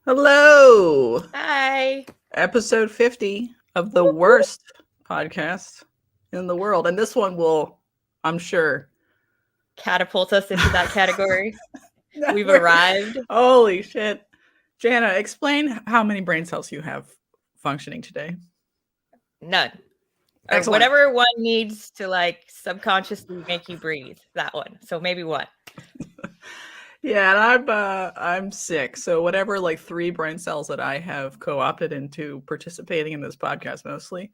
Hello! Hi. Episode 50 of the worst podcast in the world. And this one will, I'm sure. Catapult us into that category. No, We've arrived. holy shit. Jana, explain how many brain cells you have functioning today. None. Or Excellent. whatever one needs to subconsciously make you breathe. That one. So maybe one. Yeah, and I'm sick. So whatever like 3 brain cells that I have co-opted into participating in this podcast mostly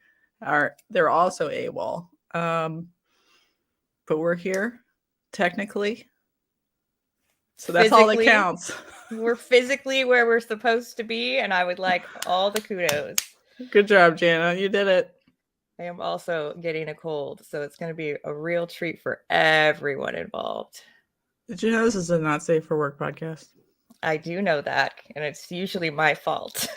they're also AWOL. But we're here technically. So that's all that Physically, counts. we're physically where we're supposed to be, and I would like all the kudos. Good job, Jana. You did it. I am also getting a cold, so it's going to be a real treat for everyone involved. Did you know this is a not safe for work podcast? I do know that, and it's usually my fault.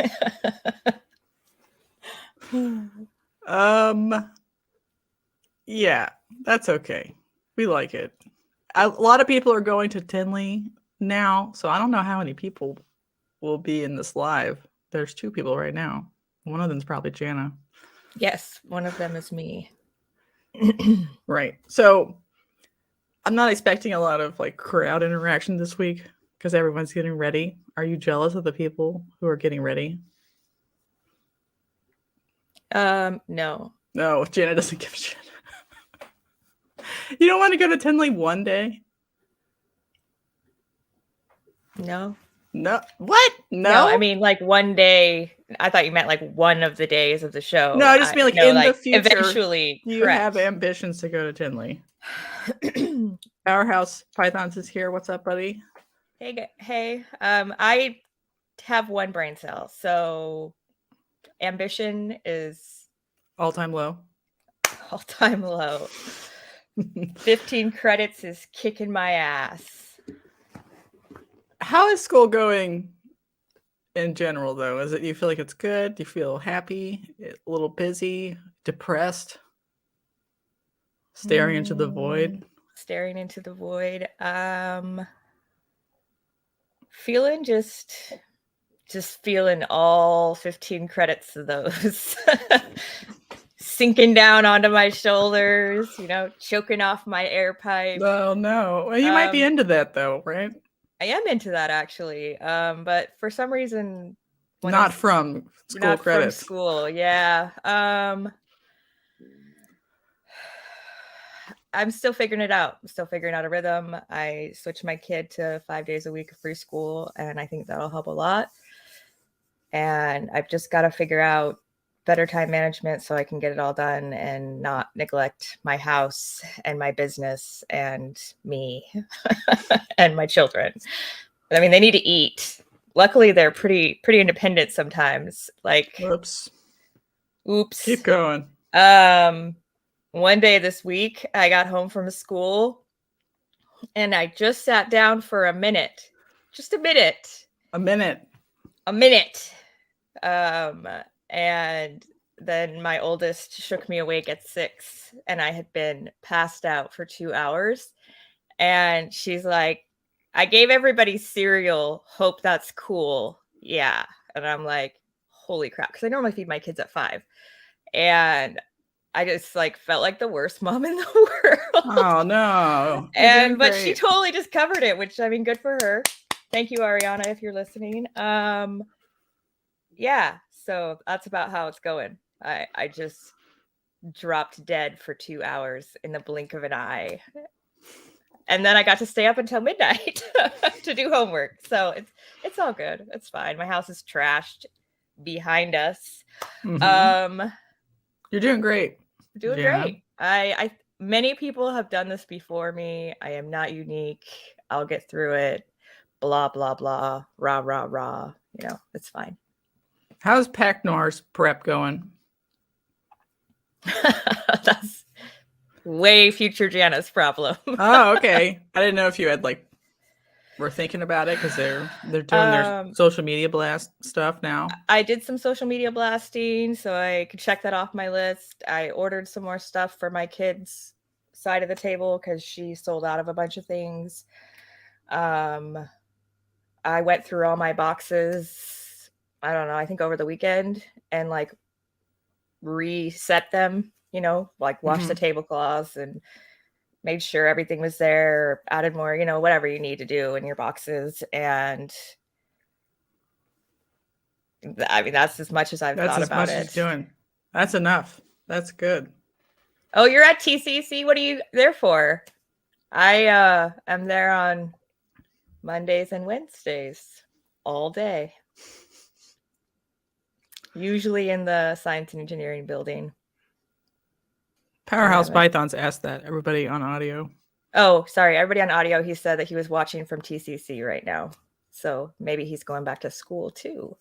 Yeah, that's okay. We like it. A lot of people are going to Tinley now, so I don't know how many people will be in this live. There's 2 people right now. One of them's probably Jana. Yes, one of them is me. Right. So I'm not expecting a lot of like crowd interaction this week because everyone's getting ready. Are you jealous of the people who are getting ready? No. No, Jana doesn't give a shit. You don't want to go to Tinley one day? No. No. What? No, I No? mean like one day. I thought you meant like one of the days of the No, show. I just mean like No, in the like future, eventually. do you have Correct. ambitions to go to Tinley? Powerhouse Pythons is here. What's up, buddy? Hey. I have one brain cell, so ambition is All time low. all time low. 15 credits is kicking my ass. How is school going in general, though? Is it you feel like it's good? Do you feel happy? A little busy? Depressed? Staring into the void? Staring into the void. Feeling just feeling all 15 credits of those sinking down onto my shoulders, choking off my air pipe. Oh no. Well, you might be into that though, right? I am into that actually. But for some reason when Not from school not from credits. school, yeah. I'm still figuring it out. I'm still figuring out a rhythm. I switched my kid to 5 days a week of free school, and I think that'll help a lot. And I've just got to figure out better time management so I can get it all done and not neglect my house and my business and me and my children. But I mean, they need to eat. Luckily, they're pretty independent sometimes. Like, Whoops. oops. Keep going. One day this week, I got home from school and I just sat down for a minute. Just a minute. A minute. A minute. And then my oldest shook me awake at 6 and I had been passed out for 2 hours. And she's like, I gave everybody cereal. Hope that's cool. Yeah. And I'm like, holy crap. Because I normally feed my kids at 5. And I just felt like the worst mom in the world. Oh no. But she totally just covered it, which I mean, good for her. Thank you, Ariana, if you're listening. Yeah, so that's about how it's going. I just dropped dead for 2 hours in the blink of an eye. And then I got to stay up until midnight to do homework. So it's all good. It's fine. My house is trashed behind us. Mm-hmm. You're doing great. Doing great. I many people have done this before me. I am not unique. I'll get through it. Blah blah blah. Rah rah rah. It's fine. How's Pac Noir's prep going? That's way future Jana's problem. Oh, okay. I didn't know if you had were thinking about it because they're doing their social media blast stuff now. I did some social media blasting, so I could check that off my list. I ordered some more stuff for my kids' side of the table because she sold out of a bunch of things. I went through all my boxes I don't know, I think over the weekend and like reset them, like wash the tablecloths and made sure everything was there, added more, whatever you need to do in your boxes. And I mean, that's as much as I've That's thought as about much as it. you're doing. That's enough. That's good. Oh, you're at TCC? What are you there for? I am there on Mondays and Wednesdays all day. Usually in the science and engineering building. Powerhouse Pythons asked that. Everybody on audio. Oh, sorry. Everybody on audio, he said that he was watching from TCC right now. So maybe he's going back to school too.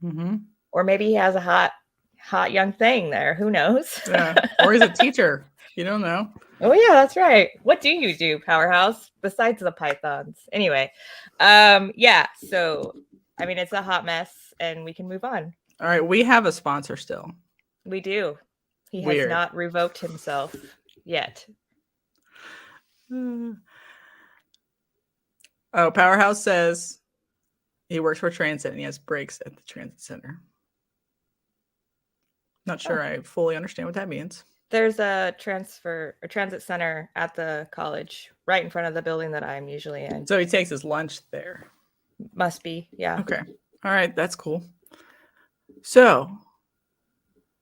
Mm-hmm. Or maybe he has a hot young thing there. Who knows? Yeah. Or he's a teacher. You don't know. Oh, yeah, that's right. What do you do, Powerhouse, besides the Pythons? Anyway, yeah. So, I mean, it's a hot mess and we can move on. All right. We have a sponsor still. We do. He has not revoked himself yet. Oh, Powerhouse says he works for Transit and he has breaks at the Transit Center. Not sure I fully understand what that means. There's a transit center at the college right in front of the building that I'm usually in. So he takes his lunch there. Must be, yeah. Okay. All right. That's cool. So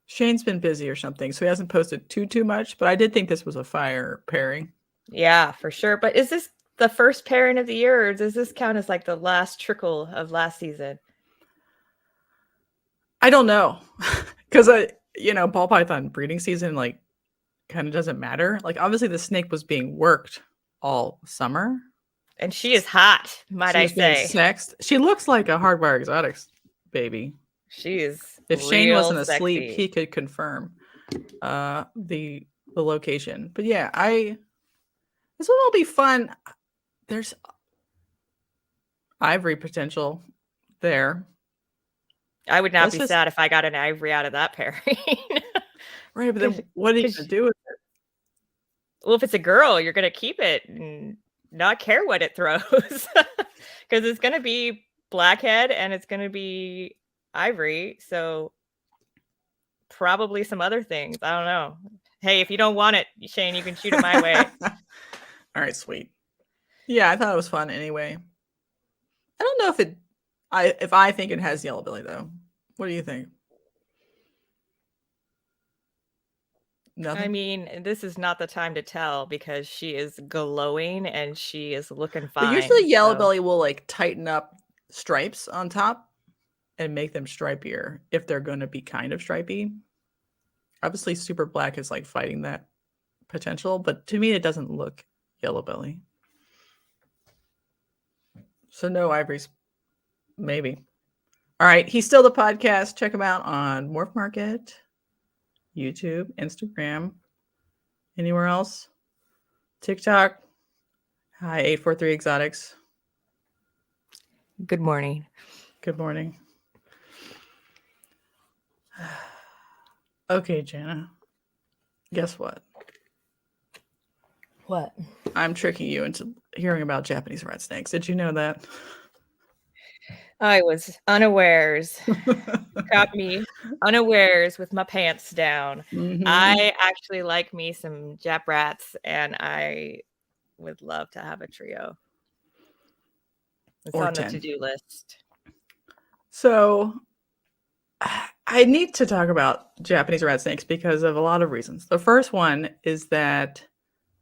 Shane's been busy or something, so he hasn't posted too much, but I did think this was a fire pairing. Yeah, for sure. But is this the first pairing of the year, or does this count as like the last trickle of last season? I don't know. Because ball python breeding season like kind of doesn't matter. Like obviously the snake was being worked all summer. And she is hot, might I say. Sexed. She looks like a Hardwire Exotics baby. She is. If Shane wasn't asleep, he could confirm the location. But yeah, this one will be fun. There's ivory potential there. I would not be sad if I got an ivory out of that pairing. Right, but then what are you going to do with it? Well, if it's a girl, you're going to keep it and not care what it throws. Because it's going to be blackhead and it's going to be ivory. So probably some other things. I don't know. Hey, if you don't want it, Shane, you can shoot it my way. All right, sweet. Yeah, I thought it was fun anyway. I don't know if I think it has yellow belly though. What do you think? Nothing? I mean, this is not the time to tell because she is glowing and she is looking fine. But usually yellow belly will like tighten up stripes on top and make them stripier if they're going to be kind of stripy. Obviously super black is like fighting that potential, but to me it doesn't look yellow belly. So no ivories, maybe. All right, he's still the podcast. Check him out on Morph Market, YouTube, Instagram, anywhere else, TikTok. Hi, 843 Exotics. Good morning. Good morning. Okay, Jana. Guess what? What? I'm tricking you into hearing about Japanese rat snakes. Did you know that? I was unawares. Caught me unawares with my pants down. Mm-hmm. I actually like me some Jap rats, and I would love to have a trio. It's or on 10. The to-do list. So I need to talk about Japanese rat snakes because of a lot of reasons. The first one is that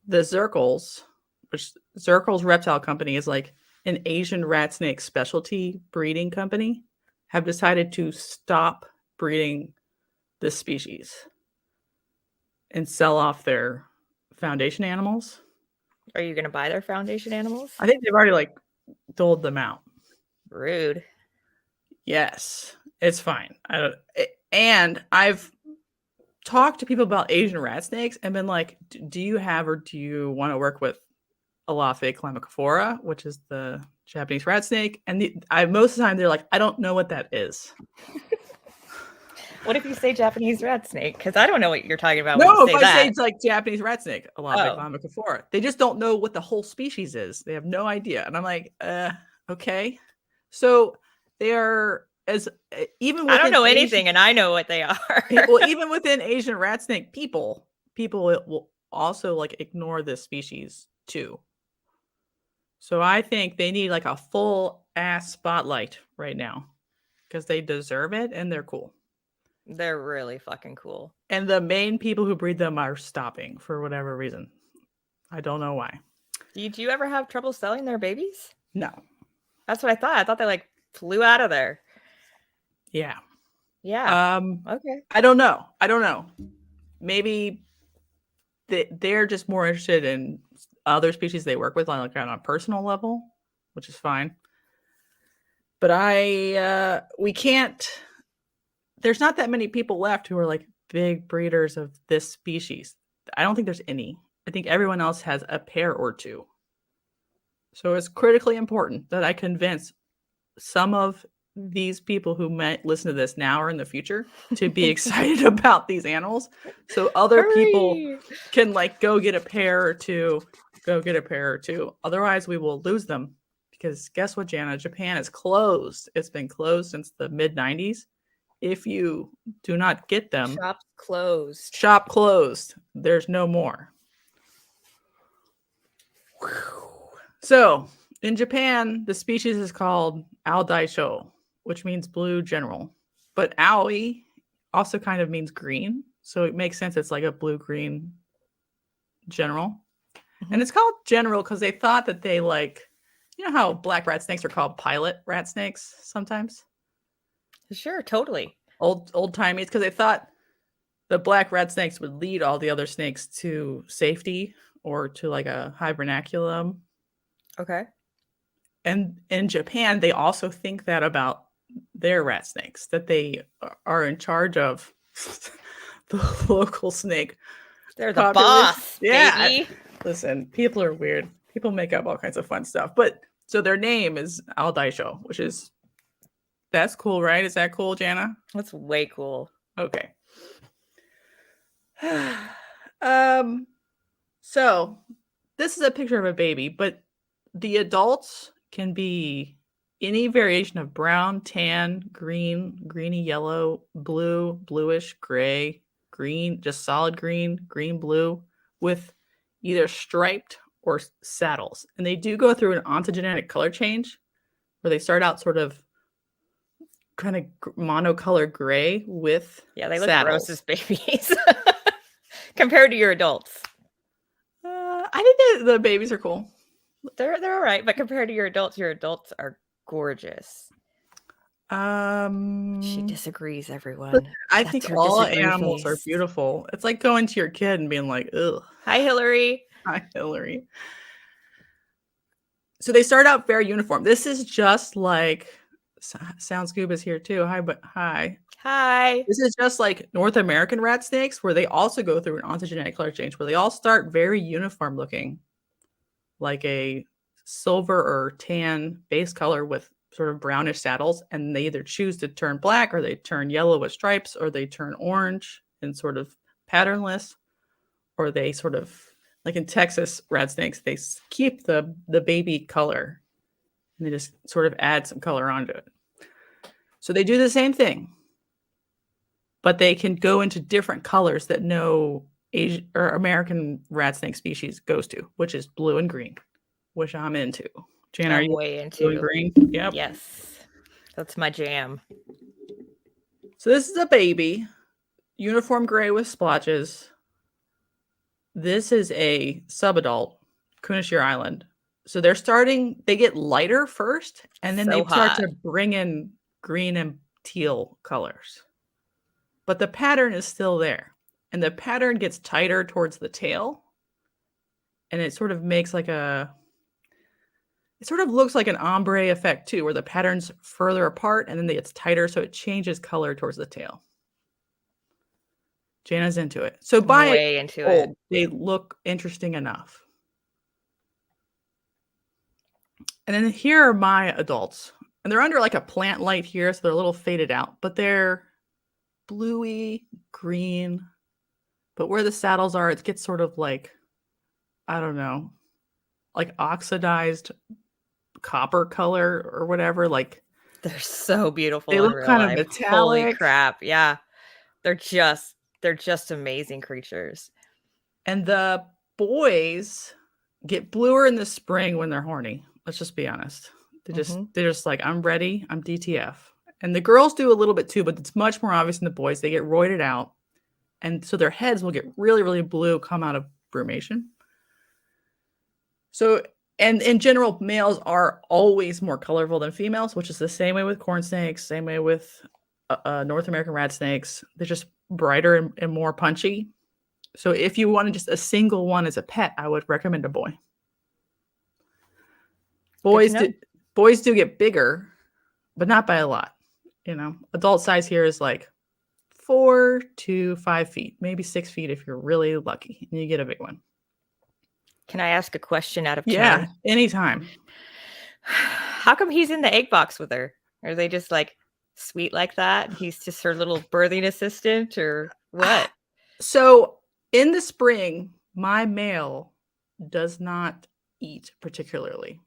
the Zirkles, which Zirkles Reptile Company is like an Asian rat snake specialty breeding company, have decided to stop breeding this species and sell off their foundation animals. Are you going to buy their foundation animals? I think they've already like doled them out. Rude. Yes, it's fine. And I've talked to people about Asian rat snakes and been like, do you have or do you want to work with Elaphe Climacophora, which is the Japanese rat snake? And most of the time they're like, I don't know what that is. What if you say Japanese rat snake? Because I don't know what you're talking about. No, if I say it's like Japanese rat snake, Elaphe Climacophora, they just don't know what the whole species is. They have no idea. And I'm like, okay. So they are as even I don't within know Asian, anything, and I know what they are. well, even within Asian rat snake people will also like ignore this species too. So I think they need like a full ass spotlight right now because they deserve it and they're cool. They're really fucking cool. And the main people who breed them are stopping for whatever reason. I don't know why. Did you ever have trouble selling their babies? No. That's what I thought. I thought they like flew out of there. Yeah. Yeah. Okay. I don't know. Maybe they're just more interested in other species they work with, like on a personal level, which is fine. But we can't. There's not that many people left who are like big breeders of this species. I don't think there's any. I think everyone else has a pair or two. So it's critically important that I convince some of these people who might listen to this now or in the future to be excited about these animals, so other people can like go get a pair or two. Otherwise, we will lose them because guess what, Jana? Japan is closed. It's been closed since the mid-90s. If you do not get them, shop closed. There's no more. So in Japan, the species is called Aldaisho, which means blue general. But Aoi also kind of means green. So it makes sense it's like a blue-green general. Mm-hmm. And it's called general because they thought that they like, you know how black rat snakes are called pilot rat snakes sometimes? Sure, totally. Old-timey. It's because they thought the black rat snakes would lead all the other snakes to safety or to like a hibernaculum. Okay. And in Japan, they also think that about their rat snakes, that they are in charge of the local snake. They're the boss, yeah. baby. Listen, people are weird. People make up all kinds of fun stuff. But so their name is Aldaisho, which is, that's cool, right? Is that cool, Jana? That's way cool. Okay. So this is a picture of a baby, but the adults can be any variation of brown, tan, green, greeny yellow, blue, bluish, gray, green, just solid green, green, blue, with either striped or saddles. And they do go through an ontogenetic color change where they start out sort of kind of monocolor gray with they look saddles. gross as babies compared to your adults. I think the babies are cool. They're all right, but compared to your adults are gorgeous. She disagrees, everyone. I think all animals are beautiful. It's like going to your kid and being like, ugh. Hi, Hillary. Hi, Hillary. So they start out very uniform. This is just like, Sound Scuba is here too. Hi. This is just like North American rat snakes, where they also go through an ontogenetic color change, where they all start very uniform looking, like a silver or tan base color with sort of brownish saddles, and they either choose to turn black or they turn yellow with stripes or they turn orange and sort of patternless, or they sort of, like in Texas rat snakes, they keep the baby color and they just sort of add some color onto it. So they do the same thing, but they can go into different colors that no Asian or American rat snake species goes to, which is blue and green, which I'm into. Jan, are you way into blue and green? Yep. Yes. That's my jam. So this is a baby, uniform gray with splotches. This is a subadult, Kunashir Island. So they get lighter first, and then they start to bring in green and teal colors. But the pattern is still there. And the pattern gets tighter towards the tail. And it sort of makes like it sort of looks like an ombre effect too, where the pattern's further apart and then it gets tighter, so it changes color towards the tail. Jana's into it. So they look interesting enough. And then here are my adults. And they're under like a plant light here, so they're a little faded out, but they're bluey green. But where the saddles are, it gets sort of like, I don't know, like oxidized copper color or whatever. Like They're so beautiful They in look real kind of life. Holy metallic. crap. Yeah. They're just amazing creatures. And the boys get bluer in the spring when they're horny. Let's just be honest. They're just like, I'm ready. I'm DTF. And the girls do a little bit too, but it's much more obvious in the boys. They get roided out. And so their heads will get really, really blue, come out of brumation. So, and in general, males are always more colorful than females, which is the same way with corn snakes, same way with North American rat snakes. They're just brighter and more punchy. So if you wanted just a single one as a pet, I would recommend a boy. Boys do get bigger, but not by a lot. You know, adult size here is like 4 to 5 feet, maybe 6 feet if you're really lucky and you get a big one. Can I ask a question out of turn? Yeah, anytime. How come he's in the egg box with her? Are they just like sweet like that? He's just her little birthing assistant or what? So in the spring, my male does not eat particularly.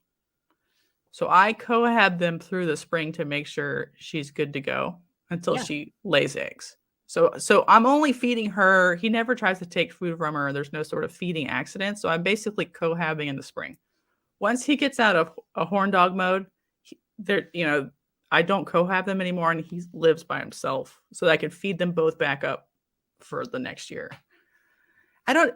So I cohab them through the spring to make sure she's good to go until she lays eggs. So I'm only feeding her. He never tries to take food from her. There's no sort of feeding accident. So I'm basically cohabbing in the spring. Once he gets out of a horn dog mode, I don't cohab them anymore, and he lives by himself, so that I can feed them both back up for the next year. I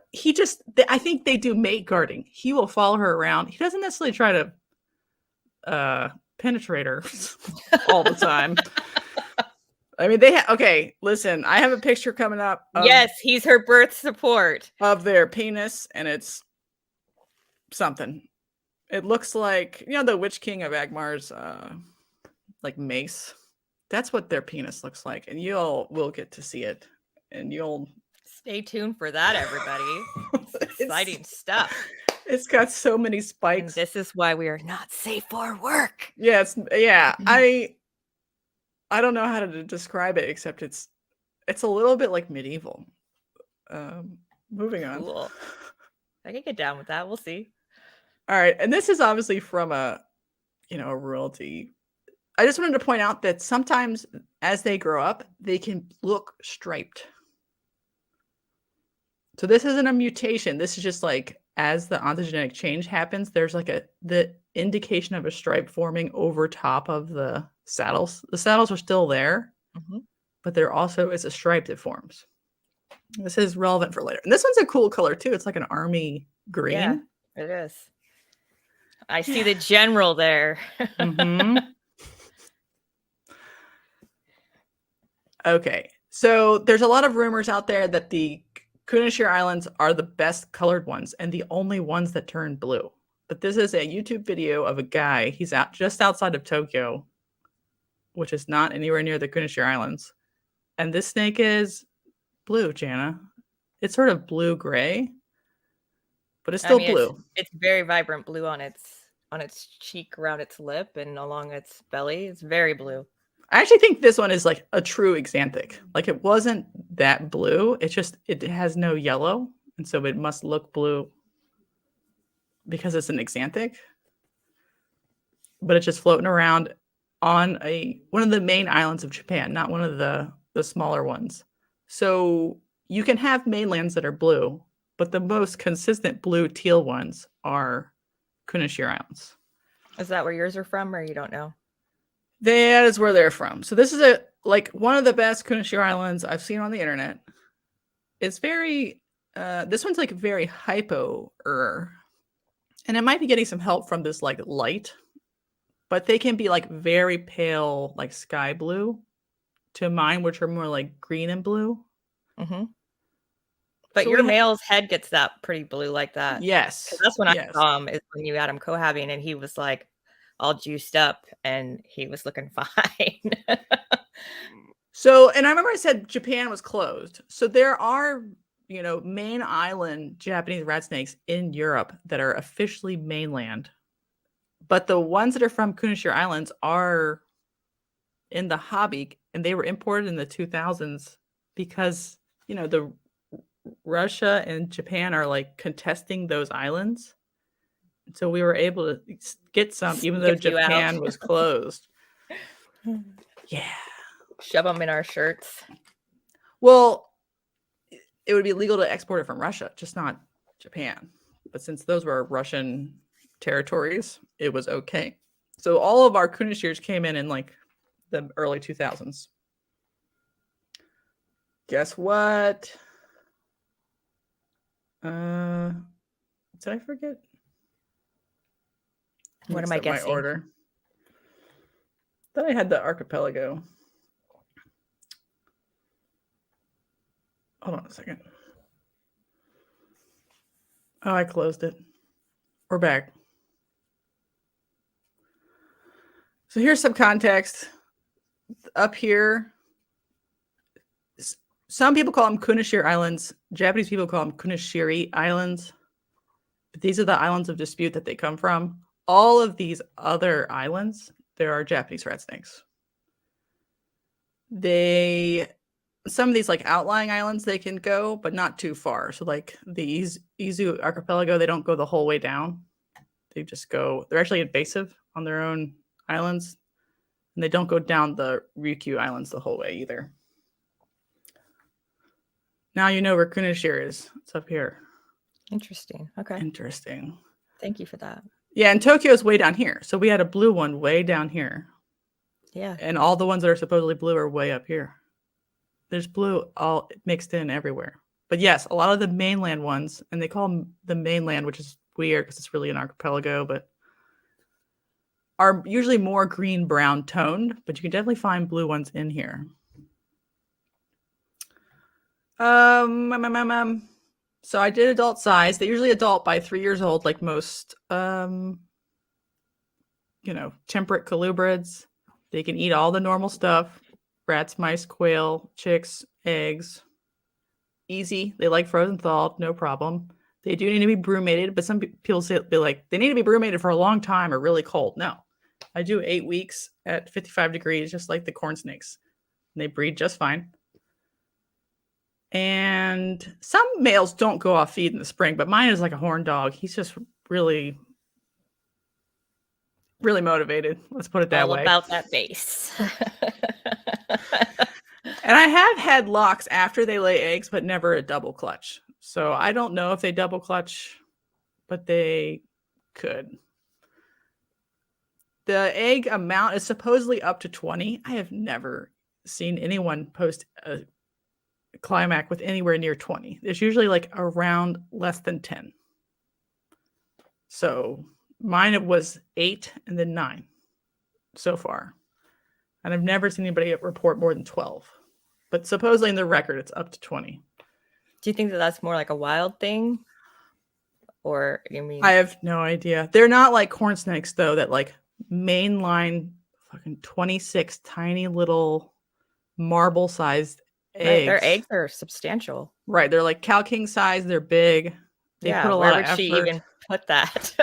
think they do mate guarding. He will follow her around. He doesn't necessarily try to penetrate her all the time. I mean, okay, listen, I have a picture coming up. Yes, he's her birth support. Of their penis, and it's something. It looks like, the Witch King of Agmar's like mace. That's what their penis looks like, and you'll will get to see it, and you'll stay tuned for that, everybody. It's exciting stuff. It's got so many spikes. And this is why we are not safe for work. Yeah, I don't know how to describe it, except it's a little bit like medieval. Moving on. Cool. I can get down with that. We'll see. All right, and this is obviously from a royalty. I just wanted to point out that sometimes as they grow up, they can look striped. So this isn't a mutation. This is just like as the ontogenic change happens, there's like the indication of a stripe forming over top of the saddles. The saddles are still there, but there also is a stripe that forms. This is relevant for later. And this one's a cool color too. It's like an army green. Yeah, it is. I see the general there. Okay. So there's a lot of rumors out there that the Kunashir Islands are the best colored ones and the only ones that turn blue. But this is a YouTube video of a guy. He's out just outside of Tokyo, which is not anywhere near the Kunashir Islands. And this snake is blue, Jana. It's sort of blue-gray, but it's still blue. It's very vibrant blue on its cheek, around its lip, and along its belly. It's very blue. I actually think this one is like a true axanthic. Like it wasn't that blue. It's just, it has no yellow. And so it must look blue because it's an axanthic. But it's just floating around on one of the main islands of Japan, not one of the smaller ones. So you can have mainlands that are blue, but the most consistent blue teal ones are Kunashir Islands. Is that where yours are from, or you don't know? That is where they're from. So this is one of the best Kunashir Islands I've seen on the internet. It's very, this one's like very hypo-er. And it might be getting some help from this like light, but they can be like very pale, like sky blue to mine, which are more like green and blue. But so your male's head gets that pretty blue like that. Yes. That's when I saw him, is when you had him cohabbing, and he was like all juiced up and he was looking fine. So, and I remember I said Japan was closed. So there are, main island Japanese rat snakes in Europe that are officially mainland. But the ones that are from Kunashir Islands are in the hobby, and they were imported in the 2000s because, the Russia and Japan are like contesting those islands. So we were able to get some, even though Japan was closed. Yeah. Shove them in our shirts. Well, it would be legal to export it from Russia, just not Japan. But since those were Russian territories, it was okay. So all of our kunashirs came in like the early 2000s. Guess what? Did I forget? What am I guessing? My order. Then I had the archipelago. Hold on a second. Oh, I closed it. We're back. So here's some context. Up here, some people call them Kunashir Islands. Japanese people call them Kunashiri Islands. But these are the islands of dispute that they come from. All of these other islands, there are Japanese rat snakes. Some of these like outlying islands they can go, but not too far. So like the Izu archipelago, they don't go the whole way down. They just go, they're actually invasive on their own islands. And they don't go down the Ryukyu Islands the whole way either. Now you know where Kunashir is. It's up here. Interesting. Okay. Interesting. Thank you for that. Yeah, and Tokyo is way down here. So we had a blue one way down here. Yeah. And all the ones that are supposedly blue are way up here. There's blue all mixed in everywhere. But yes, a lot of the mainland ones, and they call them the mainland, which is weird because it's really an archipelago, but are usually more green-brown toned, but you can definitely find blue ones in here. So I did adult size. They usually adult by 3 years old, like most, temperate colubrids. They can eat all the normal stuff: rats, mice, quail, chicks, eggs. Easy. They like frozen thawed, no problem. They do need to be brumated, but some people say they need to be brumated for a long time or really cold. No, I do 8 weeks at 55 degrees, just like the corn snakes. And they breed just fine. And some males don't go off feed in the spring, but mine is like a horn dog. He's just really, really motivated. Let's put it that way. All about that base. And I have had locks after they lay eggs, but never a double clutch. So I don't know if they double clutch, but they could. The egg amount is supposedly up to 20. I have never seen anyone post a Climac with anywhere near 20. There's usually like around less than 10. So mine, it was 8 and then 9 so far. And I've never seen anybody report more than 12. But supposedly in the record, it's up to 20. Do you think that that's more like a wild thing? Or, I mean... I have no idea. They're not like corn snakes, though, that like mainline fucking 26 tiny little marble-sized eggs. Right, their eggs are substantial. Right, they're like cow king size. They're big. They put a lot of effort. Where would she even put that?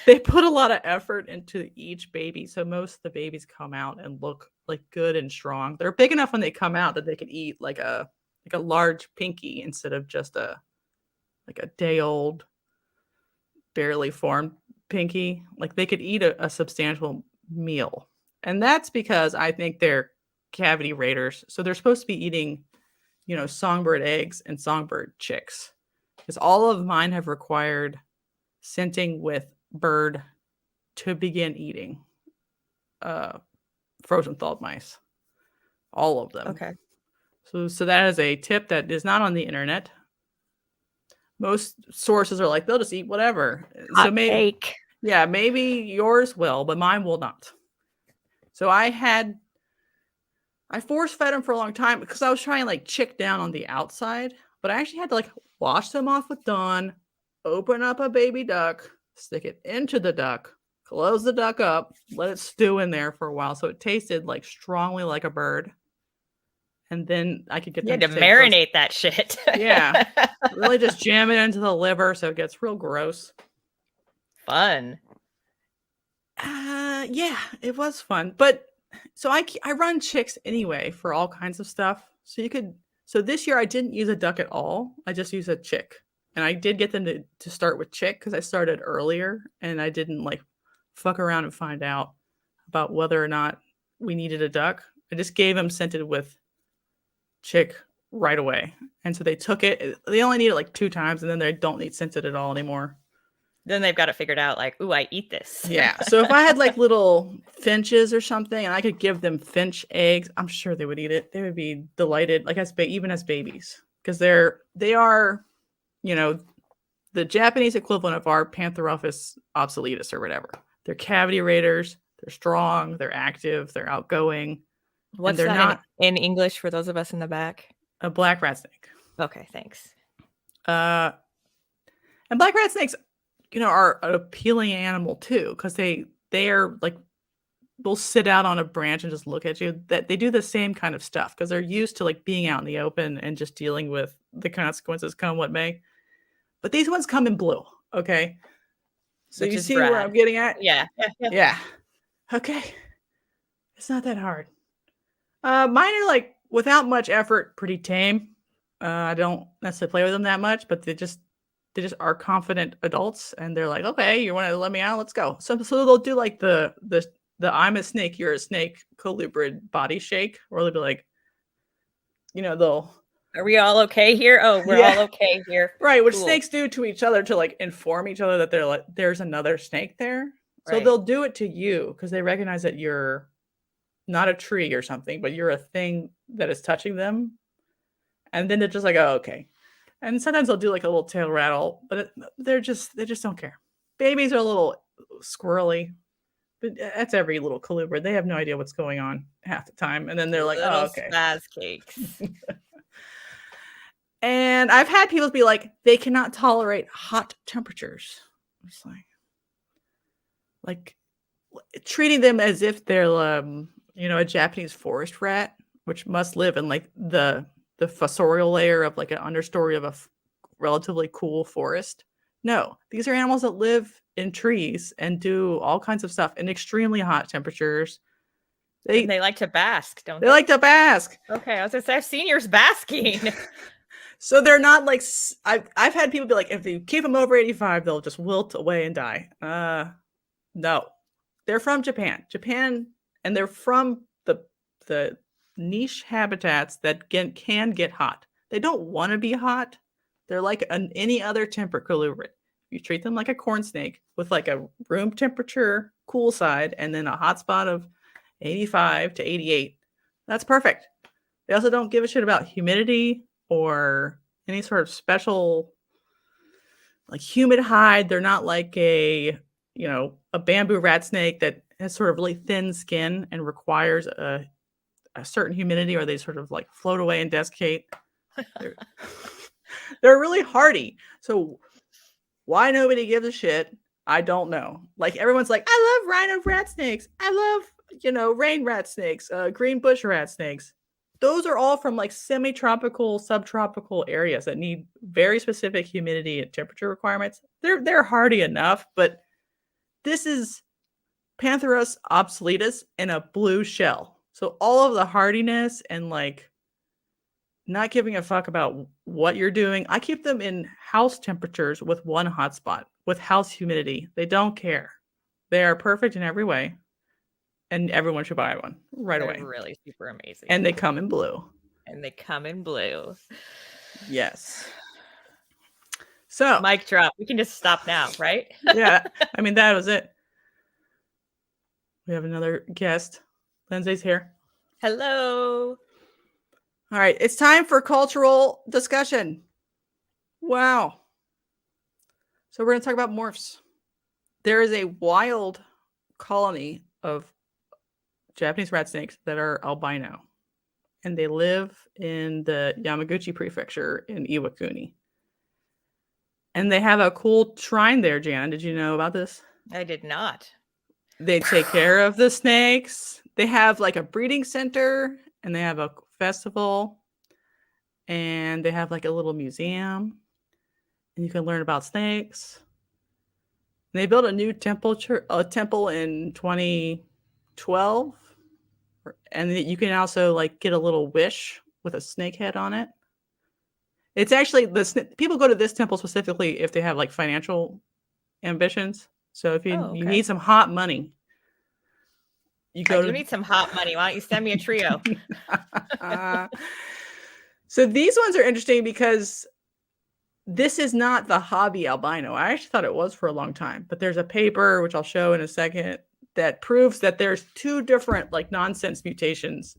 They put a lot of effort into each baby, so most of the babies come out and look like good and strong. They're big enough when they come out that they can eat like a large pinky instead of just a day old, barely formed pinky. Like they could eat a substantial meal, and that's because I think they're cavity raiders. So they're supposed to be eating, songbird eggs and songbird chicks. Because all of mine have required scenting with bird to begin eating frozen thawed mice. All of them. Okay. So that is a tip that is not on the internet. Most sources are like, they'll just eat whatever. Hot take. Yeah, maybe yours will, but mine will not. So I force fed them for a long time because I was trying to like chick down on the outside. But I actually had to like wash them off with Dawn, open up a baby duck, stick it into the duck, close the duck up, let it stew in there for a while so it tasted like strongly like a bird. And then I could get them to marinate that shit. Yeah. Really just jam it into the liver so it gets real gross. Fun. Yeah, it was fun. But so I run chicks anyway for all kinds of stuff. So this year I didn't use a duck at all. I just used a chick. And I did get them to start with chick because I started earlier and I didn't like fuck around and find out about whether or not we needed a duck. I just gave them scented with chick right away. And so they took it. They only need it like 2 times, and then they don't need scented at all anymore. Then they've got it figured out, like, ooh, I eat this. Yeah. So if I had like little finches or something and I could give them finch eggs, I'm sure they would eat it. They would be delighted, like even as babies, because they are, you know, the Japanese equivalent of our Pantherophis obsoletus or whatever. They're cavity raiders. They're strong. They're active. They're outgoing. What's they're that not in English for those of us in the back? a black rat snake. Okay, thanks. And black rat snakes, are an appealing animal too, because they are like, they'll sit out on a branch and just look at you. That they do the same kind of stuff because they're used to like being out in the open and just dealing with the consequences come what may. But these ones come in blue, okay? So you see where I'm getting at? Yeah. Yeah. Okay. It's not that hard. Mine are like without much effort, pretty tame. I don't necessarily play with them that much, but they just are confident adults, and they're like, okay, you want to let me out? Let's go. So they'll do like the I'm a snake, you're a snake colubrid body shake, or they'll be like, they'll. Are we all okay here? Oh, we're all okay here. Right, which snakes do to each other to like inform each other that they're like, there's another snake there. So they'll do it to you because they recognize that you're not a tree or something, but you're a thing that is touching them. And then they're just like, oh, okay. And sometimes they'll do like a little tail rattle, but they just don't care. Babies are a little squirrely, but that's every little colubrid. They have no idea what's going on half the time. And then they're like, oh, okay. Spaz cakes. And I've had people be like, they cannot tolerate hot temperatures. It's like treating them as if they're, a Japanese forest rat, which must live in like the fossorial layer of like an understory of a relatively cool forest. No, these are animals that live in trees and do all kinds of stuff in extremely hot temperatures. They like to bask, don't they? They like to bask. Okay, I was gonna say I've seen yours basking. So they're not like, I've had people be like, if you keep them over 85, they'll just wilt away and die. No, they're from Japan, and they're from the niche habitats that can get hot. They don't want to be hot. They're like any other temperate colubrid. You treat them like a corn snake with like a room temperature cool side and then a hot spot of 85 to 88. That's perfect. They also don't give a shit about humidity or any sort of special like humid hide. They're not like a bamboo rat snake that has sort of really thin skin and requires a certain humidity, or they sort of like float away and desiccate. They're really hardy. So why nobody gives a shit, I don't know. Like everyone's like, I love rhino rat snakes. I love, rain rat snakes, green bush rat snakes. Those are all from like semi-tropical, subtropical areas that need very specific humidity and temperature requirements. They're hardy enough, but this is Pantheros obsoletus in a blue shell. So all of the hardiness and like not giving a fuck about what you're doing. I keep them in house temperatures with one hotspot, with house humidity. They don't care. They are perfect in every way. And everyone should buy one right away. Really super amazing. And they come in blue. Yes. So mic drop. We can just stop now, right? Yeah. I mean, that was it. We have another guest. Lindsay's here. Hello. All right. It's time for cultural discussion. Wow. So we're going to talk about morphs. There is a wild colony of Japanese rat snakes that are albino, and they live in the Yamaguchi prefecture in Iwakuni. And they have a cool shrine there, Jan. Did you know about this? I did not. They take care of the snakes. They have like a breeding center, and they have a festival, and they have like a little museum, and you can learn about snakes. And they built a new temple in 2012. And you can also like get a little wish with a snake head on it. It's actually people go to this temple specifically if they have like financial ambitions. So if you need some hot money, You I go do need some hot money. Why don't you send me a trio? to. So these ones are interesting because this is not the hobby albino. I actually thought it was for a long time, but there's a paper, which I'll show in a second, that proves that there's two different like nonsense mutations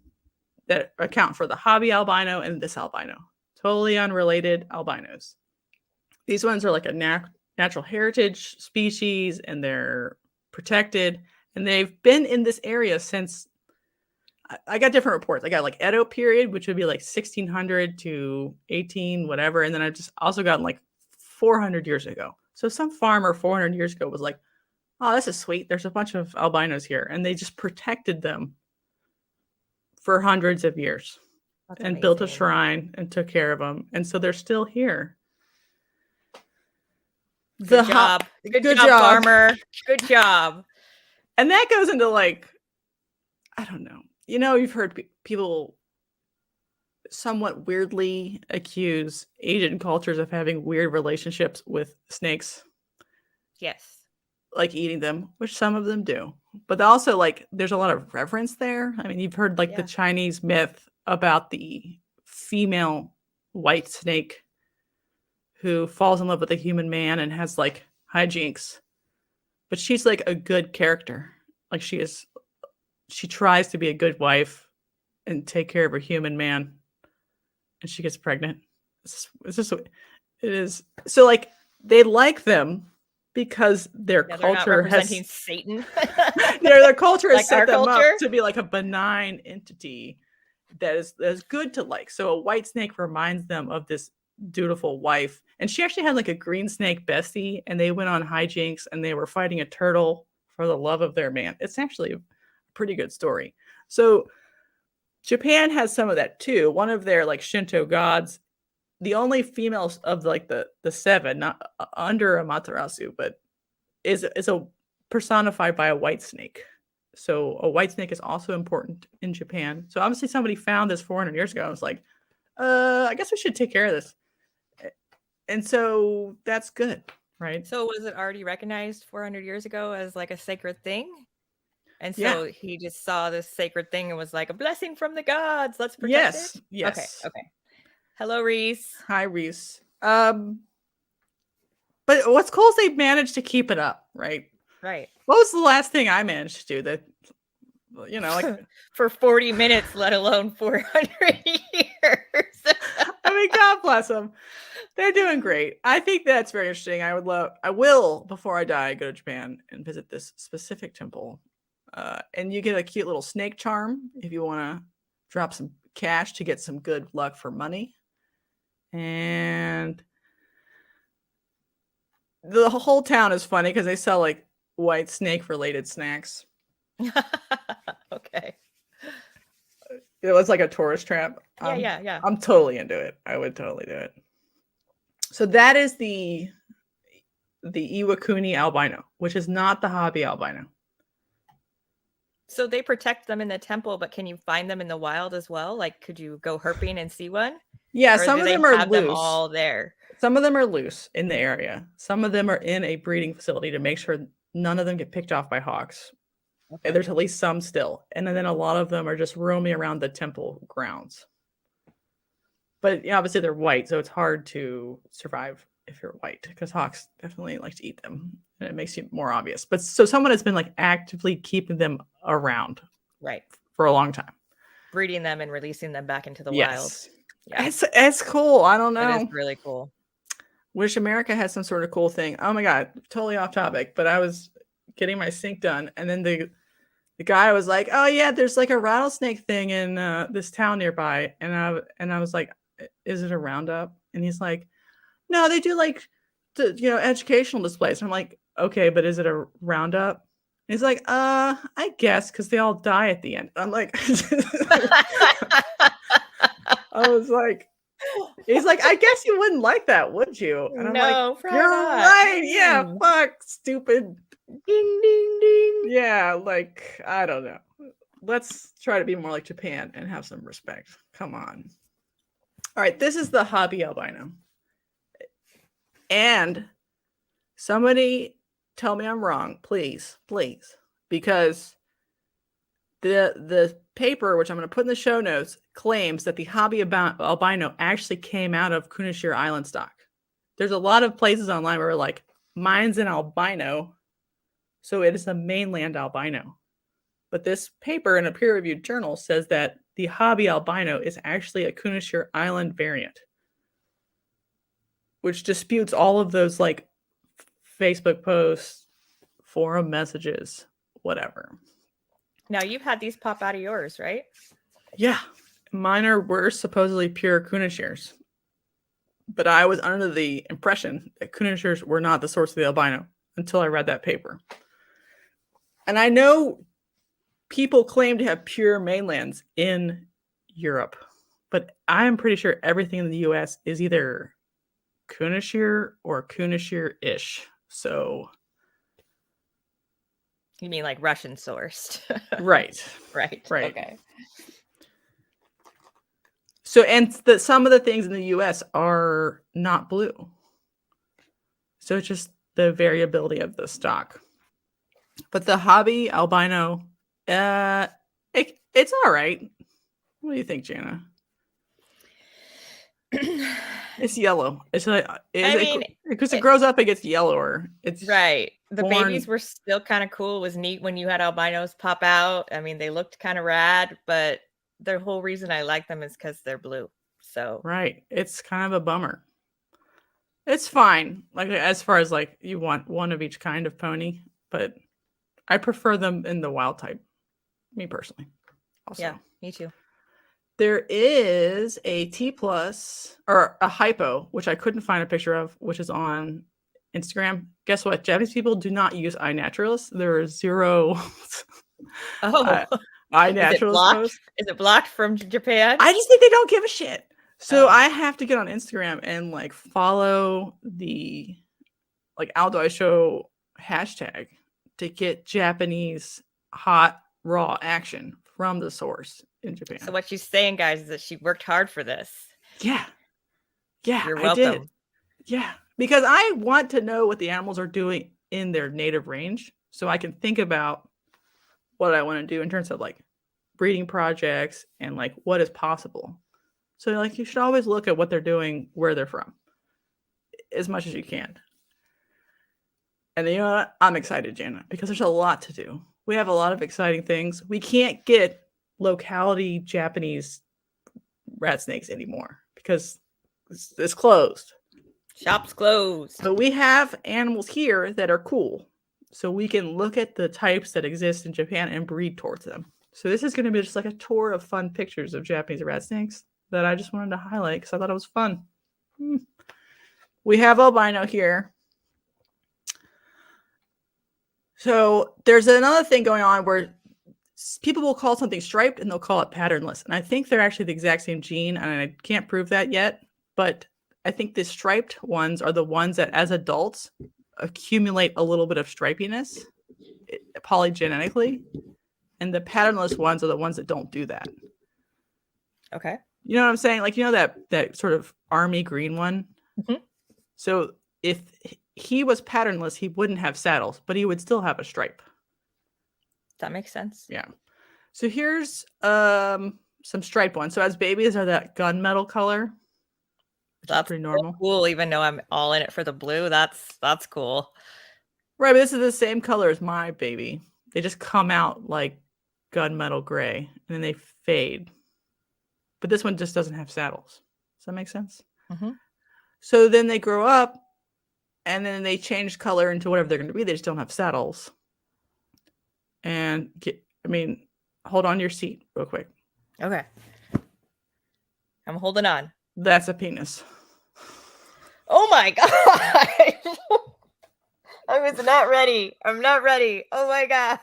that account for the hobby albino and this albino. Totally unrelated albinos. These ones are like a natural heritage species and they're protected. And they've been in this area since I got different reports. I got like Edo period, which would be like 1600 to 18, whatever. And then I just also gotten like 400 years ago. So some farmer 400 years ago was like, oh, this is sweet. There's a bunch of albinos here. And they just protected them for hundreds of years. That's and built a amazing. shrine and took care of them. And so they're still here. Good job. Good job, farmer. Good job. And that goes into like, I don't know. You know, you've heard people somewhat weirdly accuse Asian cultures of having weird relationships with snakes. Yes. Like eating them, which some of them do. But also, like, there's a lot of reverence there. I mean, you've heard like the Chinese myth about the female white snake who falls in love with a human man and has like hijinks. But she's like a good character. Like she tries to be a good wife and take care of her human man. And she gets pregnant. It's just it is. So like they like them because their culture has Satan. their culture has like set them up to be like a benign entity that is good to like. So a white snake reminds them of this dutiful wife. And she actually had like a green snake bestie, and they went on hijinks and they were fighting a turtle for the love of their man. It's actually a pretty good story. So Japan has some of that too. One of their like Shinto gods, the only females of like the seven, not under Amaterasu, but is a personified by a white snake. So a white snake is also important in Japan. So obviously somebody found this 400 years ago and was like, I guess we should take care of this. And so that's good, right? So was it already recognized 400 years ago as like a sacred thing? And so he just saw this sacred thing and was like, a blessing from the gods. Let's protect it. Yes. Okay. Hello, Reese. Hi, Reese. But what's cool is they managed to keep it up, right? Right. What was the last thing I managed to do that, you know, like for 40 minutes, let alone 400 years? I mean, God bless them. They're doing great. I think that's very interesting. I will, before I die, go to Japan and visit this specific temple. And you get a cute little snake charm if you want to drop some cash to get some good luck for money. And the whole town is funny because they sell like white snake related snacks. Okay. It was like a tourist trap. Yeah. I'm totally into it. I would totally do it. So that is the Iwakuni albino, which is not the hobby albino. So they protect them in the temple, but can you find them in the wild as well? Like, could you go herping and see one? Yeah, some of them are loose. Them all there. Some of them are loose in the area. Some of them are in a breeding facility to make sure none of them get picked off by hawks. Okay. There's at least some still. And then a lot of them are just roaming around the temple grounds. But obviously they're white, so it's hard to survive if you're white because hawks definitely like to eat them. And it makes you more obvious. But so someone has been like actively keeping them around. Right. For a long time. Breeding them and releasing them back into the wild. Yeah. It's cool. I don't know. It is really cool. Wish America had some sort of cool thing. Oh my God, totally off topic. But I was getting my sink done, and then the guy was like, "Oh yeah, there's like a rattlesnake thing in this town nearby," and I was like, "Is it a roundup?" And he's like, "No, they do like educational displays." I'm like, "Okay, but is it a roundup?" And he's like, I guess because they all die at the end." I'm like, I was like, he's like, "I guess you wouldn't like that, would you?" And I'm like, "You're right. Yeah, fuck, stupid. Ding, ding, ding." Yeah, like, I don't know. Let's try to be more like Japan and have some respect. Come on. All right, this is the hobby albino. And somebody tell me I'm wrong, please, because The paper, which I'm going to put in the show notes, claims that the hobby albino actually came out of Kunashir Island stock. There's a lot of places online where like, mine's an albino, so it is a mainland albino. But this paper in a peer-reviewed journal says that the hobby albino is actually a Kunashir Island variant, which disputes all of those like Facebook posts, forum messages, whatever. Now you've had these pop out of yours, right? Yeah, mine were supposedly pure Kunashirs, but I was under the impression that Kunashirs were not the source of the albino until I read that paper. And I know people claim to have pure mainlands in Europe, but I'm pretty sure everything in the US is either Kunashir or Kunashir-ish. So you mean like Russian sourced? Right. Right. Okay. So, and some of the things in the US are not blue. So it's just the variability of the stock. But the hobby albino, it's all right. What do you think, Jana? It's yellow. It's like because it grows up, it gets yellower. It's right. The babies were still kind of cool. It was neat when you had albinos pop out. I mean, they looked kind of rad, but the whole reason I like them is because they're blue. So right, it's kind of a bummer. It's fine, like as far as like you want one of each kind of pony, but I prefer them in the wild type. Me personally. Also. Yeah, me too. There is a T plus or a hypo, which I couldn't find a picture of, which is on Instagram. Guess what? Japanese people do not use iNaturalist. There are zero iNaturalist posts. Is it blocked from Japan? I just think they don't give a shit. So I have to get on Instagram and like follow the like Outdoor Show hashtag to get Japanese hot raw action from the source in Japan. So what she's saying, guys, is that she worked hard for this. Yeah. You're welcome. I did. Yeah. Because I want to know what the animals are doing in their native range so I can think about what I want to do in terms of like breeding projects and like what is possible. So like you should always look at what they're doing, where they're from, as much as you can. And you know what? I'm excited, Jana, because there's a lot to do. We have a lot of exciting things. We can't get locality Japanese rat snakes anymore because it's closed. Shop's closed. But we have animals here that are cool. So we can look at the types that exist in Japan and breed towards them. So this is going to be just like a tour of fun pictures of Japanese rat snakes that I just wanted to highlight because I thought it was fun. We have albino here. So there's another thing going on where people will call something striped and they'll call it patternless. And I think they're actually the exact same gene, and I can't prove that yet. But I think the striped ones are the ones that as adults accumulate a little bit of stripiness polygenetically. And the patternless ones are the ones that don't do that. Okay. You know what I'm saying? Like, you know that sort of army green one? Mm-hmm. So if he was patternless, he wouldn't have saddles, but he would still have a stripe. That makes sense. Yeah. So here's some striped ones. So as babies are that gunmetal color. That's pretty normal. So cool, even though I'm all in it for the blue. That's cool. Right, but this is the same color as my baby. They just come out like gunmetal gray and then they fade. But this one just doesn't have saddles. Does that make sense? Mm-hmm. So then they grow up and then they change color into whatever they're going to be. They just don't have saddles. And hold on to your seat real quick. Okay. I'm holding on. That's a penis. Oh my gosh. I was not ready. I'm not ready. Oh my gosh.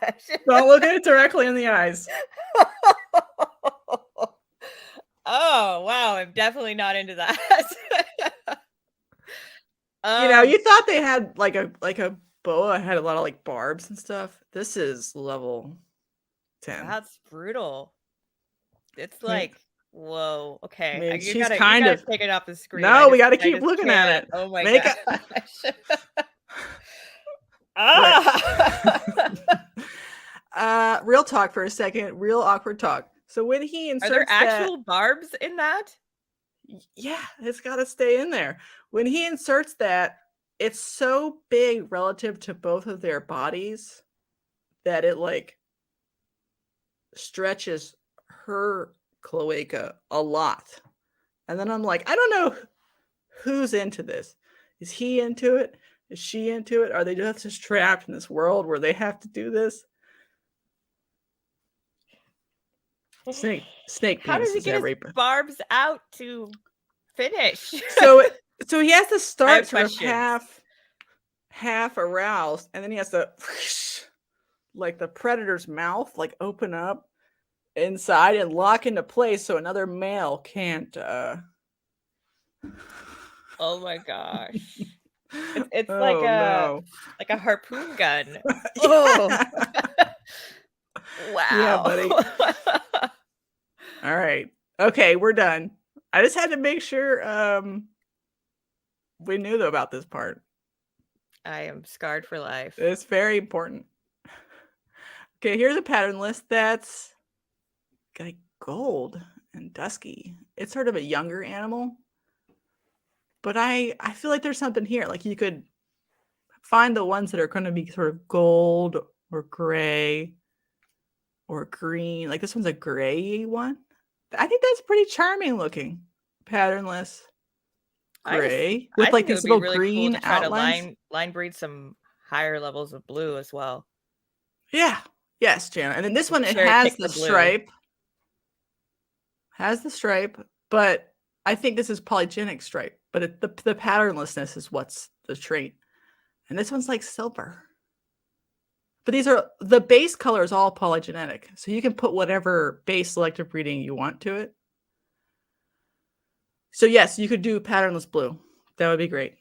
Don't look at it directly in the eyes. Oh, wow. I'm definitely not into that. You thought they had like a boa had a lot of like barbs and stuff. This is level 10. That's brutal. It's like, whoa. Okay. She's you kind gotta of take it off the screen. No, we got to keep looking at it. Oh my gosh. Real talk for a second. Real awkward talk. So when he Are there inserts actual barbs in that? yeah, it's got to stay in there. When he inserts that, it's so big relative to both of their bodies that it like stretches her cloaca a lot. And then I'm like, I don't know who's into this. Is he into it? Is she into it? Are they just trapped in this world where they have to do this? Snake How does he penises get his every. barbs out to finish? So he has to I start have sort of questions. half aroused, and then he has to like the predator's mouth like open up inside and lock into place so another male can't Oh my gosh. It's oh no. like a harpoon gun. Yeah. Oh. Yeah, Wow. buddy. All right. Okay, we're done. I just had to make sure we knew though about this part. I am scarred for life. It's very important. Okay, here's a pattern list that's like gold and dusky. It's sort of a younger animal. But I feel like there's something here. Like you could find the ones that are going to be sort of gold or gray or green. Like this one's a gray one. I think that's pretty charming looking. Patternless gray I with like think it these would be little really cool green to try outlines. to line breed some higher levels of blue as well. Yeah. Yes, Jana. And then this one, it Cherry has pick the the blue. stripe. Has the stripe, but I think this is polygenic stripe. But the patternlessness is what's the trait. And this one's like silver. But these are the base color is all polygenetic. So you can put whatever base selective breeding you want to it. So yes, you could do patternless blue. That would be great.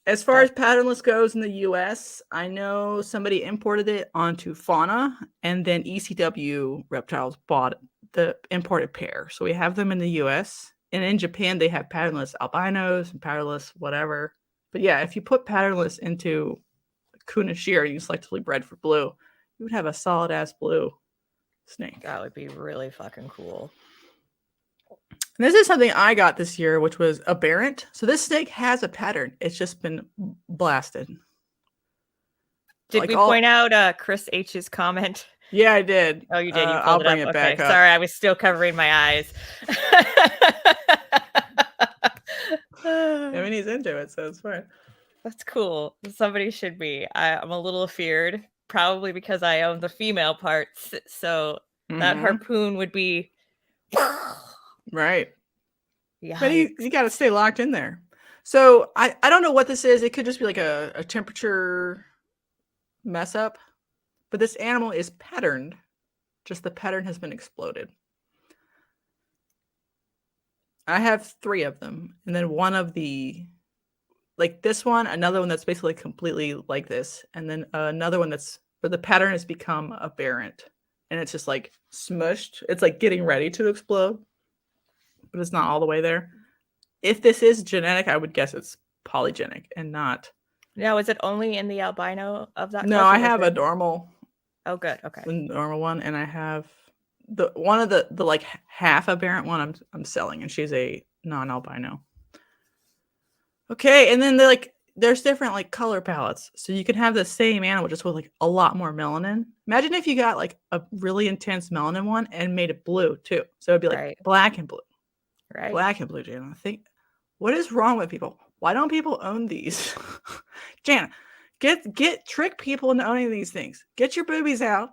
As far as patternless goes in the US, I know somebody imported it onto Fauna and then ECW Reptiles bought the imported pair. So we have them in the US. And in Japan, they have patternless albinos and patternless whatever. But yeah, if you put patternless into Kunashir and you selectively bred for blue, you would have a solid ass blue snake. That would be really fucking cool. And this is something I got this year, which was aberrant. So this snake has a pattern. It's just been blasted. Did like we point out Chris H's comment? Yeah, I did. Oh, you did. You I'll pulled it bring up. it Okay, back up. sorry, I was still covering my eyes. I mean, he's into it, so it's fine. That's cool. Somebody should be. I'm a little feared, probably because I own the female parts. So that harpoon would be right. Yikes. But you got to stay locked in there. So I don't know what this is. It could just be like a temperature mess up. But this animal is patterned. Just the pattern has been exploded. I have 3 of them. And then one of the, like this one, another one that's basically completely like this. And then another one that's, where the pattern has become aberrant. And it's just like smushed. It's like getting ready to explode. But it's not all the way there. If this is genetic, I would guess it's polygenic and not. Now, is it only in the albino of that? No, I have a normal. Oh, good. Okay. The normal one, and I have the one of the like half aberrant one I'm selling, and she's a non-albino. Okay, and then there's different like color palettes, so you can have the same animal just with like a lot more melanin. Imagine if you got like a really intense melanin one and made it blue too, so it'd be like black and blue. Right. Black and blue, Jana. I think, what is wrong with people? Why don't people own these? Jana, trick people into owning these things. Get your boobies out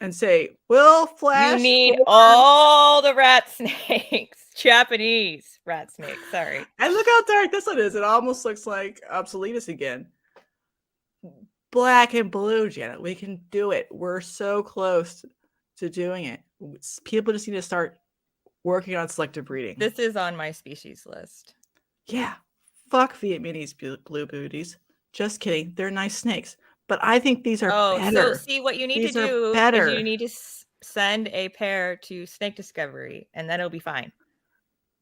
and say, we'll flash. You need all the rat snakes. Japanese rat snakes. Sorry. And look how dark this one is. It almost looks like Obsoletus again. Black and blue, Janet. We can do it. We're so close to doing it. People just need to start working on selective breeding. This is on my species list. Yeah. Fuck Vietnamese blue booties. Just kidding. They're nice snakes. But I think these are better. So see, what you need to do is you need to send a pair to Snake Discovery, and then it'll be fine.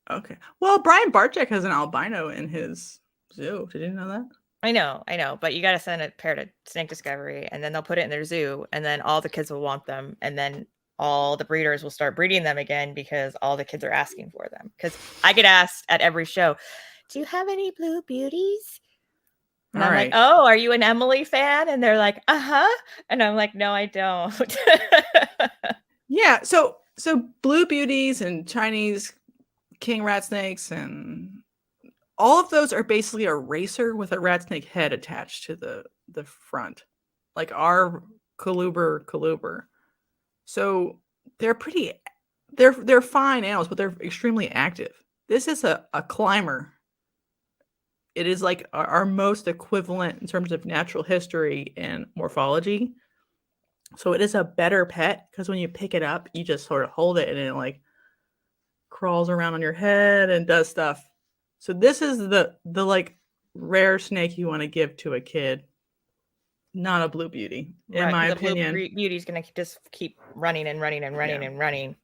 Okay. Well, Brian Barczyk has an albino in his zoo. Did you know that? I know, but you got to send a pair to Snake Discovery, and then they'll put it in their zoo, and then all the kids will want them, and then all the breeders will start breeding them again because all the kids are asking for them. Because I get asked at every show, "Do you have any blue beauties?" And I'm like, "Oh, are you an Emily fan?" And they're like, "Uh-huh." And I'm like, "No, I don't." Yeah, so blue beauties and Chinese king rat snakes and all of those are basically a racer with a rat snake head attached to the front, like our coluber. So they're pretty, they're fine animals, but they're extremely active. This is a climber. It is like our most equivalent in terms of natural history and morphology. So it is a better pet because when you pick it up, you just sort of hold it and it like crawls around on your head and does stuff. So this is the like rare snake you want to give to a kid, not a blue beauty, in my opinion. Blue beauty's gonna just keep running and running and running and running.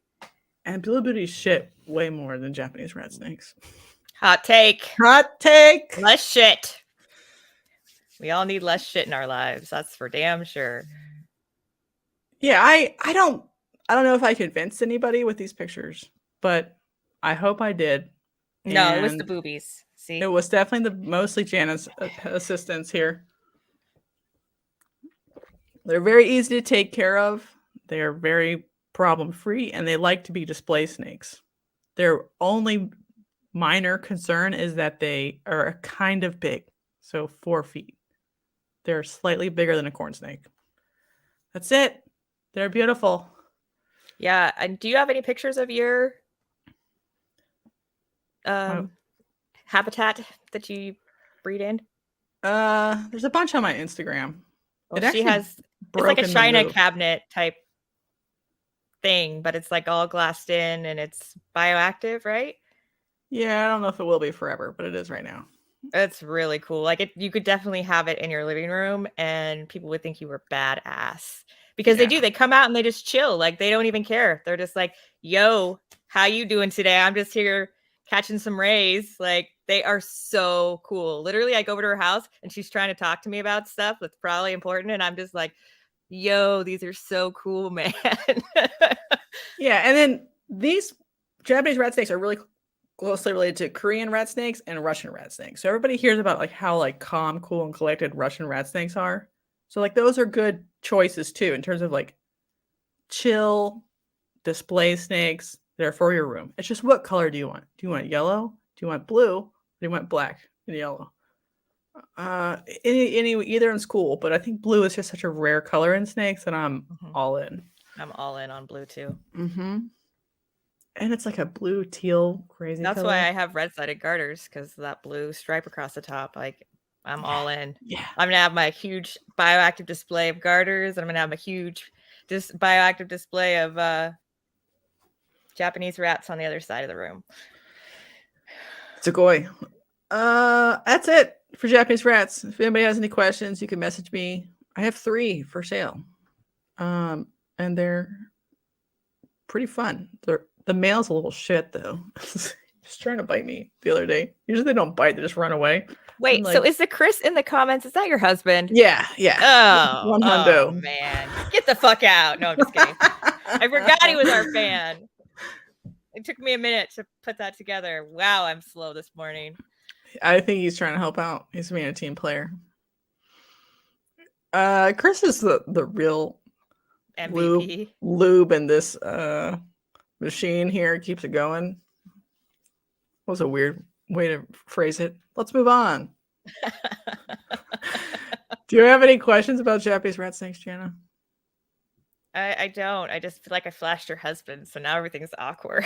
And blue beauties shit way more than Japanese rat snakes. Hot take. Hot take. Less shit. We all need less shit in our lives. That's for damn sure. Yeah, I don't know if I convinced anybody with these pictures, but I hope I did. No, it was the boobies. See, it was definitely mostly Jana's assistance here. They're very easy to take care of. They are very problem free, and they like to be display snakes. Their only minor concern is that they are kind of big, so 4 feet. They're slightly bigger than a corn snake. That's it. They're beautiful. Yeah. And do you have any pictures of your habitat that you breed in? There's a bunch on my Instagram. Well, she has, it's like a China cabinet type thing, but it's like all glassed in and it's bioactive, right? Yeah, I don't know if it will be forever, but it is right now. It's really cool. Like you could definitely have it in your living room and people would think you were badass. Because they do. They come out and they just chill. Like they don't even care. They're just like, "Yo, how you doing today? I'm just here catching some rays." Like they are so cool. Literally, I go over to her house and she's trying to talk to me about stuff that's probably important, and I'm just like, "Yo, these are so cool, man." Yeah, and then these Japanese rat snakes are really closely related to Korean rat snakes and Russian rat snakes. So everybody hears about like how like calm, cool, and collected Russian rat snakes are. So like those are good choices too in terms of like chill display snakes. They're for your room. It's just what color do you want? Do you want yellow? Do you want blue? Or do you want black and yellow? Any either one's cool, but I think blue is just such a rare color in snakes that I'm all in. I'm all in on blue too. And it's like a blue teal crazy That's color. why I have red-sided garters, because that blue stripe across the top. Like I'm all in. Yeah. I'm gonna have my huge bioactive display of garters, and I'm gonna have a huge bioactive display of Japanese rats on the other side of the room. Sugoi. That's it for Japanese rats. If anybody has any questions, you can message me. I have 3 for sale. And they're pretty fun. The male's a little shit though. Just trying to bite me the other day. Usually they don't bite, they just run away. Wait, like, so is the Chris in the comments? Is that your husband? Yeah. Oh, oh man. Get the fuck out. No, I'm just kidding. I forgot he was our fan. It took me a minute to put that together. Wow, I'm slow this morning. I think he's trying to help out. He's being a team player. Chris is the real MVP. Lube in this machine here. Keeps it going. That was a weird way to phrase it. Let's move on. Do you have any questions about Japanese rat snakes, Jana? I don't. I just feel like I flashed your husband, so now everything's awkward.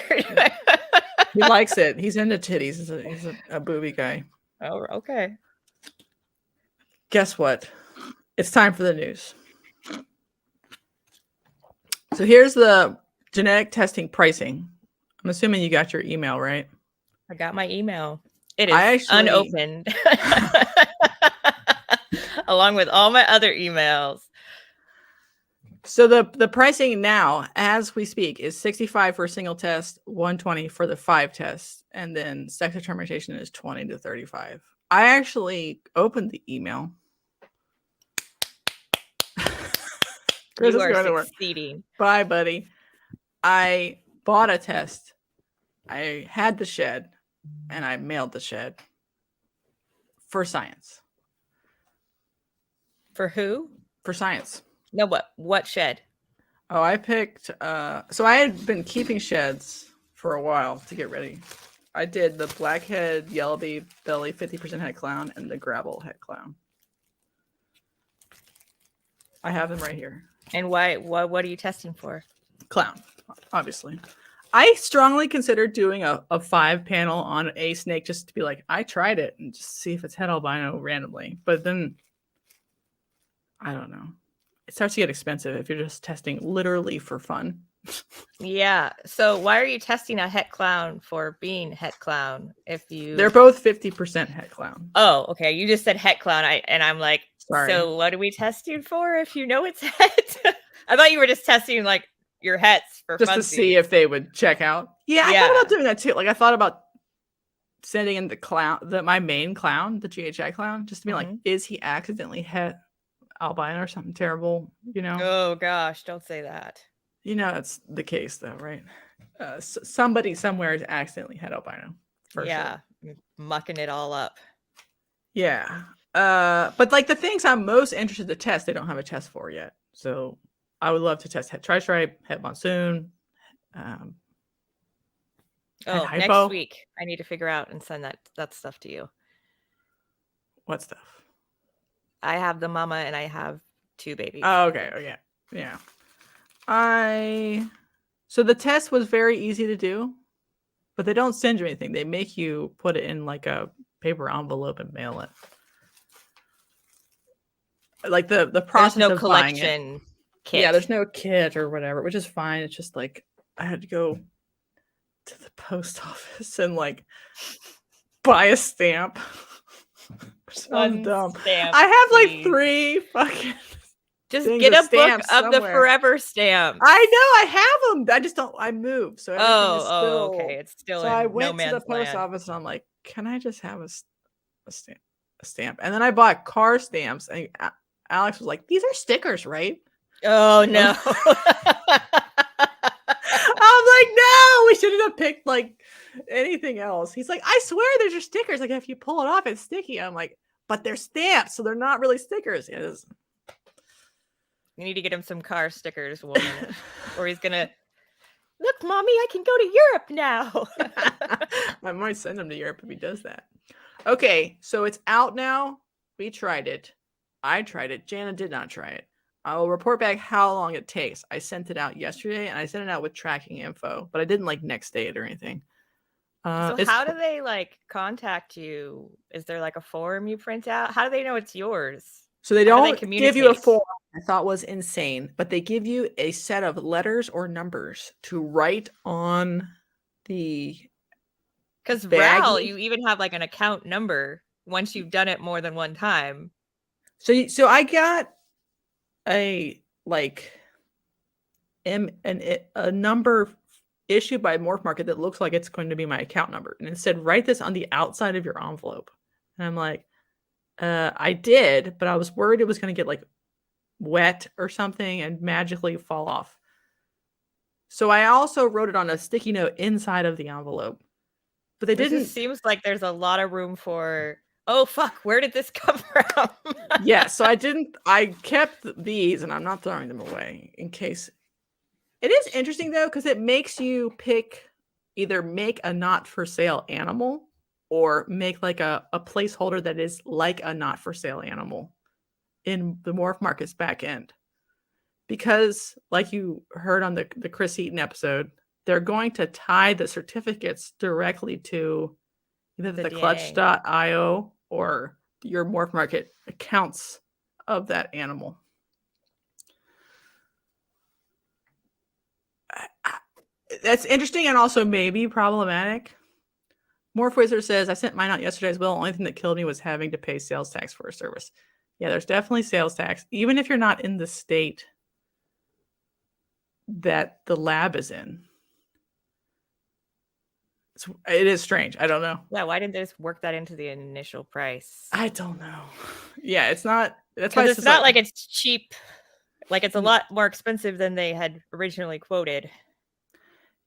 He likes it. He's into titties. He's a booby guy. Oh, okay. Guess what? It's time for the news. So here's the genetic testing pricing. I'm assuming you got your email, right? I got my email. It is unopened. Along with all my other emails. So the pricing now, as we speak, is $65 for a single test, $120 for the 5 tests, and then sex determination is $20 to $35. I actually opened the email. Chris You is are going to work. succeeding. Bye, buddy. I bought a test. I had the shed, and I mailed the shed for science. For who? For science. No, what shed? Oh, I picked. So I had been keeping sheds for a while to get ready. I did the blackhead, yellow belly, 50% head clown, and the gravel head clown. I have them right here. And why? What are you testing for? Clown, obviously. I strongly considered doing a 5-panel on a snake just to be like, I tried it and just see if it's het albino randomly. But then, I don't know. It starts to get expensive if you're just testing literally for fun. Yeah. So why are you testing a het clown for being het clown? If you They're both 50% het clown. Oh, okay. You just said het clown. I'm like, Sorry. So what are we testing for if you know it's het? I thought you were just testing like your hets for just funsies. to see if they would check out. Yeah, I thought about doing that too. Like I thought about sending in the clown, my main clown, the GHI clown, just to be like, is he accidentally het albino or something terrible? You know? Oh gosh, don't say that. You know that's the case though, right? Somebody somewhere is accidentally het albino. Yeah, sure. Mucking it all up. Yeah. But like the things I'm most interested to test, they don't have a test for yet. So I would love to test het tri-stripe, het monsoon. Next week I need to figure out and send that stuff to you. What stuff? I have the mama and I have 2 babies. Oh, okay. Oh, yeah. Yeah. So the test was very easy to do, but they don't send you anything. They make you put it in like a paper envelope and mail it. Like the process there's no of collection kit. Yeah, there's no kit or whatever, which is fine. It's just like I had to go to the post office and like buy a stamp. One dumb. Stamp, I have like 3 fucking. Just get a book of somewhere. The forever stamps. I know, I have them. I just don't. I moved, so everything is still. Okay, it's still. So I went to the post office and I'm like, "Can I just have a stamp?" And then I bought car stamps, and Alex was like, "These are stickers, right?" Oh no! I'm like, "No, we shouldn't have picked like anything else." He's like, "I swear, those are stickers. Like if you pull it off, it's sticky." I'm like, "But they're stamps, so they're not really stickers." It is. You need to get him some car stickers, woman, or he's gonna look, Mommy, I can go to Europe now. I might send him to Europe if he does that. Okay, so it's out now. We tried it. I tried it. Jana did not try it. I will report back how long it takes. I sent it out yesterday, and I sent it out with tracking info, but I didn't like next day it or anything. So how do they like contact you? Is there like a form you print out? How do they know it's yours? So they don't give you a form. I thought was insane, but they give you a set of letters or numbers to write on the. Because RAL, you even have like an account number once you've done it more than one time. So I got a number issued by Morph Market that looks like it's going to be my account number, and it said write this on the outside of your envelope, and I'm like. I did, but I was worried it was going to get like wet or something and magically fall off. So I also wrote it on a sticky note inside of the envelope, but they didn't. It seems like there's a lot of room for, oh, fuck, where did this come from? Yeah, so I kept these and I'm not throwing them away in case. It is interesting though, because it makes you pick either make a not for sale animal or make like a placeholder that is like a not for sale animal in the Morph Market's back end. Because like you heard on the Chris Eaton episode, they're going to tie the certificates directly to either the clutch.io or your Morph Market accounts of that animal. That's interesting and also maybe problematic. Morph Wizard says, I sent mine out yesterday as well. The only thing that killed me was having to pay sales tax for a service. Yeah, there's definitely sales tax, even if you're not in the state that the lab is in. It is strange. I don't know. Yeah, why didn't they just work that into the initial price? I don't know. Yeah, it's not. That's why Because it's it's just not like like it's cheap. Like it's a lot more expensive than they had originally quoted.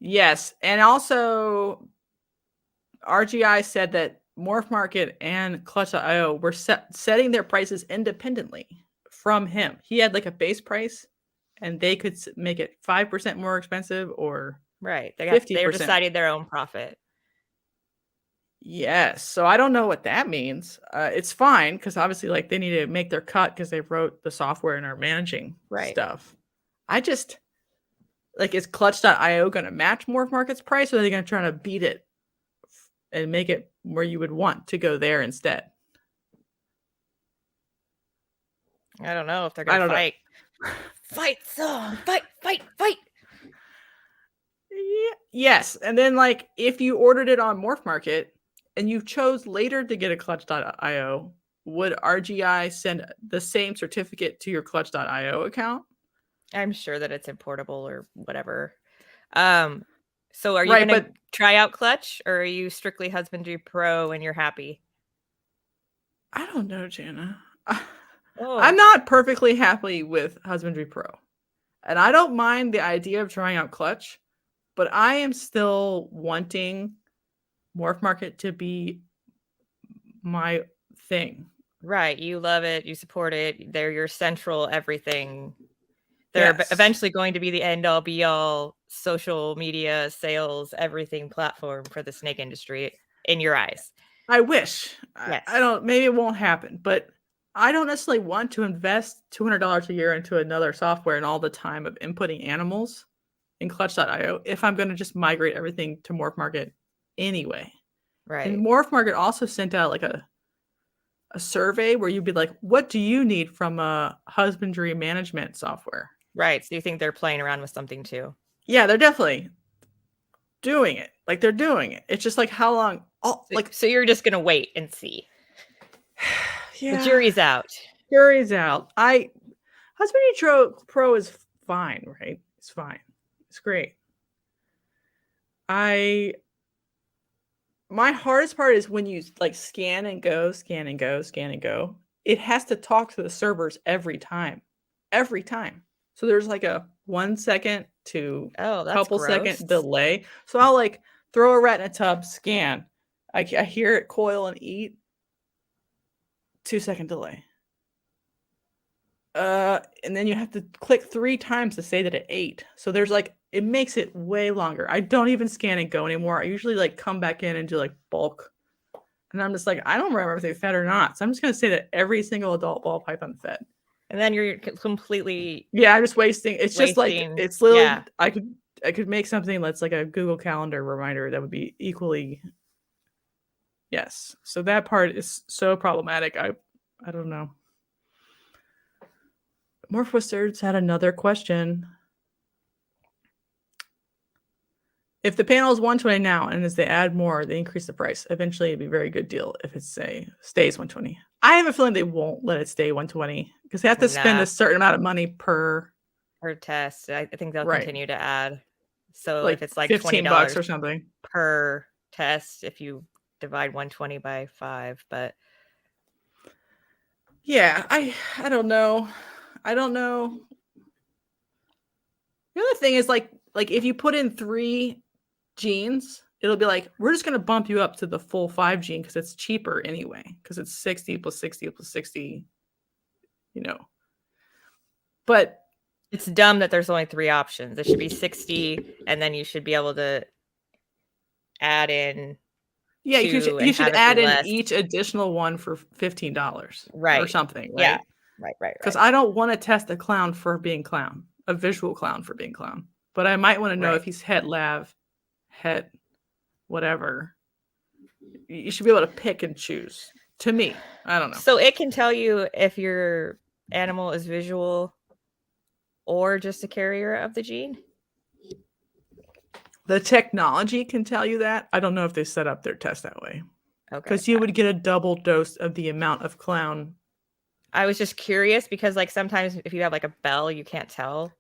yes, and also RGI said that Morph Market and Clutch.io were setting their prices independently from him. He had like a base price, and they could make it 5% more expensive or Right. They're 50%. deciding their own profit. Yes. So I don't know what that means. It's fine because obviously, like, they need to make their cut because they wrote the software and are managing stuff. I just like, is Clutch.io going to match Morph Market's price, or are they going to try to beat it and make it where you would want to go there instead? I don't know if they're going to fight. Fight song. Fight. Yeah, yes. And then, like, if you ordered it on Morph Market and you chose later to get a Clutch.io, would RGI send the same certificate to your Clutch.io account? I'm sure that it's importable or whatever. So are you Right, going to but try out Clutch, or are you strictly Husbandry Pro and you're happy? I don't know, Jana. Oh, I'm not perfectly happy with Husbandry Pro. And I don't mind the idea of trying out Clutch, but I am still wanting Morph Market to be my thing. right. You love it. You support it. They're your central everything. They're Yes. eventually going to be the end all be all social media, sales, everything platform for the snake industry in your eyes. I wish. Yes. I don't, maybe it won't happen, but I don't necessarily want to invest $200 a year into another software and all the time of inputting animals in Clutch.io if I'm going to just migrate everything to Morph Market anyway. Right. And Morph Market also sent out like a survey where you'd be like, what do you need from a husbandry management software? Right. So you think they're playing around with something too? Yeah, they're definitely doing it. Like, they're doing it. It's just like, how long? Oh, like, so you're just gonna wait and see. yeah, The jury's out. Jury's out. Husbandry Pro is fine, right? It's fine. It's great. My hardest part is when you like scan and go, scan and go, scan and go. It has to talk to the servers every time. Every time. So there's like a 1 second to couple second delay. So I'll like throw a rat in a tub, scan. I hear it coil and eat. 2-second delay. And then you have to click 3 times to say that it ate. So there's like, it makes it way longer. I don't even scan and go anymore. I usually like come back in and do like bulk. And I'm just like, I don't remember if they fed or not. So I'm just going to say that every single adult ball python fed. And then you're completely. Yeah, I'm just wasting. It's just like, it's literally, I could make something that's like a Google Calendar reminder that would be equally. Yes. So that part is so problematic. I don't know. Morphwizards had another question. If the panel is 120 now, and as they add more, they increase the price. Eventually, it'd be a very good deal if it stays 120. I have a feeling they won't let it stay 120 because they have to spend a certain amount of money per test. I think they'll continue to add. So like if it's like $15 or something per test, if you divide 120 by 5, but yeah, I don't know. I don't know. The other thing is like if you put in 3 genes, it'll be like, we're just going to bump you up to the full 5 gene because it's cheaper anyway, because it's 60 plus 60 plus 60, you know. But it's dumb that there's only 3 options. It should be 60, and then you should be able to add in. Yeah, you should add in each additional one for $15, right, or something, right? Yeah, right. Because I don't want to test a clown for being clown, a visual clown for being clown, but I might want to know if he's het lav, het whatever. You should be able to pick and choose. To me, I don't know. So it can tell you if your animal is visual or just a carrier of the gene? The technology can tell you that. I don't know if they set up their test that way. Okay. Because you would get a double dose of the amount of clown. I was just curious because like sometimes if you have like a bell, you can't tell.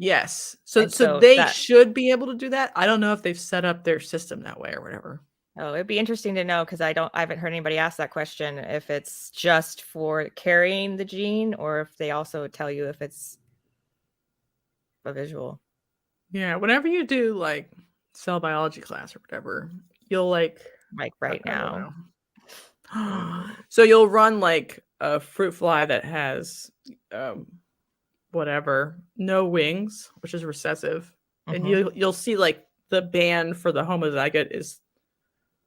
Yes. So And so they that, should be able to do that. I don't know if they've set up their system that way or whatever. oh, it'd be interesting to know because I haven't heard anybody ask that question if it's just for carrying the gene or if they also tell you if it's a visual. Yeah, whenever you do like cell biology class or whatever, you'll like Like right I don't now. know. So you'll run like a fruit fly that has whatever, no wings, which is recessive. And you'll see like the band for the homozygote is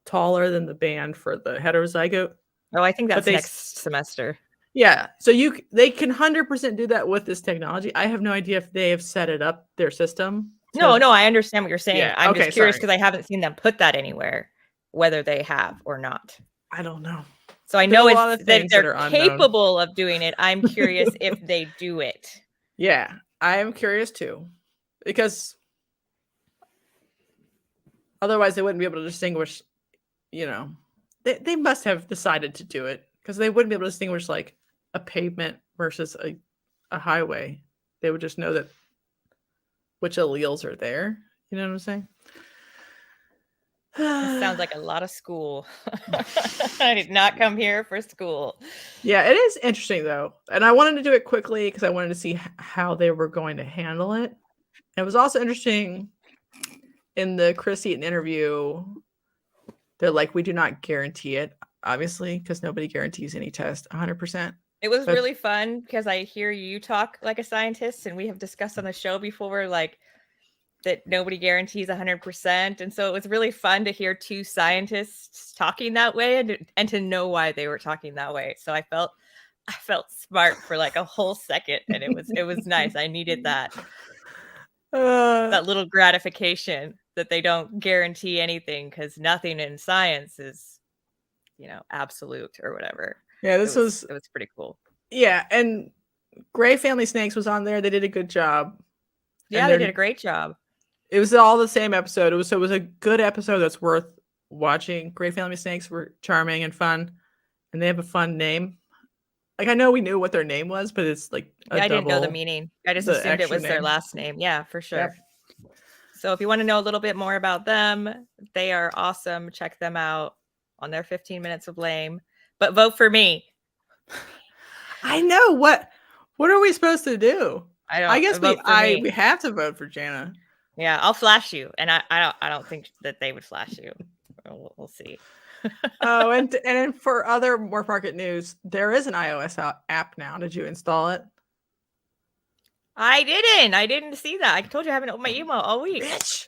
taller than the band for the heterozygote. Oh, I think But that's they next semester. yeah, so they can 100% do that with this technology. I have no idea if they have set it up their system No, to I understand what you're saying. yeah, I'm just okay, curious sorry. because I haven't seen them put that anywhere, whether they have or not. I don't know. So I There's know a if lot of that things that they're are unknown. capable of doing it. I'm curious if they do it. Yeah, I am curious too. Because otherwise they wouldn't be able to distinguish, you know. They must have decided to do it because they wouldn't be able to distinguish like a pavement versus a highway. They would just know that which alleles are there. You know what I'm saying? This sounds like a lot of school. I did not come here for school. Yeah, it is interesting though. And I wanted to do it quickly because I wanted to see how they were going to handle it. It was also interesting in the Chris Eaton interview. They're like, we do not guarantee it, obviously, because nobody guarantees any test 100%. It was really fun because I hear you talk like a scientist, and we have discussed on the show before, like that nobody guarantees 100%. And so it was really fun to hear two scientists talking that way and to know why they were talking that way. So I felt smart for like a whole second, and it was nice. I needed that little gratification that they don't guarantee anything because nothing in science is, absolute or whatever. Yeah, it was pretty cool. Yeah, and Gray Family Snakes was on there. They did a good job. Yeah, they did a great job. It was all the same episode. It was a good episode that's worth watching. Gray Family Snakes were charming and fun, and they have a fun name. Like I know we knew what their name was, but it's like I didn't know the meaning. I just assumed it was their last name. Yeah, for sure. Yep. So if you want to know a little bit more about them, they are awesome. Check them out on their 15 Minutes of Lame. But vote for me. I know. What are we supposed to do? I guess we have to vote for Jana. Yeah, I'll flash you, and I don't think that they would flash you. We'll see. Oh, and for other Morph Market news, there is an iOS app now. Did you install it? I didn't see that. I told you I haven't opened my email all week. Bitch.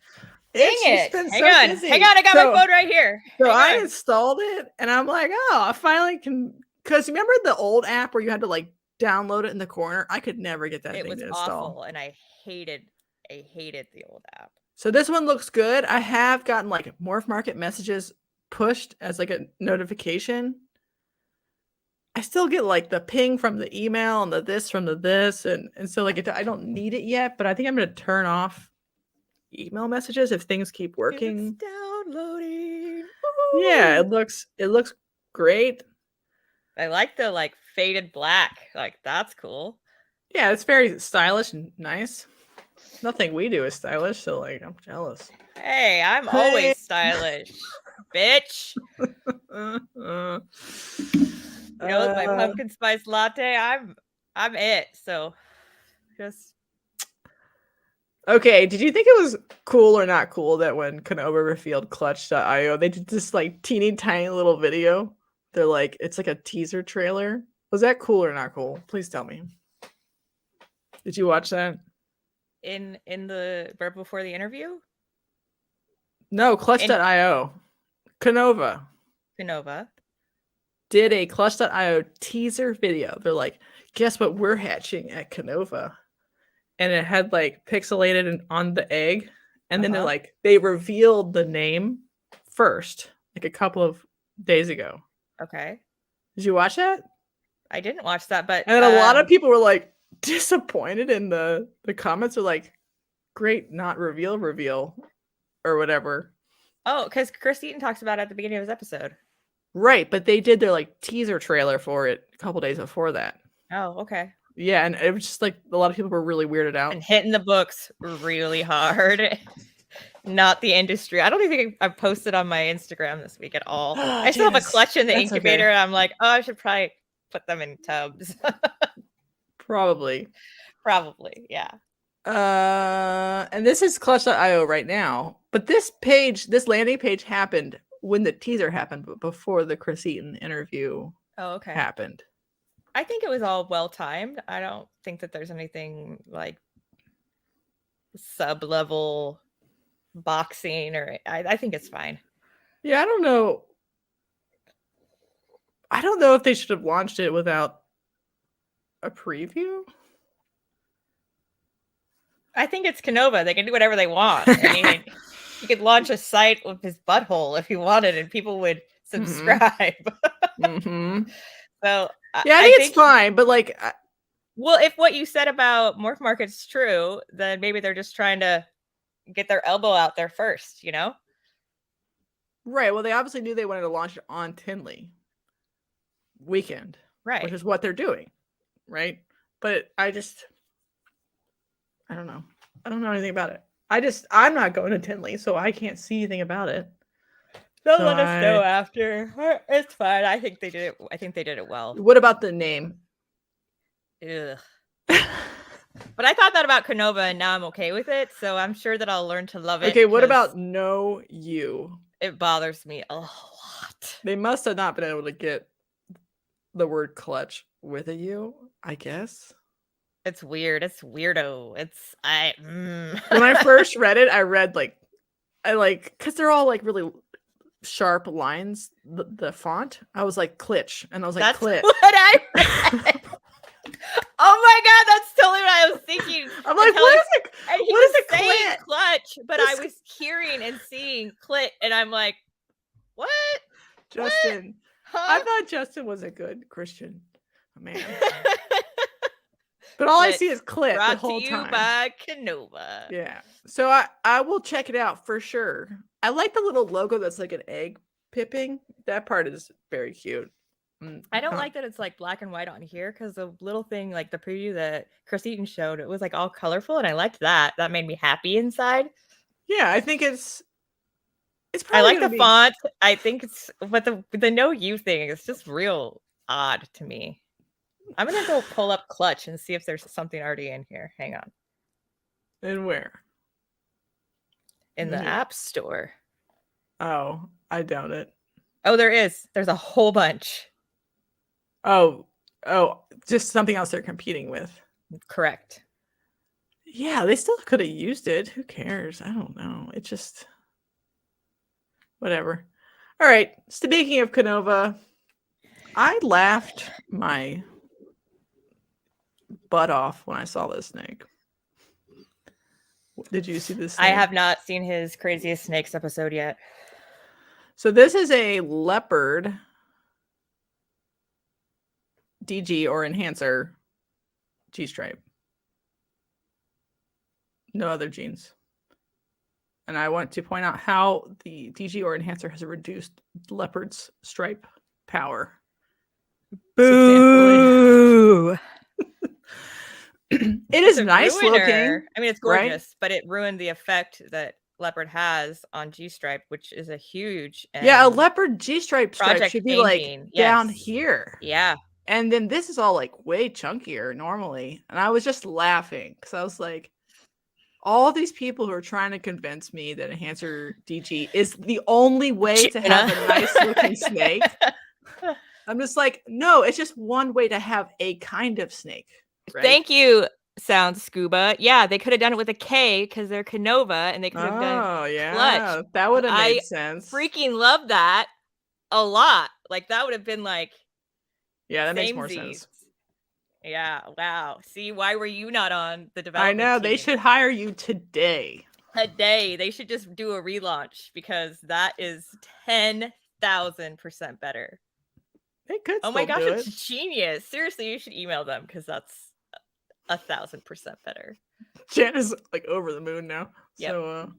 Dang it. Hang on. I got my phone right here. So I installed it, and I'm like, oh, I finally can. Because remember the old app where you had to like download it in the corner? I could never get that thing to install. It was awful, and I hated the old app. So this one looks good. I have gotten like Morph Market messages pushed as like a notification. I still get like the ping from the email and the this from the this, and so like I don't need it yet, but I think I'm gonna turn off email messages if things keep working. It's downloading. Woo-hoo. Yeah, it looks great. I like the like faded black. Like that's cool. Yeah, it's very stylish and nice. Nothing we do is stylish, so like I'm jealous. Hey, I'm always stylish, bitch. My pumpkin spice latte, I'm it. So just okay. Did you think it was cool or not cool that when Canova revealed Clutch.io, they did this like teeny tiny little video? They're like, it's like a teaser trailer. Was that cool or not cool? Please tell me. Did you watch that? In the right before the interview? No, Clutch.io. Canova did a Clutch.io teaser video. They're like, guess what we're hatching at Canova? And it had like pixelated and on the egg. And then they're like, they revealed the name first, like a couple of days ago. Okay. Did you watch that? I didn't watch that, but and then a lot of people were like disappointed in the comments are like, great, not reveal or whatever. Oh, because Chris Eaton talks about it at the beginning of his episode. Right, but they did their like teaser trailer for it a couple days before that. Oh, okay. Yeah, and it was just like a lot of people were really weirded out. And hitting the books really hard. Not the industry. I don't even think I've posted on my Instagram this week at all. I still have a clutch in the incubator. Okay. And I'm like, oh, I should probably put them in tubs. Probably. Probably, yeah. And this is clutch.io right now. But this landing page happened when the teaser happened, but before the Chris Eaton interview happened. I think it was all well timed. I don't think that there's anything like sub-level boxing or I think it's fine. Yeah, I don't know. I don't know if they should have launched it without a preview. I think it's Canova. They can do whatever they want. I mean, you could launch a site with his butthole if you wanted, and people would subscribe. Mm-hmm. So yeah, I think it's fine, but like, well, if what you said about Morph Market's true, then maybe they're just trying to get their elbow out there first, you know? Right. Well, they obviously knew they wanted to launch it on Tinley weekend, right? Which is what they're doing, right? But I don't know. I don't know anything about it. I'm not going to Tinley, so I can't see anything about it. They'll let us know after. It's fine. I think they did it. I think they did it well. What about the name? Ugh. But I thought that about Canova, and now I'm okay with it. So I'm sure that I'll learn to love it. Okay, what about Know You? It bothers me a lot. They must have not been able to get the word clutch with a U, I guess. It's weird. It's weirdo. When I first read it, I read because they're all like really sharp lines. The font, I was like Klitsch, and I was like, that's Clit. what I read. Oh my god, that's totally what I was thinking. I'm like, what is it? What is it? Saying clutch, but I was hearing and seeing clit, and I'm like, what? Justin. What? I thought Justin was a good Christian man. But all I see is clit the whole time. Brought to you by Canova. Yeah. So I will check it out for sure. I like the little logo that's like an egg pipping. That part is very cute. I don't like that it's like black and white on here, because the little thing, like the preview that Chris Eaton showed, it was like all colorful, and I liked that. That made me happy inside. Yeah, I think it's I like the font. I think it's, but the Know You thing is just real odd to me. I'm gonna go pull up Clutch and see if there's something already in here. Hang on. And where? In the App Store. Oh, I doubt it. Oh, there is. There's a whole bunch. Oh, just something else they're competing with. Correct. Yeah, they still could have used it. Who cares? I don't know. It just whatever. All right. Speaking of Canova, I laughed my butt off when I saw this snake. Did you see this snake? I have not seen his Craziest Snakes episode yet. So this is a leopard DG or enhancer G-stripe. No other genes. And I want to point out how the DG or enhancer has reduced leopard's stripe power. Boo! It is nice looking. I mean, it's gorgeous, right? But it ruined the effect that leopard has on G-stripe, which is a huge a leopard G-stripe stripe should be like down here. Yeah. And then this is all like way chunkier normally. And I was just laughing because I was like, all these people who are trying to convince me that enhancer DG is the only way to have a nice looking snake. I'm just like, no, it's just one way to have a kind of snake. Right? Thank you, Sound Scuba. Yeah, they could have done it with a K because they're Canova, and they could have done Clutch. That would have made sense. Freaking love that a lot. Like that would have been like, yeah, that makes more sense. Yeah, wow. See, why were you not on the development I know, team? they should hire you today. They should just do a relaunch because that is 10,000% better. They could. Oh my gosh, it's genius. Seriously, you should email them because that's 1,000% better. Jen is like over the moon now. Yep. So,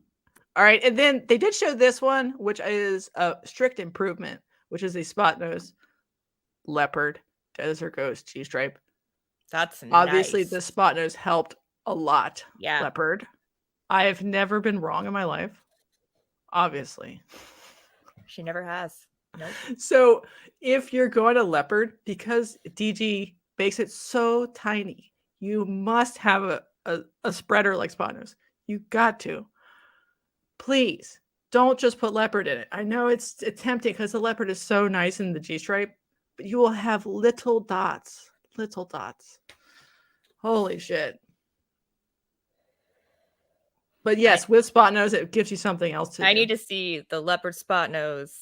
all right. And then they did show this one, which is a strict improvement, which is a spot nose leopard desert ghost G-stripe. That's Obviously, nice. the spot nose helped a lot. Yeah. Leopard. I have never been wrong in my life. Obviously. She never has. Nope. So if you're going to leopard, because DG makes it so tiny, you must have a spreader like spot nose. You got to. Please don't just put leopard in it. I know it's tempting because the leopard is so nice in the G stripe, but you will have little dots. Little dots. Holy shit. But yes, with spot nose, it gives you something else to I do. need to see the leopard spot nose,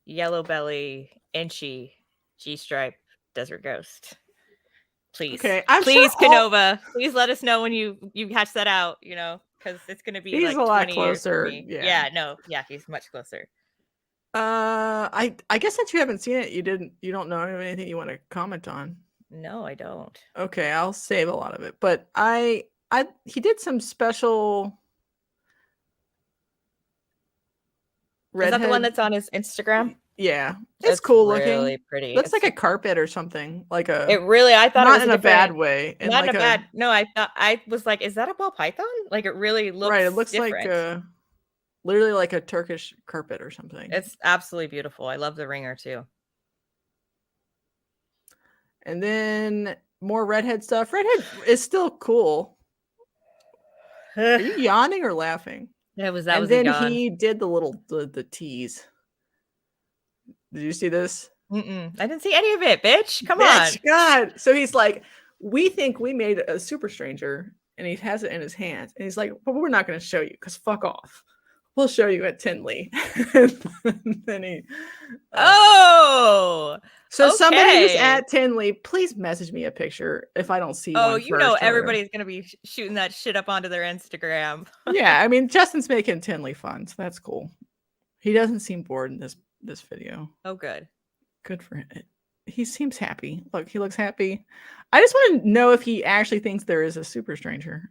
yellow belly, inchy, G stripe, desert ghost. Please. Okay, I'm please, sure Canova. Please let us know when you hatch that out, you know, because it's gonna be he's like a lot 20 years for closer. me. Yeah. No, yeah, he's much closer. I guess since you haven't seen it, you don't know anything you want to comment on. No, I don't. Okay, I'll save a lot of it. But he did some special redhead. Is that the one that's on his Instagram? Yeah, it's cool really looking. pretty. Looks like a carpet or something. Like a. It really. I thought not it was in a a bad different way. And not like in a bad. No, I was like, is that a ball python? Like it really looks right. It looks different. like literally like a Turkish carpet or something. It's absolutely beautiful. I love the ringer too. And then more redhead stuff. Redhead is still cool. Are you yawning or laughing? That was and then a yawn. he did the tease. Did you see this? I didn't see any of it, bitch. Come Bitch, on. God. So he's like, we think we made a super stranger, and he has it in his hands. And he's like, but we're not going to show you because fuck off. We'll show you at Tinley. And then he. Oh. So somebody who's okay. at Tinley, please message me a picture if I don't see one. Oh, you know everybody's going to be shooting that shit up onto their Instagram. Yeah, I mean, Justin's making Tinley fun, so that's cool. He doesn't seem bored in this video. Oh, good. Good for him. He seems happy. Look, he looks happy. I just want to know if he actually thinks there is a super stranger.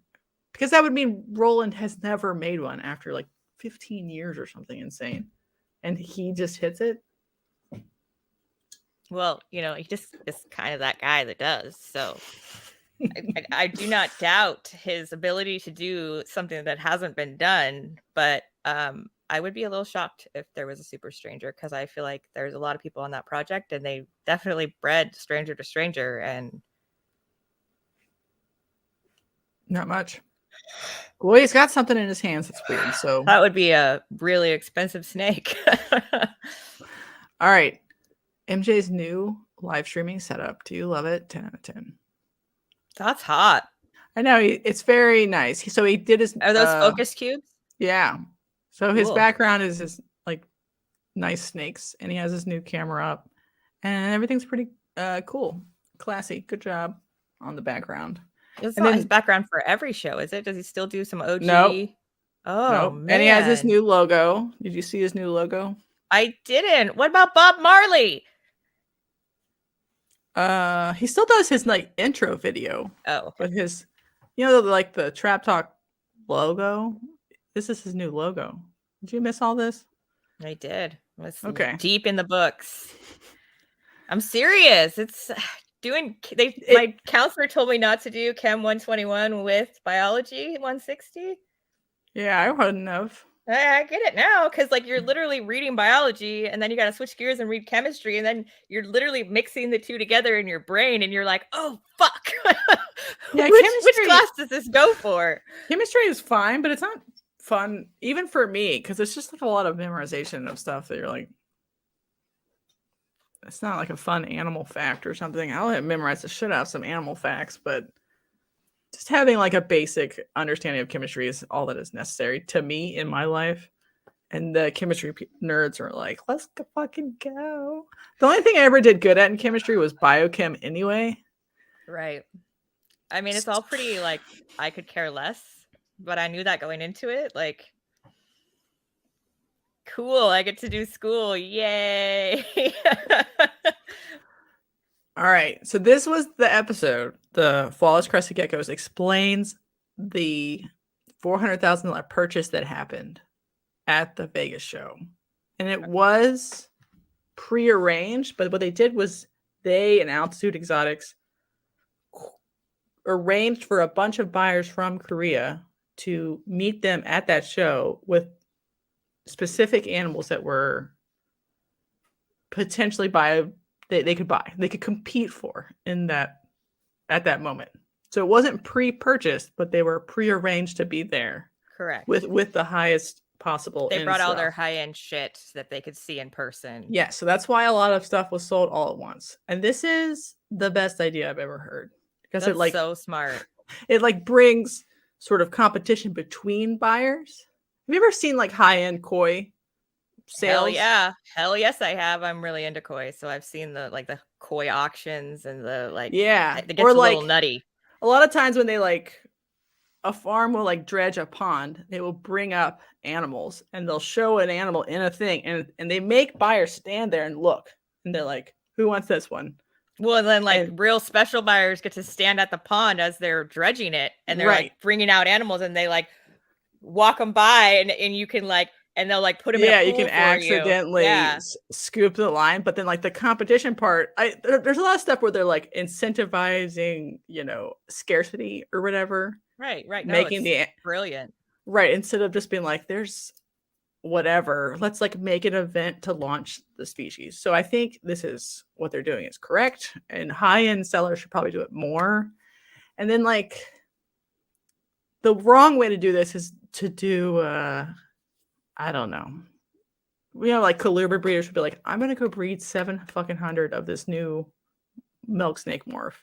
Because that would mean Roland has never made one after like 15 years or something insane. And he just hits it. Well, you know, he just is kind of that guy that does. So I do not doubt his ability to do something that hasn't been done. But I would be a little shocked if there was a super stranger, because I feel like there's a lot of people on that project and they definitely bred stranger to stranger, and not much. Well, he's got something in his hands that's weird. So that would be a really expensive snake. All right. MJ's new live streaming setup. Do you love it? 10 out of 10. That's hot. I know. It's very nice. So he did his. Are those focus cubes? Yeah. So his background is his like nice snakes, and he has his new camera up, and everything's pretty cool, classy. Good job on the background. It's not his background for every show, is it? Does he still do some OG? Nope. Oh, nope. Man. And he has his new logo. Did you see his new logo? I didn't. What about Bob Marley? He still does his like intro video. Oh, but his, like the Trap Talk logo. This is his new logo. Did you miss all this? I did. It's okay. Deep in the books. I'm serious. It's doing. My counselor told me not to do Chem 121 with Biology 160. Yeah, I wouldn't have. I get it now, because like you're literally reading biology and then you got to switch gears and read chemistry, and then you're literally mixing the two together in your brain, and you're like, oh fuck. Yeah, which class does this go for? Chemistry is fine, but it's not fun even for me, because it's just like a lot of memorization of stuff that you're like, it's not like a fun animal fact or something. I'll memorize the shit out of some animal facts, but just having like a basic understanding of chemistry is all that is necessary to me in my life. And the chemistry nerds are like, let's fucking go. The only thing I ever did good at in chemistry was biochem anyway. Right. I mean, it's all pretty like, I could care less, but I knew that going into it. Like, cool, I get to do school. Yay. All right. So this was the episode. The Flawless Crested Geckos explains the $400,000 purchase that happened at the Vegas show. And it was prearranged, but what they did was they and Altitude Exotics arranged for a bunch of buyers from Korea to meet them at that show with specific animals that were potentially they could compete for in that at that moment. So it wasn't pre-purchased, but they were pre-arranged to be there. Correct. With the highest possible. They brought stuff. all their high-end shit that they could see in person. Yeah, so that's why a lot of stuff was sold all at once. And this is the best idea I've ever heard. Because that's like so smart. It like brings sort of competition between buyers. Have you ever seen like high-end koi sales? Hell yeah. Hell yes, I have. I'm really into koi. So I've seen the koi auctions and yeah. It gets a little nutty. A lot of times when they a farm will dredge a pond, they will bring up animals and they'll show an animal in a thing and they make buyers stand there and look. And they're like, who wants this one? Well, and then real special buyers get to stand at the pond as they're dredging it and they're bringing out animals and they walk them by and you can and they'll put them in a pool you can accidentally scoop the line. But then the competition part, there's a lot of stuff where they're incentivizing, scarcity or whatever. Right. No, making the brilliant. Right. Instead of just being there's whatever, let's make an event to launch the species. So I think this is what they're doing is correct. And high-end sellers should probably do it more. And then the wrong way to do this is to do I don't know. Coluber breeders would be I'm gonna go breed 700 of this new milk snake morph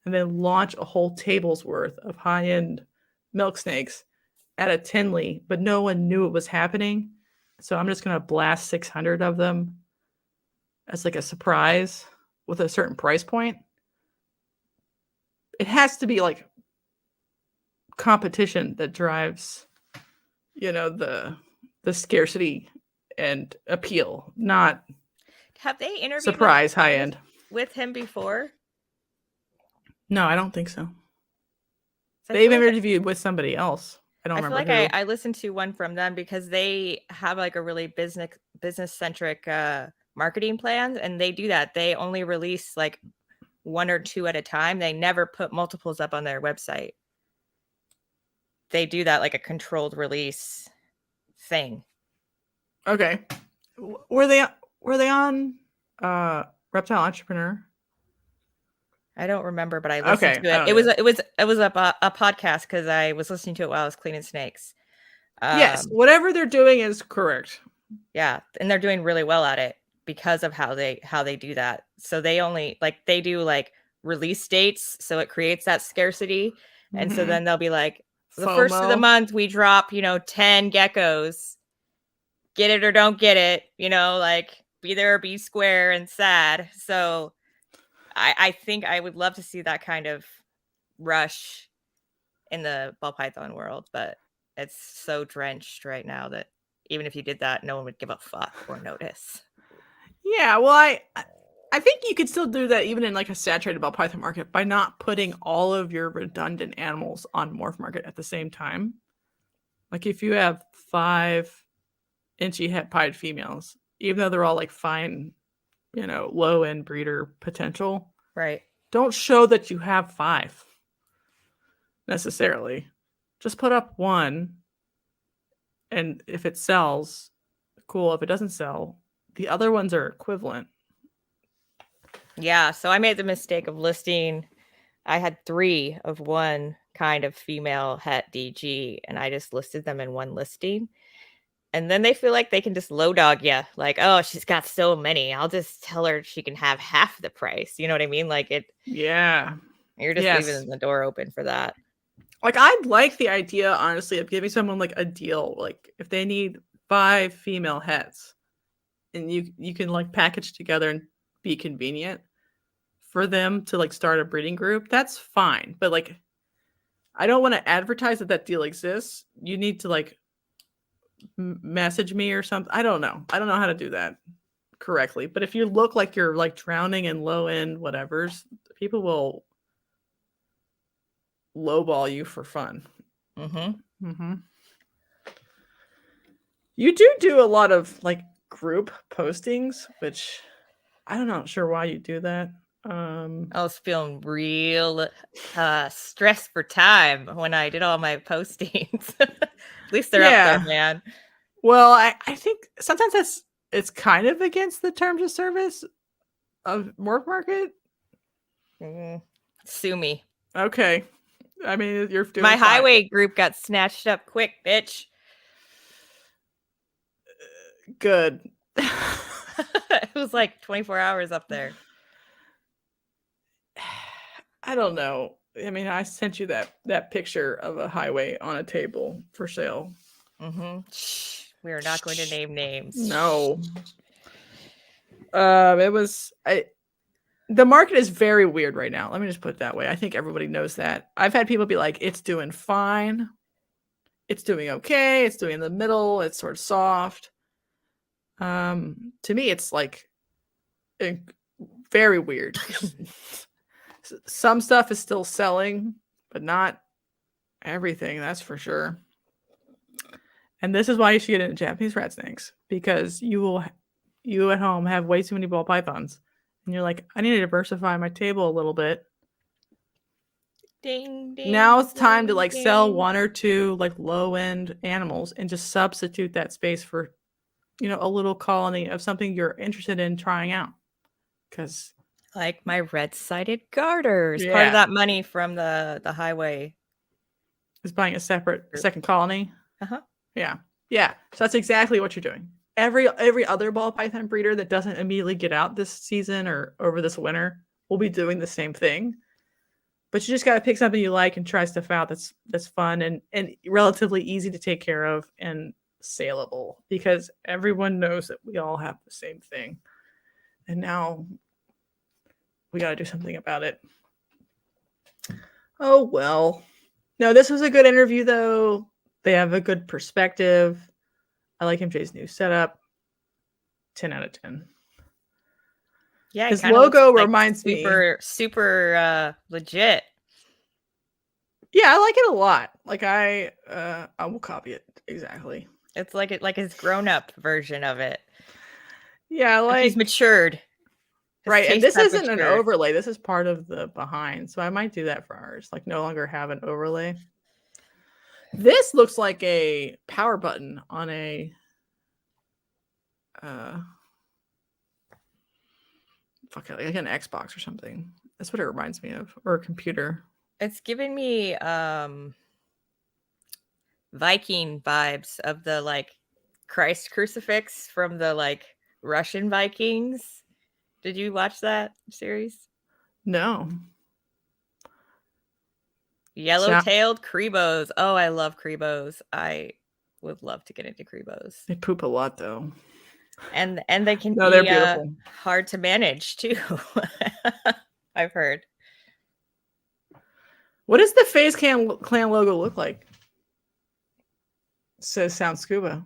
and then launch a whole table's worth of high-end milk snakes at a Tinley, but no one knew it was happening. So I'm just gonna blast 600 of them as a surprise with a certain price point. It has to be competition that drives, the scarcity and appeal, not have they interviewed surprise high end with him before? No, I don't think so. They've interviewed with somebody else. I don't remember. I listened to one from them because they have a really business centric marketing plan, and they do that. They only release one or two at a time. They never put multiples up on their website. They do that a controlled release thing. Okay. Were they on Reptile Entrepreneur? I don't remember, but I listened to it. It was a podcast because I was listening to it while I was cleaning snakes. Yes, whatever they're doing is correct. Yeah, and they're doing really well at it because of how they do that. So they only they do release dates, so it creates that scarcity, and so then they'll be the FOMO. First of the month we drop 10 geckos. Get it or don't get it, be there or be square and sad. So I think I would love to see that kind of rush in the ball python world, but it's so drenched right now that even if you did that, no one would give a fuck or notice. Yeah, well, I think you could still do that even in a saturated ball python market by not putting all of your redundant animals on morph market at the same time. If you have 5 inchy het pied females, even though they're all fine, low end breeder potential, right? Don't show that you have 5 necessarily. Just put up 1, and if it sells, cool. If it doesn't sell, the other ones are equivalent. Yeah, so I made the mistake of listing. I had 3 of one kind of female het DG, and I just listed them in one listing. And then they feel like they can just low dog you. Oh, she's got so many. I'll just tell her she can have half the price. You know what I mean? Yeah. You're just leaving the door open for that. I like the idea, honestly, of giving someone a deal. If they need 5 female hets and you can package together and be convenient for them to start a breeding group, that's fine. But I don't want to advertise that deal exists. You need to message me or something. I don't know how to do that correctly. But if you look like you're drowning in low end whatevers, people will lowball you for fun. You do a lot of group postings, which I'm not sure why you do that. I was feeling real stressed for time when I did all my postings. At least they're up there, Yeah. man. Well, I think sometimes it's kind of against the terms of service of Work Market. Sue me. Okay. I mean, you're doing My fine. highway group got snatched up quick, bitch. Good. It was like 24 hours up there. I don't know. I mean, I sent you that picture of a highway on a table for sale. Shh, we are not going to name names. No. It was the market is very weird right now. Let me just put it that way. I think everybody knows that. I've had people be like, it's doing fine. It's doing okay. It's doing in the middle. It's sort of soft. To me, it's like very weird. Some stuff is still selling, but not everything, that's for sure. And this is why you should get into Japanese rat snakes, because you at home have way too many ball pythons. And you're like, I need to diversify my table a little bit. Ding, ding. Now it's time to ding, sell ding. one or two low end animals and just substitute that space for, a little colony of something you're interested in trying out. Because Like my red-sided garters. Part Yeah. of that money from the highway. it's buying a separate second colony. Uh-huh. Yeah. Yeah. So that's exactly what you're doing. Every other ball python breeder that doesn't immediately get out this season or over this winter will be doing the same thing. But you just got to pick something you like and try stuff out that's fun and relatively easy to take care of and saleable, because everyone knows that we all have the same thing. And now we got to do something about it. Oh, well. No, this was a good interview, though. They have a good perspective. I like MJ's new setup. 10 out of 10. Yeah, his logo reminds me super legit. Yeah, I like it a lot. I will copy it exactly. It's like his grown-up version of it. Yeah, he's matured. Right, and this isn't an overlay. This is part of the behind, so I might do that for ours. No longer have an overlay. This looks like a power button on a like an Xbox or something. That's what it reminds me of, or a computer. It's giving me Viking vibes of the Christ crucifix from the Russian Vikings. Did you watch that series? No. Yellow-tailed Kribos. Oh, I love Kribos. I would love to get into Kribos. They poop a lot, though. And they can they're beautiful. Hard to manage, too. I've heard. What does the FaZe Clan logo look like? It says Sound Scuba.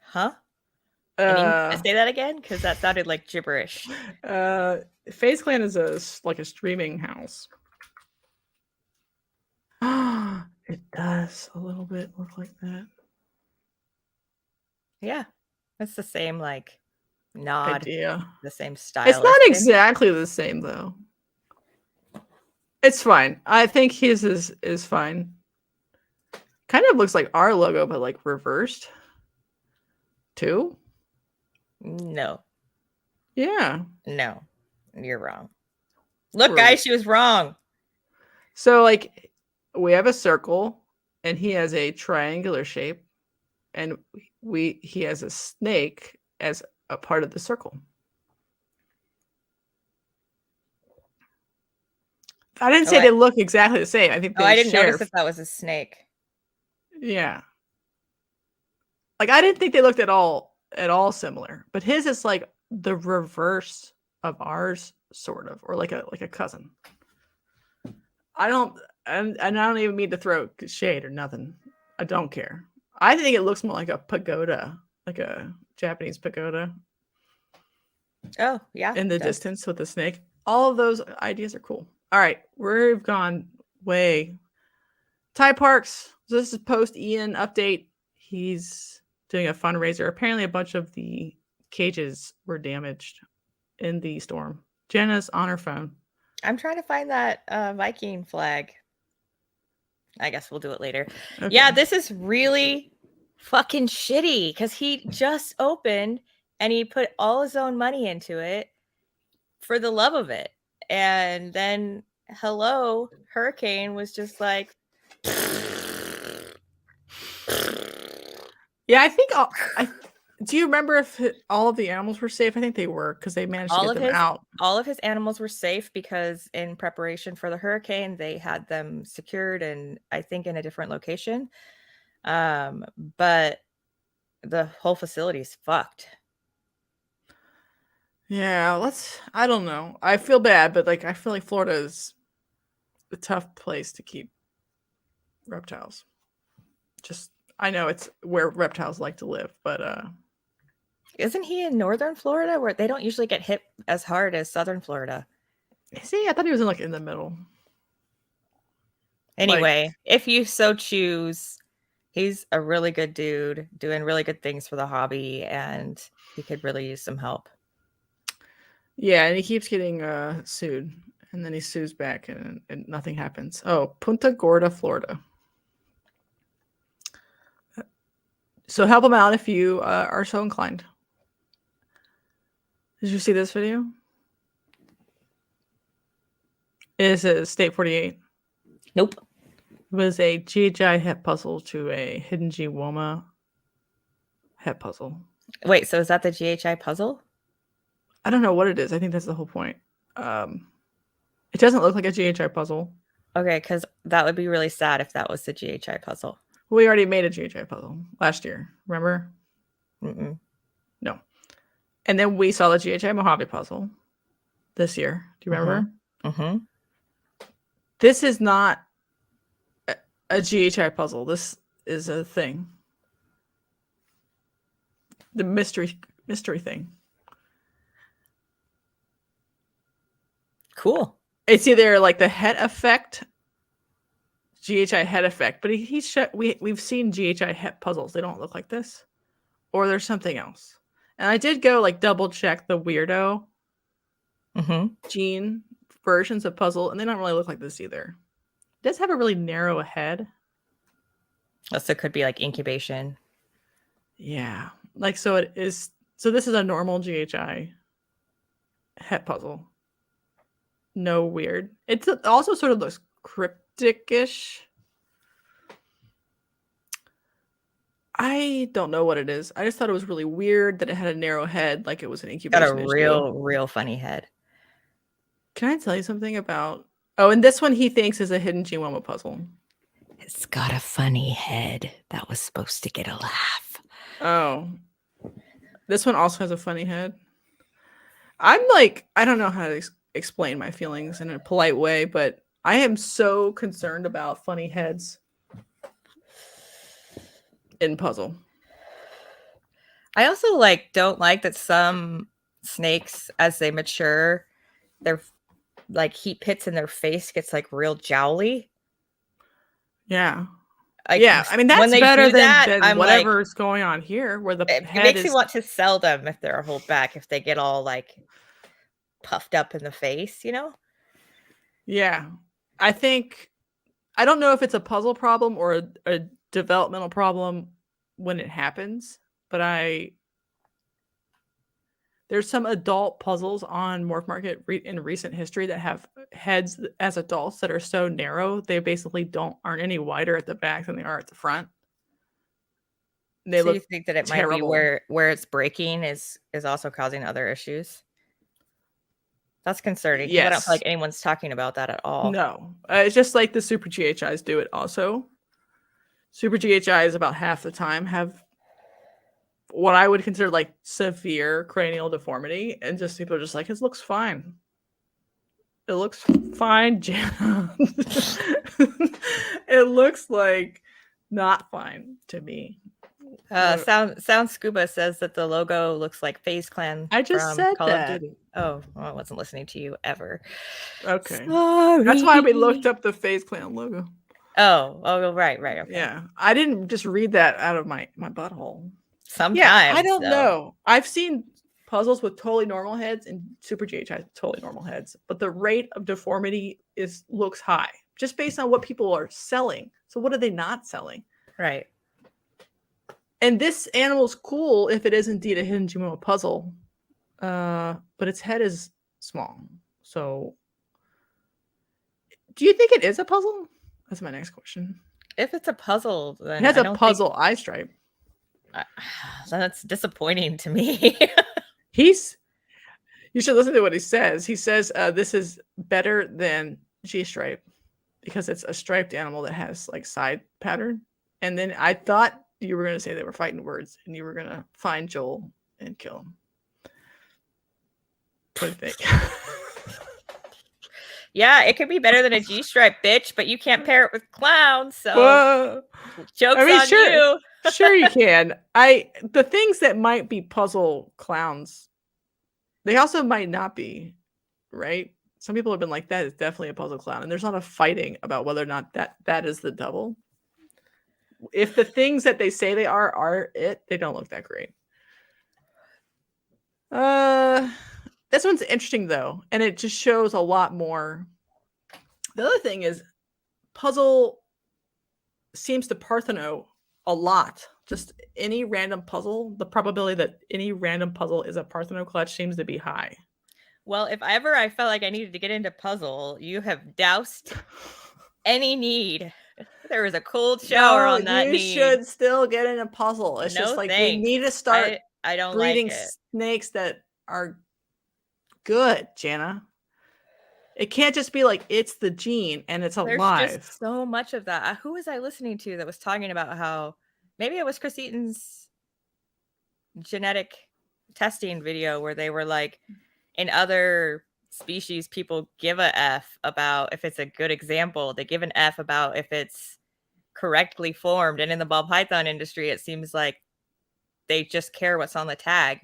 Huh? Can you say that again? Because that sounded like gibberish. FaZe Clan is a streaming house. It does a little bit look like that. Yeah. That's the same nod. Idea. The same style. It's not exactly the same though. It's fine. I think his is fine. Kind of looks like our logo, but reversed. Too? No. Yeah. No. You're wrong. Look, guys, she was wrong. So we have a circle and he has a triangular shape, and he has a snake as a part of the circle. I didn't say they look exactly the same. I think I didn't notice if that was a snake. Yeah. I didn't think they looked at all similar, but his is the reverse of ours, sort of, or like a cousin. I don't even mean to throw shade or nothing. I don't care. I think it looks more like a pagoda, like a Japanese pagoda. Oh, yeah. In the distance with the snake. All of those ideas are cool. All right, we've gone way. Ty Parks. So this is post Ian update. He's doing a fundraiser. Apparently, a bunch of the cages were damaged in the storm. Jenna's on her phone. I'm trying to find that Viking flag. I guess we'll do it later. Okay. Yeah, this is really fucking shitty because he just opened and he put all his own money into it for the love of it. And then hello, Hurricane was just like Yeah, I think do you remember if all of the animals were safe? I think they were because they managed to get them out. All of his animals were safe because in preparation for the hurricane, they had them secured and I think in a different location. But the whole facility is fucked. Yeah, I don't know. I feel bad, but like I feel like Florida is a tough place to keep reptiles. Just I know it's where reptiles like to live, but Isn't he in northern Florida where they don't usually get hit as hard as southern Florida? see, I thought he was in the middle. Anyway, Like, if you so choose, he's a really good dude doing really good things for the hobby and he could really use some help. yeah, and he keeps getting sued, and then he sues back, and nothing happens. Oh, Punta Gorda, Florida. So help him out if you are so inclined. Did you see this video? It is State 48. Nope. It was a GHI het puzzle to a hidden G Woma het puzzle. Wait, so is that the GHI puzzle? I don't know what it is. I think that's the whole point. It doesn't look like a GHI puzzle. Okay, because that would be really sad if that was the GHI puzzle. We already made a GHI puzzle last year. Remember? Mm-mm. No. And then we saw the GHI Mojave puzzle this year. Do you remember? Mm-hmm. This is not a GHI puzzle. This is a thing. The mystery thing. Cool. It's either like the het effect, GHI het effect, but we've seen GHI het puzzles. They don't look like this, or there's something else. And I did go like double check the weirdo gene versions of puzzle, and they don't really look like this either. It does have a really narrow head. So it could be like incubation. Yeah, like so it is. So this is a normal GHI het puzzle. No weird. It also sort of looks cryptic-ish. I don't know what it is. I just thought it was really weird that it had a narrow head, like it was an incubation Got a real funny head. Can I tell you something about? Oh, and this one he thinks is a hidden Chihuahua puzzle. It's got a funny head that was supposed to get a laugh. Oh, this one also has a funny head. I'm like, I don't know how to explain my feelings in a polite way, but I am so concerned about funny heads in puzzle. I also don't like that some snakes, as they mature, their like heat pits in their face gets like real jowly. Yeah. Like, yeah, I mean that's better than whatever's going on here, where the it head makes is... me want to sell them if they're a hold back, if they get all like puffed up in the face, you know? Yeah, I don't know if it's a puzzle problem or a developmental problem when it happens, but there's some adult puzzles on Morph Market in recent history that have heads as adults that are so narrow they basically aren't any wider at the back than they are at the front. So you think that it terrible. might be where it's breaking is also causing other issues? That's concerning because I don't feel like anyone's talking about that at all. No, it's just like the Super GHIs do it also. Super GHIs about half the time have what I would consider like severe cranial deformity, and just people are just like, it looks fine. It looks fine, Jana. It looks like not fine to me. Sound Scuba says that the logo looks like FaZe Clan. I just said Call that. of Duty. Oh, well, I wasn't listening to you ever. Okay. Sorry. That's why we looked up the FaZe Clan logo. Oh, right. Okay. Yeah, I didn't just read that out of my butthole. Sometimes. Yeah, I don't know. I've seen puzzles with totally normal heads and Super GHI with totally normal heads, but the rate of deformity looks high just based on what people are selling. So what are they not selling? Right. And this animal's cool if it is indeed a hidden Jimomo puzzle, but its head is small. So, do you think it is a puzzle? That's my next question. If it's a puzzle, then It has I a don't puzzle eye stripe. That's disappointing to me. You should listen to what he says. He says this is better than G stripe because it's a striped animal that has like side pattern. And then I thought you were going to say they were fighting words and you were going to find Joel and kill him. What do you think? Yeah, it could be better than a G-stripe, bitch, but you can't pair it with clowns, so joke's on you. Sure you can. The things that might be puzzle clowns, they also might not be, right? Some people have been like, that is definitely a puzzle clown. And there's not a fighting about whether or not that is the double. If the things that they say they are it, they don't look that great. This one's interesting though, and it just shows a lot more. The other thing is puzzle seems to partheno a lot. Just any random puzzle, the probability that any random puzzle is a partheno clutch seems to be high. Well, if ever I felt like I needed to get into puzzle, you have doused any need. There was a cold shower on that need. You should still get into puzzle. It's just like we need to start I don't breeding like it. snakes that are good, Jana. It can't just be like it's the gene and it's alive. There's just so much of that. Who was I listening to that was talking about how maybe it was Chris Eaton's genetic testing video where they were like, in other species, people give a F about if it's a good example. They give an F about if it's correctly formed. And in the ball python industry, it seems like they just care what's on the tag.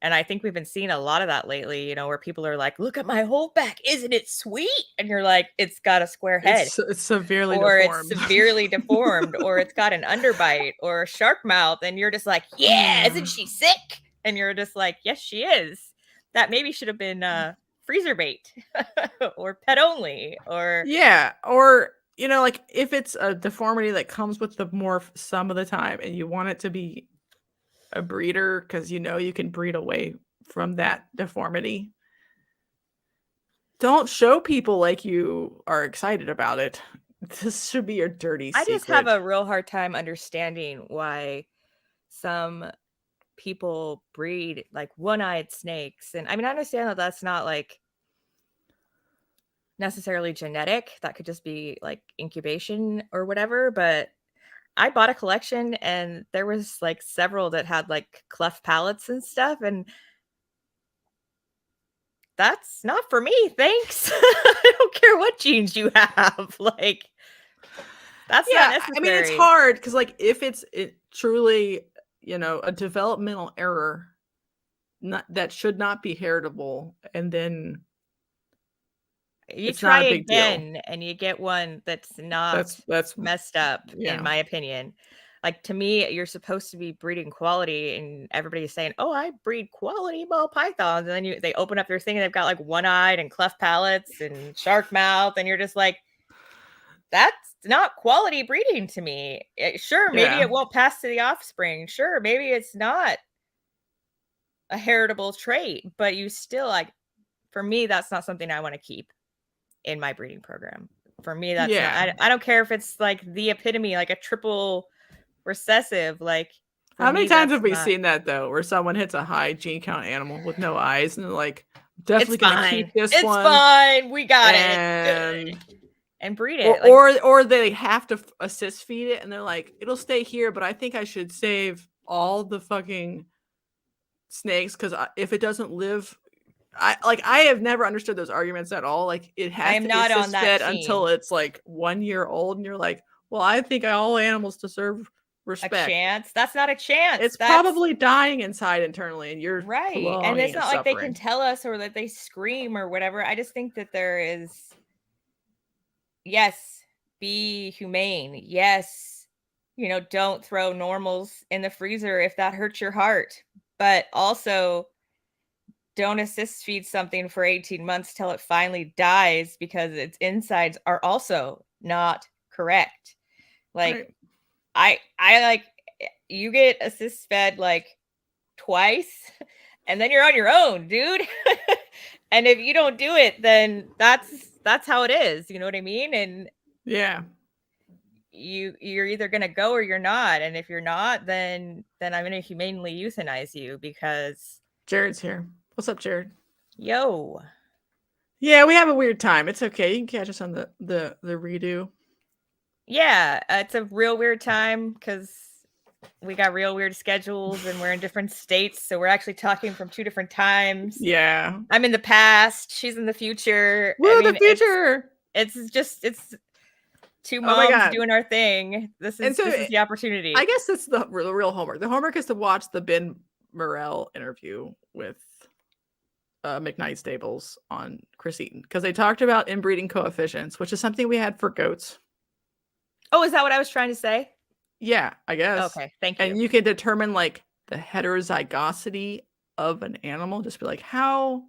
And I think we've been seeing a lot of that lately, where people are like, look at my whole back. Isn't it sweet? And you're like, it's got a square head. It's severely deformed. It's severely deformed, or it's got an underbite or a shark mouth. And you're just like, yeah, isn't she sick? And you're just like, yes, she is. That maybe should have been freezer bait or pet only or. Yeah. Or, like if it's a deformity that comes with the morph some of the time and you want it to be a breeder because you can breed away from that deformity, don't show people like you are excited about it. This should be your dirty secret. I just have a real hard time understanding why some people breed like one-eyed snakes. And I mean, I understand that that's not like necessarily genetic. That could just be like incubation or whatever, but I bought a collection and there was like several that had like cleft palates and stuff. And that's not for me. Thanks. I don't care what genes you have. Like, that's not necessary. I mean, it's hard because like if it's truly, a developmental error, that should not be heritable. And then you try again and you get one that's not that's messed up, in my opinion. Like, to me, you're supposed to be breeding quality, and everybody's saying, oh, I breed quality ball pythons. And then they open up their thing and they've got like one-eyed and cleft palates and shark mouth. And you're just like, that's not quality breeding to me. Sure, maybe it won't pass to the offspring. Sure, maybe it's not a heritable trait, but you still like, for me, that's not something I want to keep in my breeding program. For me, that's not, I don't care if it's like the epitome, like a triple recessive. Like, how many times have we seen that though, where someone hits a high gene count animal with no eyes and they're like, definitely gonna keep this one. It's fine. We got it. And breed it. Or they have to assist feed it and they're like, it'll stay here, but I think I should save all the fucking snakes because if it doesn't live, I have never understood those arguments at all. Like, it has to be assist fed until it's like 1 year old, and you're like, well, I think all animals deserve respect. A chance? That's not a chance. It's probably dying inside internally, and you're right. And it's not like they can tell us or that they scream or whatever. I just think that there is, yes, be humane. Yes, don't throw normals in the freezer if that hurts your heart. But also, don't assist feed something for 18 months till it finally dies because its insides are also not correct. Like Right. I like you get assist fed like twice and then you're on your own, dude. And if you don't do it, then that's how it is. You know what I mean? And Yeah. you're either gonna go or you're not. And if you're not, then I'm gonna humanely euthanize you because Jared's here. What's up, Jared? yo. Yeah, we have a weird time. It's okay. You can catch us on the redo. Yeah, it's a real weird time because we got real weird schedules and we're in different states. So we're actually talking from 2 different times. Yeah. I'm in the past, she's in the future. Woo, I the mean, future. it's 2 Oh my moms God. doing our thing. This And is so this is the opportunity. I guess that's the real homework. The homework is to watch the Ben Morrell interview with McKnight Stables on Chris Eaton because they talked about inbreeding coefficients, which is something we had for goats. Oh, is that what I was trying to say? Yeah, I guess. Okay, thank you. And you can determine like the heterozygosity of an animal. Just be like, how,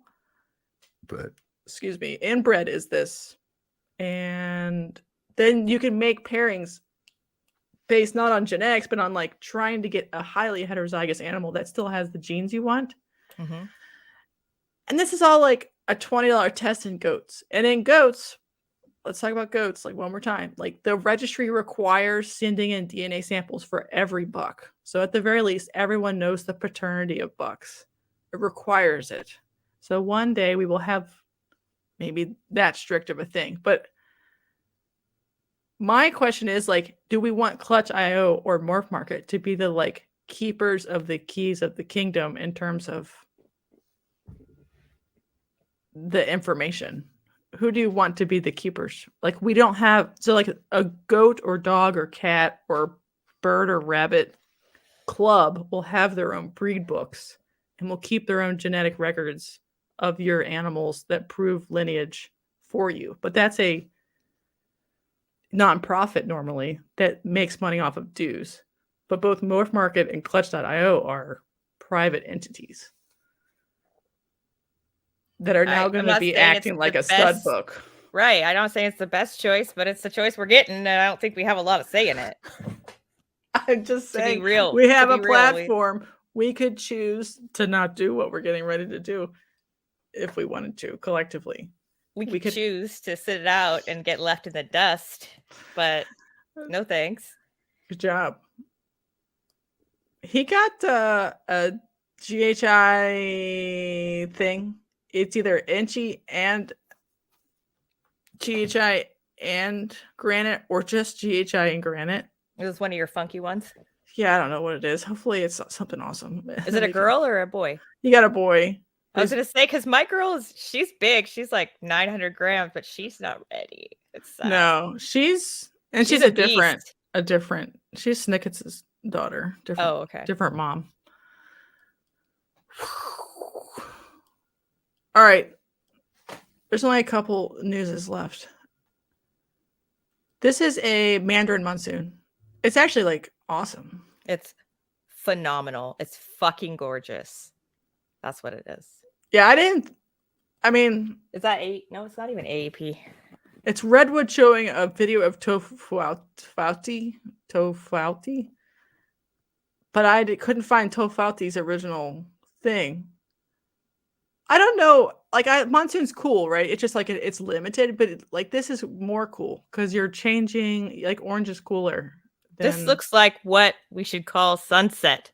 excuse me, inbred is this? And then you can make pairings based not on genetics, but on like trying to get a highly heterozygous animal that still has the genes you want. Mm-hmm. And this is all like a $20 test in goats. And in goats, let's talk about goats like one more time. Like the registry requires sending in DNA samples for every buck. So at the very least, everyone knows the paternity of bucks. It requires it. So one day we will have maybe that strict of a thing. But my question is like, do we want Clutch.io or Morph Market to be the like keepers of the keys of the kingdom in terms of the information? Who do you want to be the keepers? Like we don't have, so like a goat or dog or cat or bird or rabbit club will have their own breed books and will keep their own genetic records of your animals that prove lineage for you. But that's a nonprofit normally that makes money off of dues. But both Morph Market and Clutch.io are private entities that are now going to be acting like a stud book. Right. I don't say it's the best choice, but it's the choice we're getting, and I don't think we have a lot of say in it. I'm just saying, to be real, we have a platform. We could choose to not do what we're getting ready to do if we wanted to collectively. We could choose to sit it out and get left in the dust, but no thanks. Good job. He got a GHI thing. It's either Inchy and GHI and Granite or just GHI and Granite. Is this one of your funky ones? Yeah, I don't know what it is. Hopefully it's something awesome. Is it a girl or a boy? You got a boy. I was going to say, because my girl she's big. She's like 900 grams, but she's not ready. It's sad. No, she's a different, she's Snickett's daughter. Different, oh, okay. Different mom. All right. There's only a couple newses left. This is a Mandarin monsoon. It's actually like awesome. It's phenomenal. It's fucking gorgeous. That's what it is. Yeah, I mean, is that no, it's not even AAP. It's Redwood showing a video of Tofauti, but I couldn't find Tofauti's original thing. I don't know. Like, monsoon's cool, right? It's just like it's limited, but like this is more cool because you're changing. Like orange is cooler. This looks like what we should call sunset,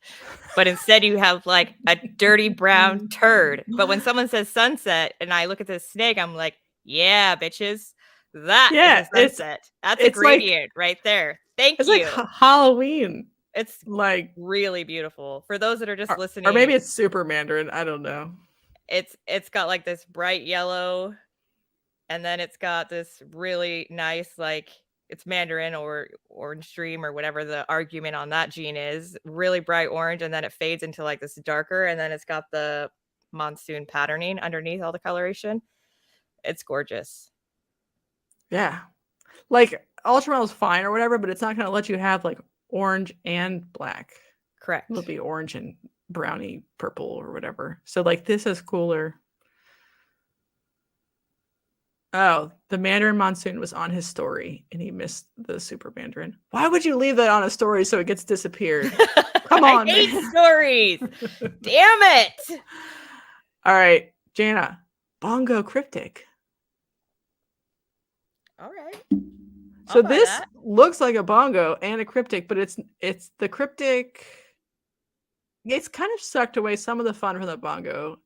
but instead you have like a dirty brown turd. But when someone says sunset and I look at this snake, I'm like, yeah, bitches, that is a sunset. That's a gradient right there. Thank you. It's like Halloween. It's like really beautiful. For those that are just listening, or maybe it's super Mandarin. I don't know. It's got like this bright yellow, and then it's got this really nice like. It's Mandarin or orange stream or whatever the argument on that gene is, really bright orange, and then it fades into like this darker, and then it's got the monsoon patterning underneath all the coloration. It's gorgeous. Yeah. Like Ultramarine is fine or whatever, but it's not going to let you have like orange and black. Correct. It'll be orange and brownie purple or whatever. So like this is cooler. Oh, the Mandarin Monsoon was on his story and he missed the Super Mandarin. Why would you leave that on a story so it gets disappeared? Come on, I hate man. stories. Damn it. All right, Jana. Bongo cryptic. All right. So this looks like a bongo and a cryptic, but it's the cryptic. It's kind of sucked away some of the fun from the bongo,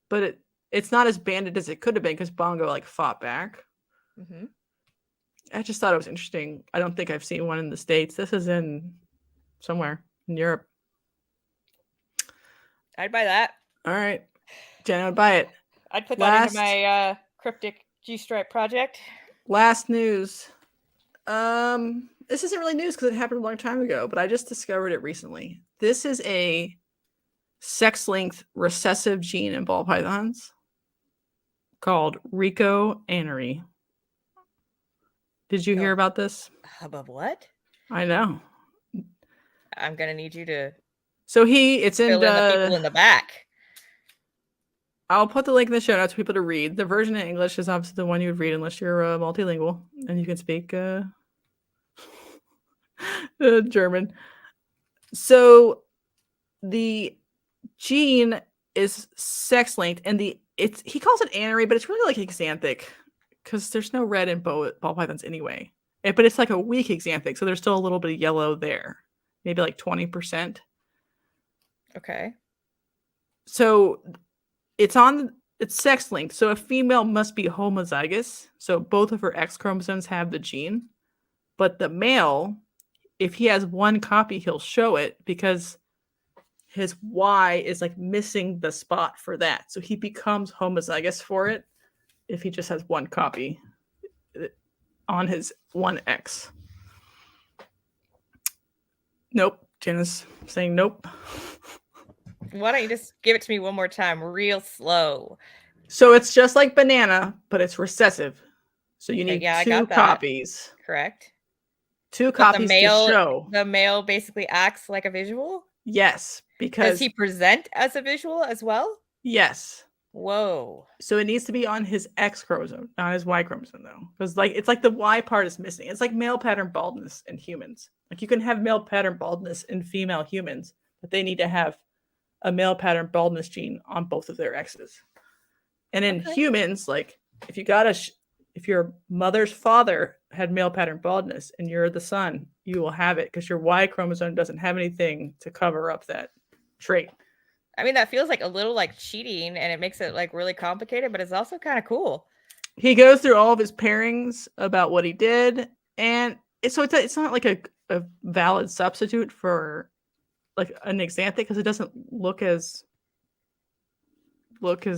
but it's not as banded as it could have been because bongo like fought back. Mm-hmm. I just thought it was interesting. I don't think I've seen one in the States. This is in somewhere in Europe. I'd buy that. All right, Jenna would buy it. I'd put that into my cryptic G-stripe project. Last news. This isn't really news because it happened a long time ago, but I just discovered it recently. This is a sex-linked recessive gene in ball pythons called ricoanery. Did you hear about this? Above what? I know. I'm gonna need you to. So it's in the people in the back. I'll put the link in the show notes for people to read. The version in English is obviously the one you would read unless you're multilingual and you can speak German. So the gene is sex-linked, and he calls it anery, but it's really like xanthic because there's no red in ball pythons anyway. But it's like a weak xanthic, so there's still a little bit of yellow there, maybe like 20%. Okay. So it's sex-linked, so a female must be homozygous, so both of her X chromosomes have the gene, but the male, if he has one copy, he'll show it because his Y is like missing the spot for that. So he becomes homozygous for it if he just has one copy on his one X. Nope. Jenna's saying nope. Why don't you just give it to me one more time, real slow? So it's just like banana, but it's recessive. So you need two copies. Correct. Two copies to show. The male basically acts like a visual? Yes, because... Does he present as a visual as well? Yes. Whoa. So it needs to be on his X chromosome, not his Y chromosome, though. Because it's like the Y part is missing. It's like male pattern baldness in humans. Like you can have male pattern baldness in female humans, but they need to have a male pattern baldness gene on both of their X's. And in humans, like if your mother's father had male pattern baldness and you're the son, you will have it because your Y chromosome doesn't have anything to cover up that trait. I mean, that feels like a little like cheating and it makes it like really complicated, but it's also kind of cool. He goes through all of his pairings about what he did. And it's not like a valid substitute for like an xanthic because it doesn't look as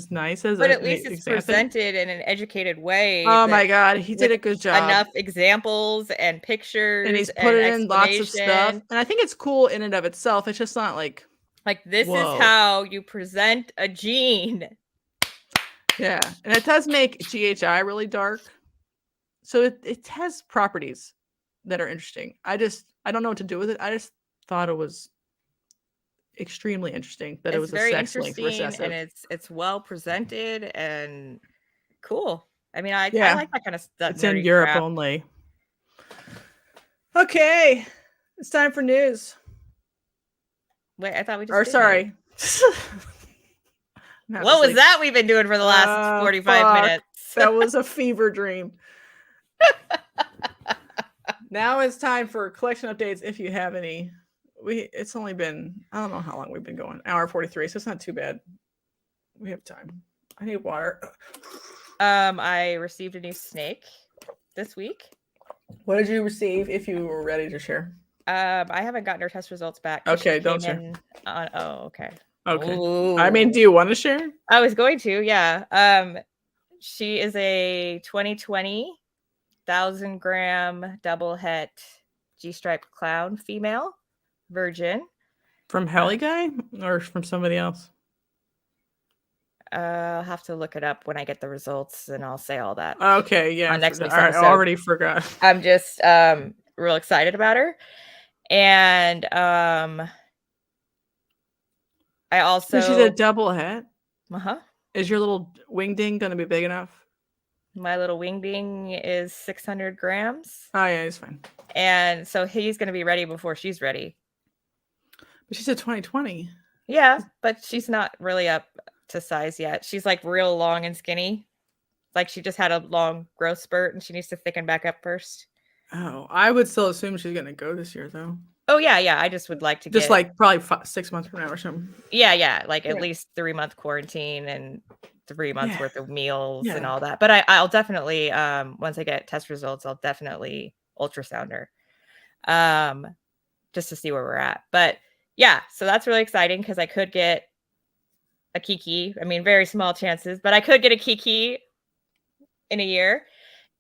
nice as but at least it's presented in an educated way. Oh my god, he did a good job. Enough examples and pictures, and he's put it in lots of stuff, and I think it's cool in and of itself. It's just not like this is how you present a gene. Yeah, and it does make GHI really dark, so it has properties that are interesting. I don't know what to do with it. I just thought it was extremely interesting that it was a sex-linked recessive, and it's well presented and cool. I mean, I like that kind of stuff. It's in Europe only. Okay, it's time for news. Wait, I thought we just. Or sorry. What was that we've been doing for the last 45 minutes? That was a fever dream. Now it's time for collection updates if you have any. It's only been, I don't know how long we've been going. Hour 43, so it's not too bad. We have time. I need water. I received a new snake this week. What did you receive if you were ready to share? I haven't gotten her test results back. Okay, don't share. Okay. Okay. Ooh. I mean, do you want to share? I was going to, yeah. She is a 2020 1,000-gram double het G-stripe clown female, virgin. From Helly Guy or from somebody else? I'll have to look it up when I get the results, and I'll say all that. Okay, yeah. Next week's I already forgot. I'm just real excited about her, and I So she's a also, double het. uh-huh. Is your little wingding going to be big enough? My little wingding is 600 grams. Oh, yeah, he's fine. And so he's going to be ready before she's ready. But she's a 2020. Yeah, but she's not really up to size yet. She's like real long and skinny. Like she just had a long growth spurt and she needs to thicken back up first. Oh, I would still assume she's going to go this year, though. Oh, yeah, yeah. I just would like to Just get, like probably 6 months from now or something. yeah, yeah. Like at Yeah. least 3-month quarantine and 3 months Yeah. worth of meals and Yeah. all that. But I'll definitely, once I get test results, I'll definitely ultrasound her. Just to see where we're at. But yeah, so that's really exciting because I could get a Kiki. I mean, very small chances, but I could get a Kiki in a year.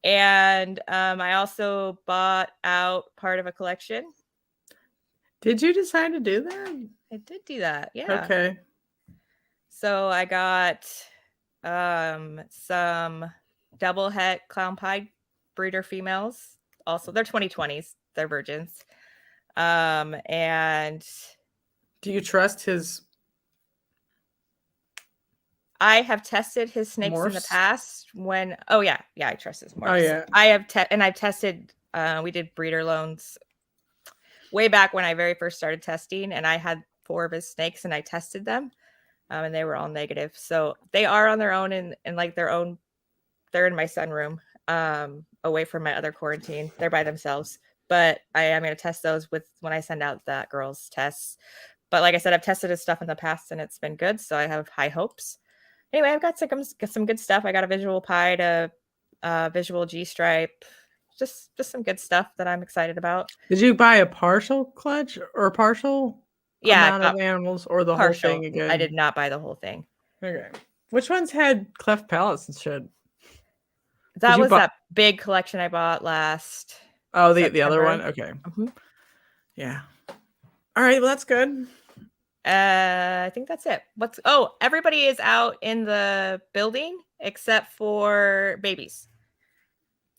And I also bought out part of a collection. Did you decide to do that? I did do that. Yeah. Okay. So I got some double het clown pie breeder females. Also, they're 2020s. They're virgins. And Do you trust his I have tested his snakes in the morphs? past when, oh yeah, I trust his morphs. Oh, yeah. I've tested, we did breeder loans way back when I very first started testing, and I had 4 of his snakes and I tested them, and they were all negative. So they are on their own and like their own, they're in my sunroom, away from my other quarantine. They're by themselves, but I am going to test those with when I send out that girl's tests. But like I said, I've tested his stuff in the past and it's been good. So I have high hopes. Anyway, I've got some good stuff. I got a visual pie to visual G stripe, just some good stuff that I'm excited about. Did you buy a partial clutch or partial amount of animals or the whole thing again? I did not buy the whole thing. Okay. Which ones had cleft palates and shit? That was that big collection I bought last. Oh, the other one? Okay. Mm-hmm. Yeah. All right. Well, that's good. I think that's it. Everybody is out in the building except for babies.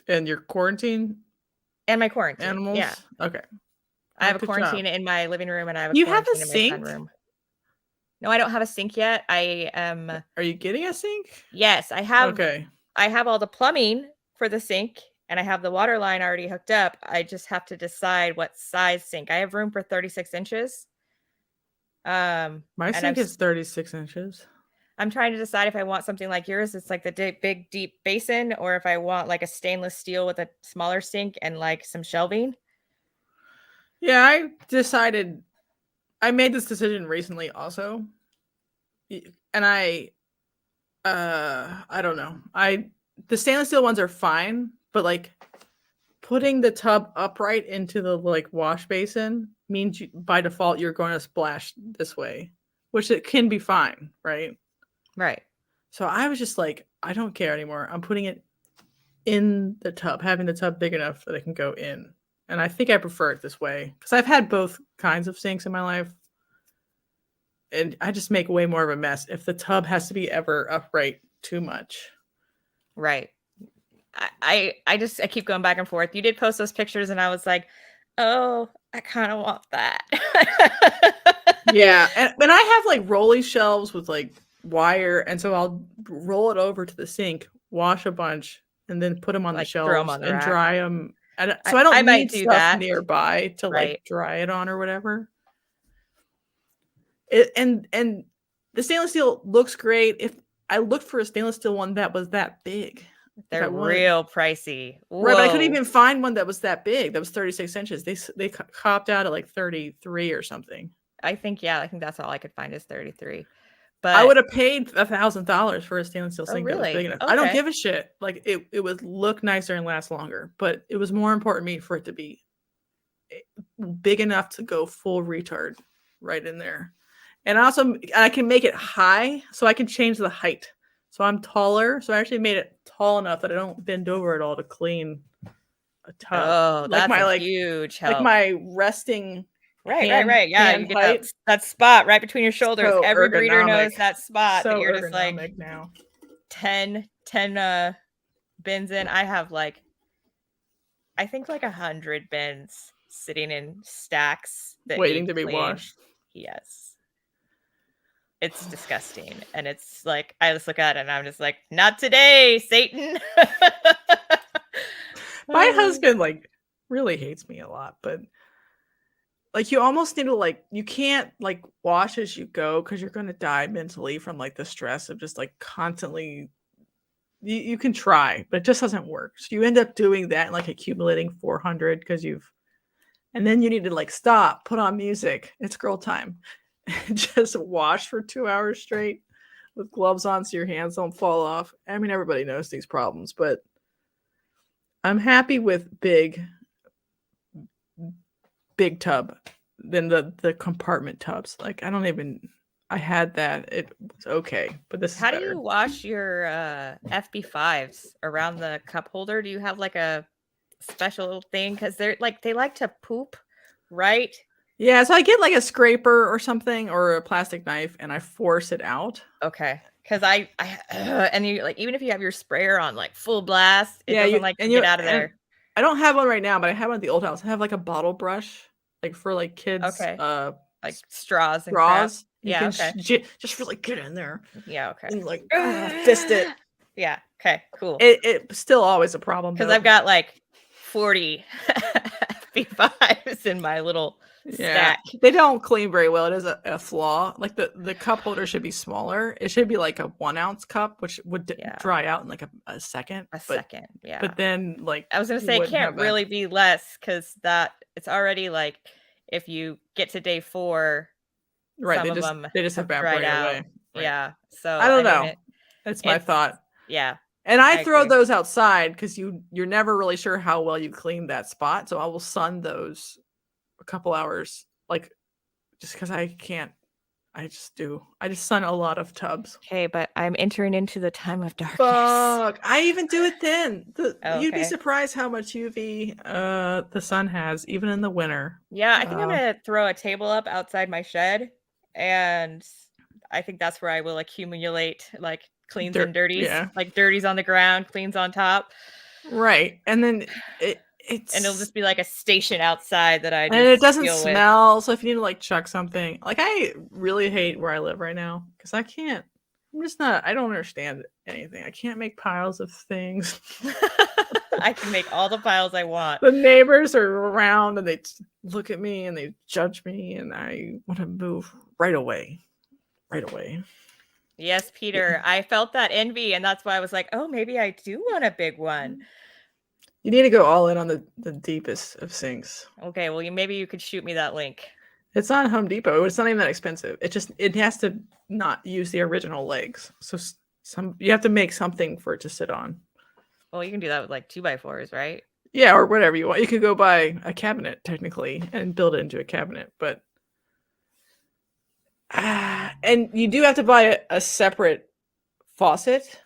And your quarantine? And my quarantine. Animals? Yeah. Okay. I have a quarantine in my living room and I have a quarantine in my sunroom. No, I don't have a sink yet. Are you getting a sink? Yes, I have. Okay. I have all the plumbing for the sink and I have the water line already hooked up. I just have to decide what size sink. I have room for 36 inches. My sink is 36 inches. I'm trying to decide if I want something like yours. It's like the big, deep basin, or if I want like a stainless steel with a smaller sink and like some shelving. Yeah, I made this decision recently also. And I don't know. The stainless steel ones are fine, but like putting the tub upright into the like wash basin means by default you're going to splash this way, which it can be fine, right? Right. So I was just like, I don't care anymore. I'm putting it in the tub, having the tub big enough that it can go in. And I think I prefer it this way because I've had both kinds of sinks in my life. And I just make way more of a mess if the tub has to be ever upright too much. Right. I keep going back and forth. You did post those pictures and I was like, oh, I kind of want that. Yeah. And I have like rolly shelves with like wire. And so I'll roll it over to the sink, wash a bunch, and then put them on the shelves and dry them. So I don't need stuff nearby to like dry it on or whatever. And the stainless steel looks great. If I looked for a stainless steel one that was that big. They're real pricey. Whoa. Right, but I couldn't even find one that was that big. That was 36 inches. They copped out at like 33 or something. I think that's all I could find is 33. But I would have paid $1,000 for a stainless steel sink that was big enough. Okay. I don't give a shit. Like it would look nicer and last longer, but it was more important to me for it to be big enough to go full retard right in there. And also I can make it high so I can change the height. So I'm taller. So I actually made it tall enough that I don't bend over at all to clean a tub. Oh, that's a huge help. Like my resting. Right. Yeah, you get that spot right between your shoulders. So every breeder knows that spot. That you're just like now. 10 bins in. I have like, I think like 100 bins sitting in stacks that waiting to be washed. Yes. It's disgusting. And it's like, I just look at it and I'm just like, not today, Satan. My husband like really hates me a lot, but like you almost need to like you can't like wash as you go because you're gonna die mentally from like the stress of just like constantly you can try, but it just doesn't work. So you end up doing that and like accumulating 400 because you've and then you need to like stop, put on music. It's girl time. And just wash for 2 hours straight with gloves on so your hands don't fall off. I mean, everybody knows these problems, but I'm happy with big tub than the compartment tubs. Like I had that. It was okay, but this How is do better. you wash your FB5s around the cup holder? Do you have like a special thing? Because they're like, they like to poop, right? Yeah, so I get like a scraper or something or a plastic knife and I force it out. Okay. Because and you like, even if you have your sprayer on like full blast, it Yeah, doesn't like to get out of and there. I don't have one right now, but I have one at the old house. I have like a bottle brush, like for like kids Okay. Like straws and crap. straws. You Yeah. can Okay. just really get in there Yeah. Okay. and like fist it. Yeah. Okay. Cool. It's still always a problem Because though. I've got like 40 FB5s in my little Yeah, stack. they don't clean very well. It is a flaw. Like the cup holder should be smaller. It should be like a 1 ounce cup, which would Yeah. dry out in like a second. A second. Yeah. But then like I was gonna you say it wouldn't can't have that. really be less because that it's already like if you get to day 4, Right, some of them they just have dried evaporate out. away. Right. Yeah. So I don't I mean know. That's my it's thought. yeah, And I I throw agree. those outside because you're never really sure how well you cleaned that spot. So I will sun those a couple hours, like just because I can't. I just do. I just sun a lot of tubs. Okay, but I'm entering into the time of darkness. Fuck! I even do it then. You'd be Okay. surprised how much UV the sun has, even in the winter. Yeah, I think I'm gonna throw a table up outside my shed, and I think that's where I will accumulate like cleans and dirties, Yeah, like dirties on the ground, cleans on top, right. And then and it'll it's just be like a station outside that I and it just doesn't deal with. smell. So if you need to like chuck something, like I really hate where I live right now because I can't. I'm just not. I don't understand anything. I can't make piles of things. I can make all the piles I want. The neighbors are around and they look at me and they judge me, and I want to move right away. Right away. Yes, Peter, I felt that envy, and that's why I was like, oh, maybe I do want a big one. You need to go all in on the deepest of sinks. Okay, well, maybe you could shoot me that link. It's on Home Depot. It's not even that expensive. It has to not use the original legs. So you have to make something for it to sit on. Well, you can do that with like 2x4s, right? Yeah, or whatever you want. You could go buy a cabinet technically and build it into a cabinet, but and you do have to buy a separate faucet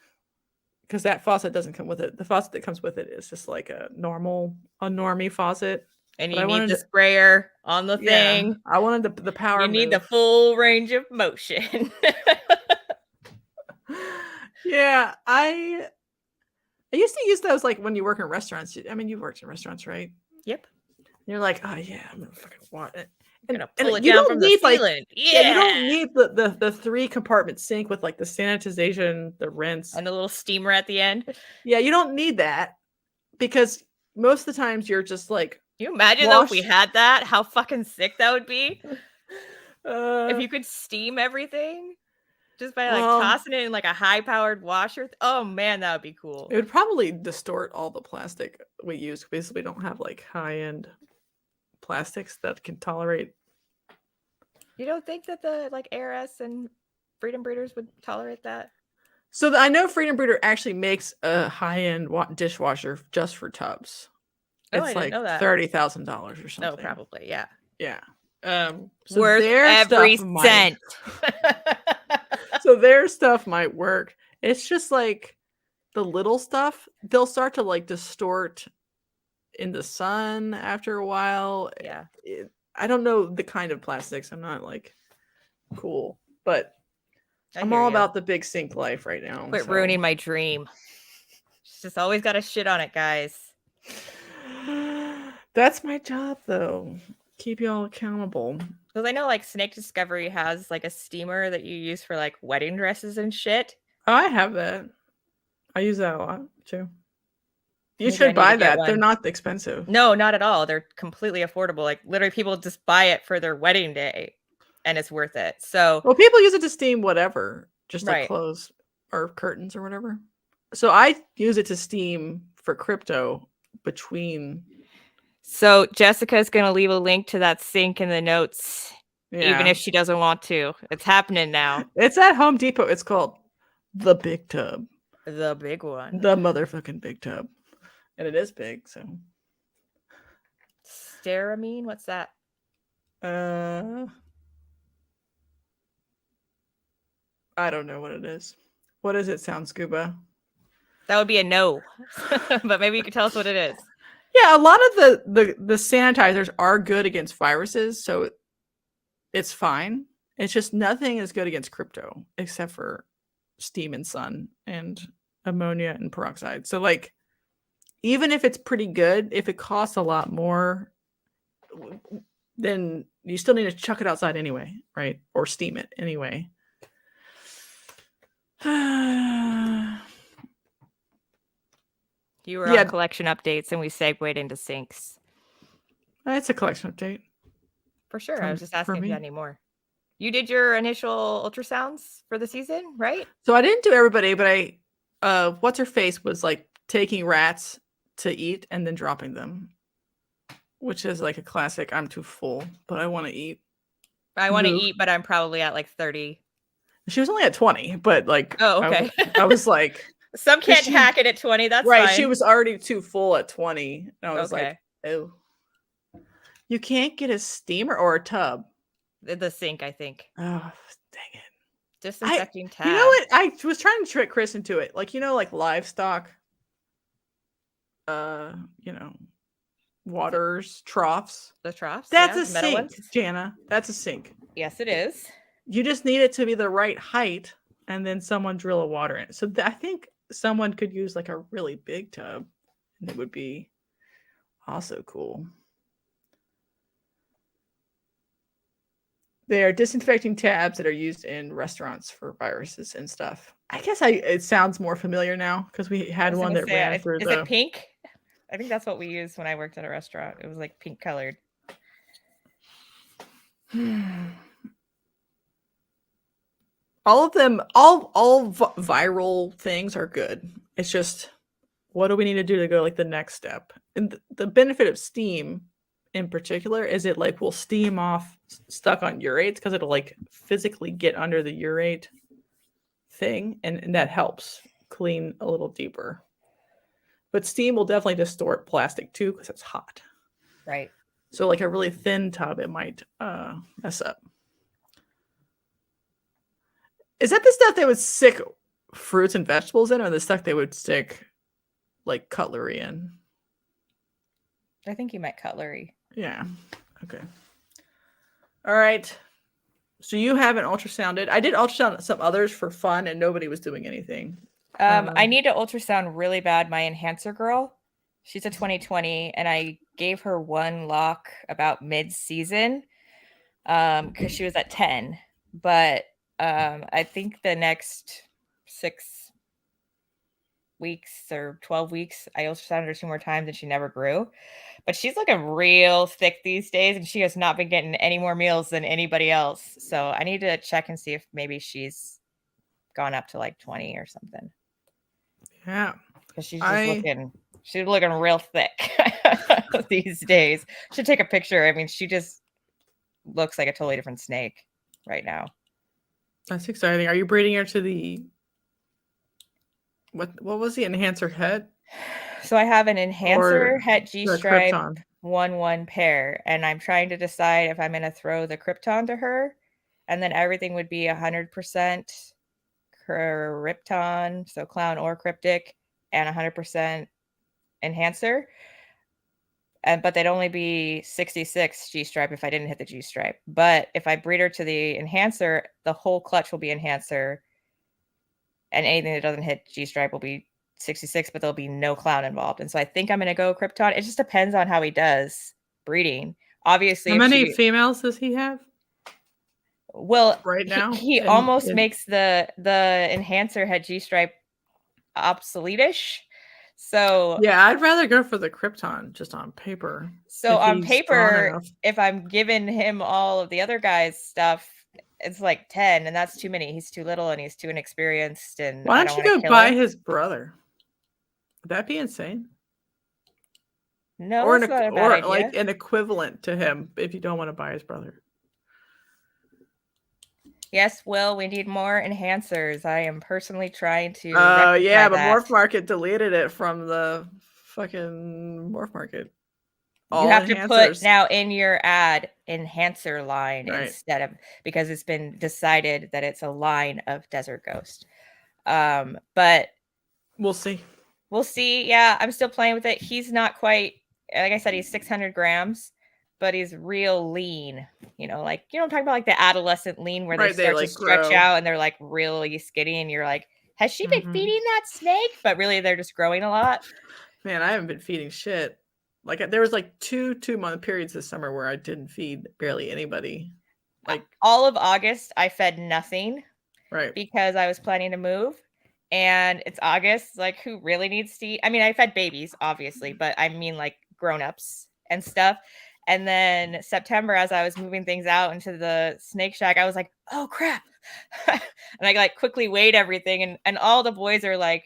because that faucet doesn't come with it. The faucet that comes with it is just like a normie faucet. And But you need the sprayer on the thing. I wanted the power. You need the full range of motion. Yeah, I used to use those like when you work in restaurants. I mean, you've worked in restaurants, right? Yep. You're like, oh yeah, I'm gonna fucking want it. I'm gonna pull it down from the ceiling. Yeah, you don't need the 3-compartment sink with like the sanitization, the rinse, and a little steamer at the end. Yeah, you don't need that because most of the times you're just like. Can you imagine though if we had that? How fucking sick that would be. If you could steam everything just by like tossing it in like a high-powered washer. Oh man, that would be cool. It would probably distort all the plastic we use because we don't have like high-end plastics that can tolerate. You don't think that the like ARS and Freedom Breeders would tolerate that? So I know Freedom Breeder actually makes a high-end dishwasher just for tubs. It's like $30,000 or something. No, probably, yeah. Yeah. So worth every cent. So their stuff might work. It's just like the little stuff, they'll start to like distort in the sun after a while. Yeah. I don't know the kind of plastics. I'm not like cool, but I'm all about the big sink life right now. Quit ruining my dream. Just always got to shit on it, guys. That's my job, though. Keep y'all accountable. Because I know like Snake Discovery has like a steamer that you use for like wedding dresses and shit. Oh, I have that. I use that a lot too. You Maybe I should need to buy get that. They're one. not expensive. No, not at all. They're completely affordable. Like literally people just buy it for their wedding day and it's worth it. So, Well, people use it to steam whatever, just like right. clothes or curtains or whatever. So I use it to steam for crypto between. So Jessica's going to leave a link to that sink in the notes, even Yeah. if she doesn't want to. It's happening now. It's at Home Depot. It's called the Big Tub. The big one. The motherfucking Big Tub. And it is big, so. Steramine? What's that? I don't know what it is. What does it sound, Scuba? That would be a no. But maybe you could tell us what it is. Yeah, a lot of the sanitizers are good against viruses, so it's fine. It's just nothing is good against crypto except for steam and sun and ammonia and peroxide. So like even if it's pretty good, if it costs a lot more, then you still need to chuck it outside anyway, right? Or steam it anyway. You were on collection updates and we segued into sinks. It's a collection update. For sure. I was just asking if you had any more. You did your initial ultrasounds for the season, right? So I didn't do everybody, but what's her face was like taking rats to eat and then dropping them, which is like a classic. I'm too full, but I want to eat. I want to eat, but I'm probably at like 30. She was only at 20, but like, oh, okay. I was like, some can't hack it at 20. That's right. Fine. She was already too full at 20. And I was like, oh, you can't get a steamer or a tub. The sink, I think. Oh, dang it. Disinfecting tab. You know what? I was trying to trick Chris into it. Like, you know, like livestock, waters, troughs. The troughs? That's a sink, Jana. That's a sink. Yes, it is. You just need it to be the right height, and then someone drill a water in it. So I think someone could use like a really big tub, and it would be also cool. They are disinfecting tabs that are used in restaurants for viruses and stuff. I guess it sounds more familiar now because we had one that ran for Is it pink? I think that's what we used when I worked at a restaurant. It was like pink colored. All of them, all viral things are good. It's just, what do we need to do to go like the next step? And the benefit of steam in particular is it like will steam off stuck on urates because it'll like physically get under the urate thing, and that helps clean a little deeper. But steam will definitely distort plastic too because it's hot. Right. So like a really thin tub, it might mess up. Is that the stuff they would stick fruits and vegetables in, or the stuff they would stick like cutlery in? I think you meant cutlery. Yeah. Okay. All right. So you haven't ultrasounded. I did ultrasound some others for fun, and nobody was doing anything. I need to ultrasound really bad my enhancer girl. She's a 2020, and I gave her one lock about mid-season because she was at 10. But I think the next 6 weeks or 12 weeks, I ultrasounded her 2 more times and she never grew. But she's looking real thick these days, and she has not been getting any more meals than anybody else. So I need to check and see if maybe she's gone up to like 20 or something. Yeah. Because she's looking real thick these days. Should take a picture. I mean, she just looks like a totally different snake right now. That's exciting. Are you breeding her to the what was the enhancer het? So I have an enhancer het G-stripe 1-1 pair, and I'm trying to decide if I'm going to throw the Krypton to her, and then everything would be 100% Krypton, so clown or cryptic, and 100% enhancer. But they'd only be 66 G-stripe if I didn't hit the G-stripe. But if I breed her to the enhancer, the whole clutch will be enhancer, and anything that doesn't hit G-stripe will be 66, but there'll be no clown involved. And so I think I'm going to go Krypton. It just depends on how he does breeding. Obviously, how many females does he have? Well, right now. he And almost makes the enhancer head G-stripe obsolete-ish. So yeah, I'd rather go for the Krypton just on paper. If on he's strong paper, enough. if I'm giving him all of the other guys' stuff, it's like 10, and that's too many. He's too little and he's too inexperienced, and Why I don't don't you want go to kill buy him. his brother? Would that be insane? No, Or that's not a bad or idea. like an equivalent to him if you don't want to buy his brother. Yes, Will, we need more enhancers. I am personally trying to Yeah, rectify but that. Morph Market deleted it from the fucking Morph Market. You All have to put enhancers. now in your ad enhancer line Right. instead of, because it's been decided that it's a line of Desert Ghost. But We'll see. we'll see. Yeah, I'm still playing with it. He's not quite, like I said, he's 600 grams, but he's real lean. You know, like, you know, I'm talking about like the adolescent lean where they Right, they start to like stretch grow. out and they're like really skinny, and you're like, has she been feeding that snake? But really, they're just growing a lot. Man, I haven't been feeding shit. Like there was like 2-month periods this summer where I didn't feed barely anybody. Like all of August, I fed nothing. Right. Because I was planning to move. And it's August. Like, who really needs to eat? I mean, I fed babies, obviously, but I mean like grown-ups and stuff. And then September, as I was moving things out into the snake shack, I was like, oh crap. And I like quickly weighed everything, and all the boys are like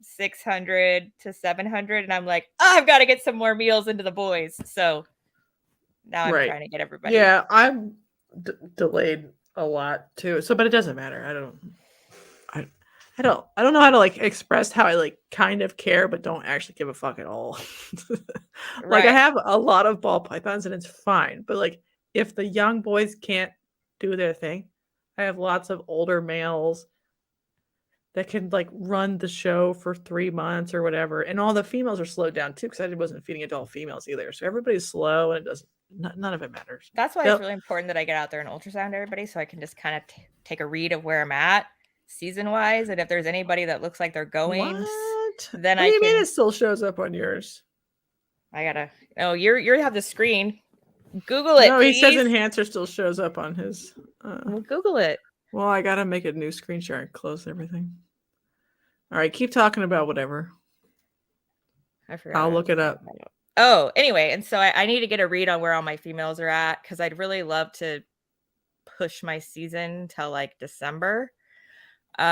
600 to 700. And I'm like, oh, I've got to get some more meals into the boys. So now I'm trying to get everybody. Yeah, I'm delayed a lot too. So, but it doesn't matter. I don't know how to like express how I like kind of care, but don't actually give a fuck at all. Like I have a lot of ball pythons and it's fine. But like if the young boys can't do their thing, I have lots of older males that can like run the show for 3 months or whatever. And all the females are slowed down too, because I wasn't feeding adult females either. So everybody's slow and it doesn't, none of it matters. That's why it's really important that I get out there and ultrasound everybody, so I can just kind of take a read of where I'm at season wise. And if there's anybody that looks like they're going, then what do you mean it still shows up on yours? I gotta, oh, you have the screen. Google it. No, please. He says enhancer still shows up on his. Well, Google it. Well, I gotta make a new screen share and close everything. All right, keep talking about whatever. I forgot. I'll look it up. Oh, anyway, and so I need to get a read on where all my females are at, because I'd really love to push my season till like December. You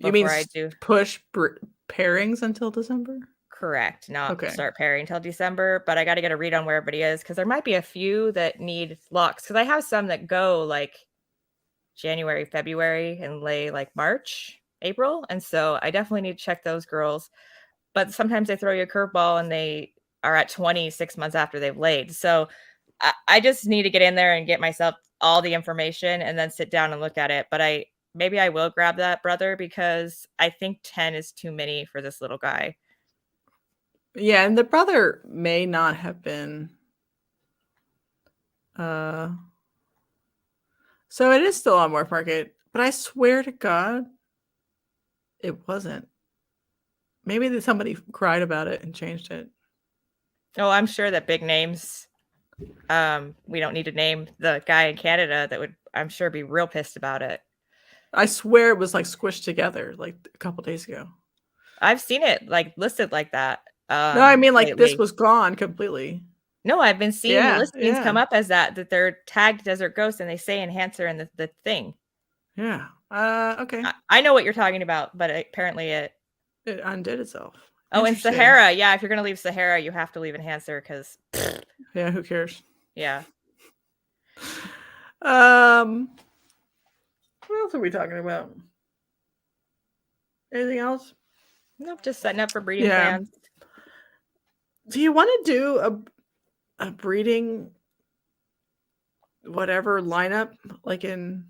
mean I do push pairings until December? Correct. Not start pairing until December, but I got to get a read on where everybody is, because there might be a few that need locks, because I have some that go like January, February, and lay like March, April. And so I definitely need to check those girls. But sometimes they throw you a curveball and they are at 26 months after they've laid. So I just need to get in there and get myself all the information and then sit down and look at it. But maybe I will grab that brother, because I think 10 is too many for this little guy. Yeah, and the brother may not have been. So it is still on Morph Market, but I swear to God, it wasn't. Maybe somebody cried about it and changed it. Oh, I'm sure that big names. We don't need to name the guy in Canada that would, I'm sure, be real pissed about it. I swear it was like squished together like a couple days ago. I've seen it like listed like that. No, I mean like lately. This was gone completely. No, I've been seeing the listings come up as that they're tagged Desert Ghost and they say enhancer in the thing. Yeah. Okay. I know what you're talking about, but apparently it undid itself. Oh, and Sahara. Yeah, if you're gonna leave Sahara, you have to leave enhancer, because yeah, who cares? Yeah. What else are we talking about? Anything else? Nope, just setting up for breeding plans. Do you want to do a breeding whatever lineup like in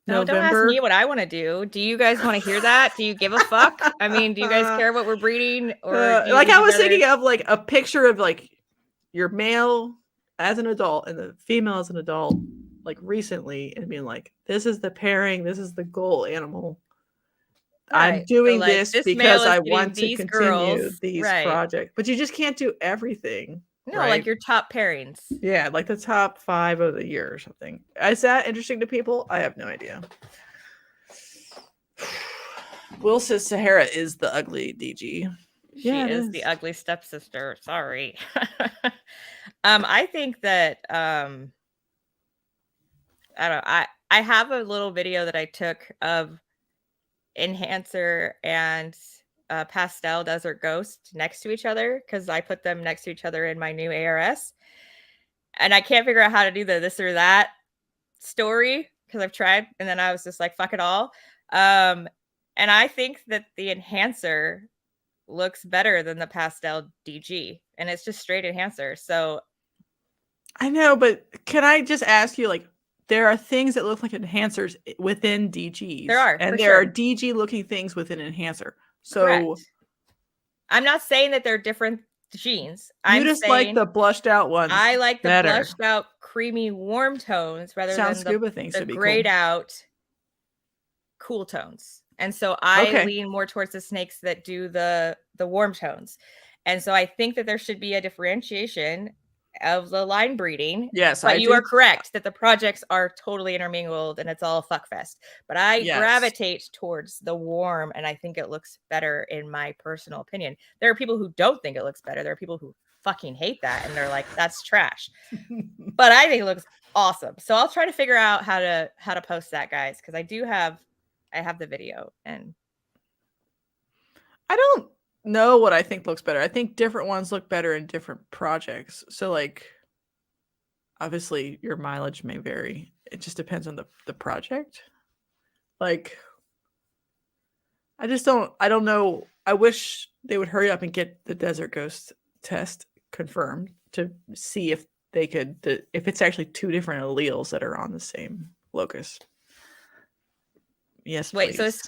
November? Don't ask me what I want to do. Do you guys want to hear that? Do you give a fuck? I mean, do you guys care what we're breeding? Or like I was thinking of like a picture of like your male as an adult and the female as an adult, like recently, and being like, this is the pairing, this is the goal animal. I'm doing so, like, this because I want to continue these projects. But you just can't do everything. No, right? like your top pairings. Yeah, like the top 5 of the year or something. Is that interesting to people? I have no idea. Will says Sahara is the ugly DG. She Yeah, it is is. the ugly stepsister. Sorry. I think that I don't know. I have a little video that I took of Enhancer and Pastel Desert Ghost next to each other because I put them next to each other in my new ARS. And I can't figure out how to do the this or that story because I've tried. And then I was just like, fuck it all. And I think that the Enhancer looks better than the Pastel DG. And it's just straight Enhancer. So I know, but can I just ask you, like, there are things that look like enhancers within DGs. there are, and for there are sure. DG looking things within enhancer. So Correct. I'm not saying that they're different genes. you I'm just like saying the blushed out ones. I like the better. blushed out, creamy, warm tones rather Sound than Scuba thinks the would be grayed cool. out, cool tones. And so I Okay. lean more towards the snakes that do the warm tones. And so I think that there should be a differentiation of the line breeding. Yes, But I you do. are correct that the projects are totally intermingled and it's all a fuck fest. But I Yes. gravitate towards the warm, and I think it looks better in my personal opinion. There are people who don't think it looks better. There are people who fucking hate that and they're like, that's trash. But I think it looks awesome. So I'll try to figure out how to post that, guys, because I have the video. And I don't know what I think looks better. I think different ones look better in different projects. So, like, obviously your mileage may vary. It just depends on the project. Like, I don't know. I wish they would hurry up and get the Desert Ghost test confirmed to see if they could if it's actually 2 different alleles that are on the same locus. Yes, wait, please. so is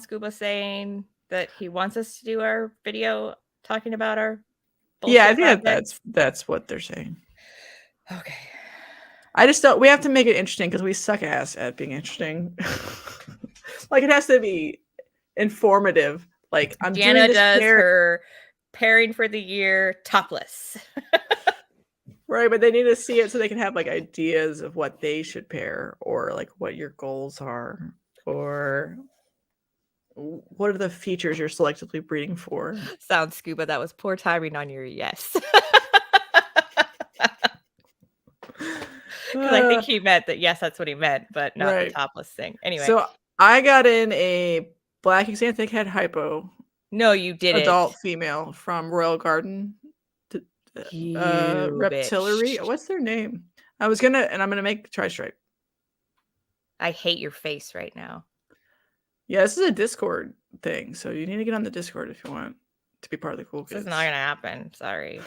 Scuba saying that he wants us to do our video talking about our bullshit Yeah, I think projects? that's what they're saying. Okay. I just don't. We have to make it interesting because we suck ass at being interesting. Like, it has to be informative. Like, I'm Deanna doing this does pair, her pairing for the year topless. right? But they need to see it so they can have like ideas of what they should pair, or like what your goals are, or what are the features you're selectively breeding for. Sounds Scuba. That was poor timing on your yes. Because I think he meant that, yes, that's what he meant, but not the Right. topless thing. Anyway. So I got in a black xanthic head hypo No, you didn't. adult female from Royal Garden You Reptillery. bitch. What's their name? I'm gonna make tri-stripe. I hate your face right now. Yeah, this is a Discord thing, so you need to get on the Discord if you want to be part of the cool This kids. is not gonna happen. Sorry.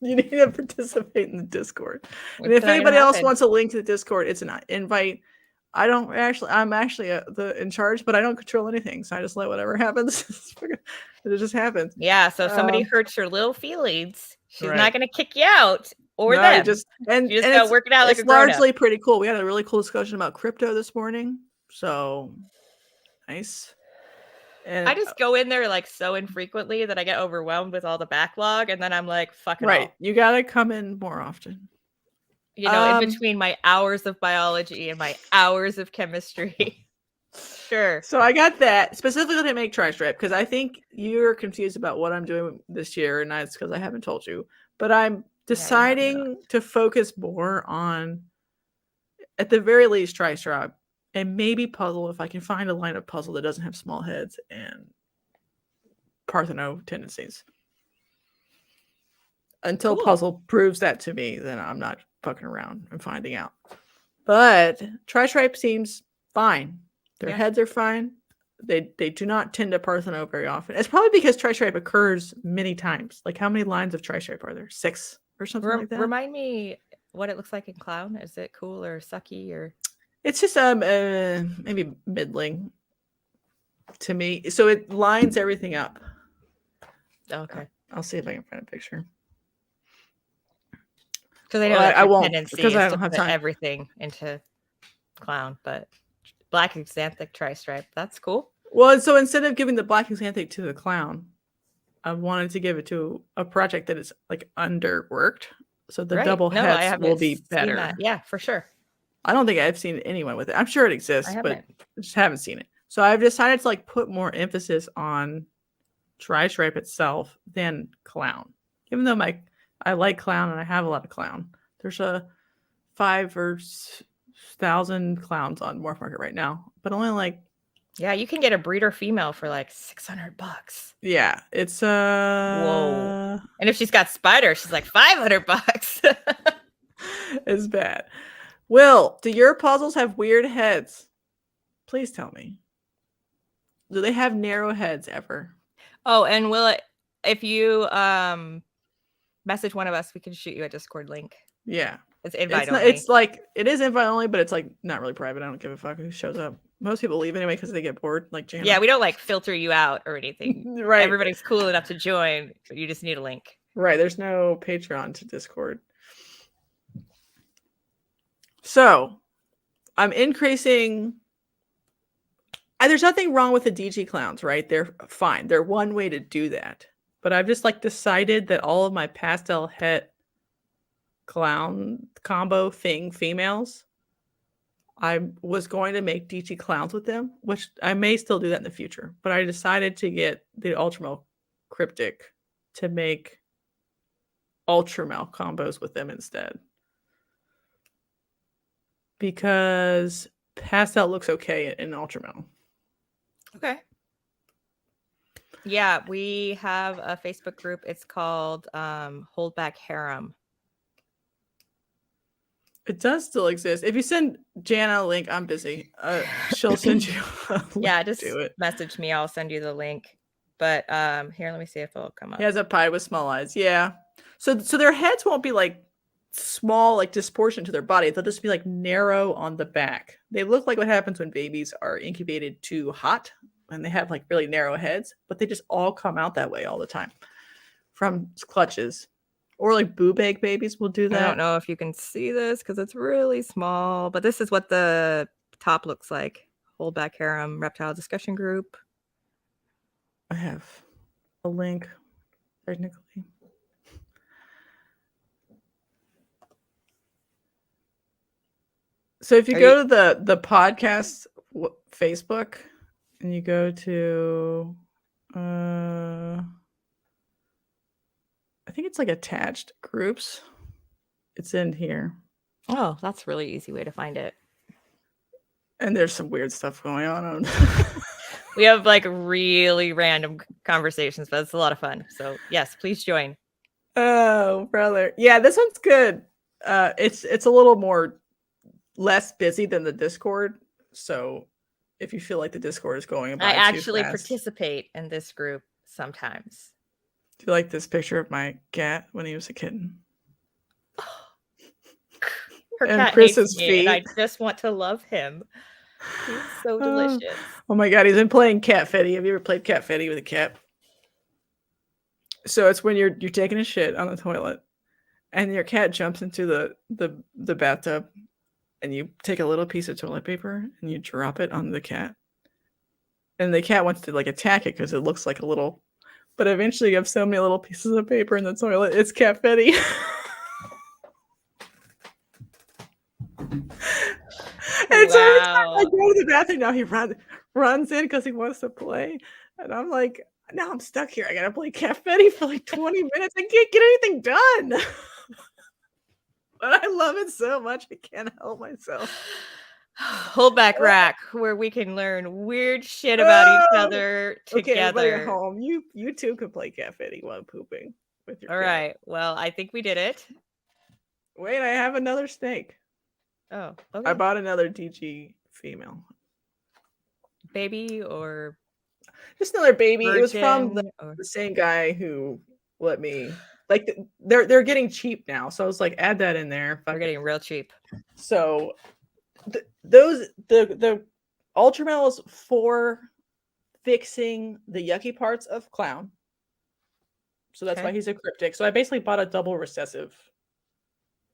You need to participate in the Discord. And It's if not gonna anybody else happen. wants a link to the Discord, it's an invite. I'm actually in charge, but I don't control anything, so I just let whatever happens. It just happens. Yeah, so if somebody hurts your little feelings, she's Right. not gonna kick you out or No, them. you just You just gotta work it out like it's a grown-up. largely pretty cool. We had a really cool discussion about crypto this morning, so nice. And I just go in there like so infrequently that I get overwhelmed with all the backlog, and then I'm like, fuck it right, all. you gotta come in more often. You know, in between my hours of biology and my hours of chemistry. Sure. So I got that specifically to make tri-stripe because I think you're confused about what I'm doing this year, and that's because I haven't told you. But I'm deciding to focus more on, at the very least, tri-stripe and maybe puzzle if I can find a line of puzzle that doesn't have small heads and Partheno tendencies. Until puzzle proves that to me, then I'm not fucking around and finding out. But tri-stripe seems fine. Their heads are fine. They do not tend to Partheno very often. It's probably because tri-stripe occurs many times. Like, how many lines of tri-stripe are there? 6 or something like that? Remind me what it looks like in clown. Is it cool or sucky or? It's just maybe middling to me. So it lines everything up. Okay. I'll see if I can find a picture. Because I know I won't because I don't have time. Everything into clown, but black xanthic tri-stripe, that's cool. Well, so instead of giving the black xanthic to the clown, I wanted to give it to a project that is like underworked. So the Right. double No, I heads will haven't be seen that. better. Yeah, for sure. I don't think I've seen anyone with it. I'm sure it I exists, but haven't. I just haven't seen it. So I've decided to like put more emphasis on tri-stripe itself than clown. Even though I like clown and I have a lot of clown. There's a 5,000 clowns on Morph Market right now, but only like Yeah, you can get a breeder female for like $600. yeah, it's Whoa. And if she's got spiders, she's like $500. it's bad. Will, do your puzzles have weird heads? Please tell me. Do they have narrow heads ever? Oh, and will it, if you message one of us, we can shoot you a Discord link. Yeah. It's invite It's not, only. it's like it is invite only, but it's like not really private. I don't give a fuck who shows up. Most people leave anyway because they get bored, like Jana. Yeah, we don't like filter you out or anything. Right. Everybody's cool enough to join, but you just need a link. Right. There's no Patreon to Discord. So I'm increasing. There's nothing wrong with the DG clowns, right? They're fine. They're one way to do that. But I've just like decided that all of my pastel het clown combo thing females, I was going to make DG clowns with them, which I may still do that in the future. But I decided to get the Ultramel Cryptic to make Ultramel combos with them instead. Because pastel looks okay in Ultramel. Okay. Yeah, we have a Facebook group. It's called Hold Back Harem. It does still exist. If you send Jana a link, I'm busy. She'll send you a link. Yeah, just to it. message me. I'll send you the link. But here, let me see if it'll come up. He has a pie with small eyes. Yeah. So their heads won't be like small, like disproportionate to their body. They'll just be like narrow on the back. They look like what happens when babies are incubated too hot and they have like really narrow heads, but they just all come out that way all the time from clutches. Or like boob egg babies will do that. I don't know if you can see this because it's really small, but this is what the top looks like. Hold Back Harem Reptile Discussion Group. I have a link, technically. So if you go to the podcast Facebook and you go to I think it's like attached groups. It's in here. Oh, that's a really easy way to find it. And there's some weird stuff going on. We have like really random conversations, but it's a lot of fun. So yes, please join. Oh, brother. Yeah, this one's good. It's a little more less busy than the Discord. So if you feel like the Discord is going by I actually too fast, participate in this group sometimes. Do you like this picture of my cat when he was a kitten? Her and cat Chris's hates me, feet. and I just want to love him. He's so delicious. Oh my god, he's been playing Cat Fetty. Have you ever played Cat Fetty with a cat? So it's when you're taking a shit on the toilet, and your cat jumps into the bathtub, and you take a little piece of toilet paper and you drop it on the cat, and the cat wants to like attack it because it looks like a little. But eventually, you have so many little pieces of paper in the toilet. It's Cat Fetty. And so every time I go to the bathroom now, he runs in because he wants to play, and I'm like, now I'm stuck here. I gotta play Cat Fetty for like 20 minutes. I can't get anything done. But I love it so much, I can't help myself. Hold Back Rack, where we can learn weird shit about each other together. Okay, everybody at home, you too could play Cat Fetty while pooping with your All cat. right. Well, I think we did it. Wait, I have another snake. Oh, okay. I bought another DG female. Baby or just another baby. Virgin, it was from the same guy who let me like they're getting cheap now. So I was like, add that in there. They're getting real cheap. So the Ultramel is for fixing the yucky parts of clown. So that's why he's a cryptic. So I basically bought a double recessive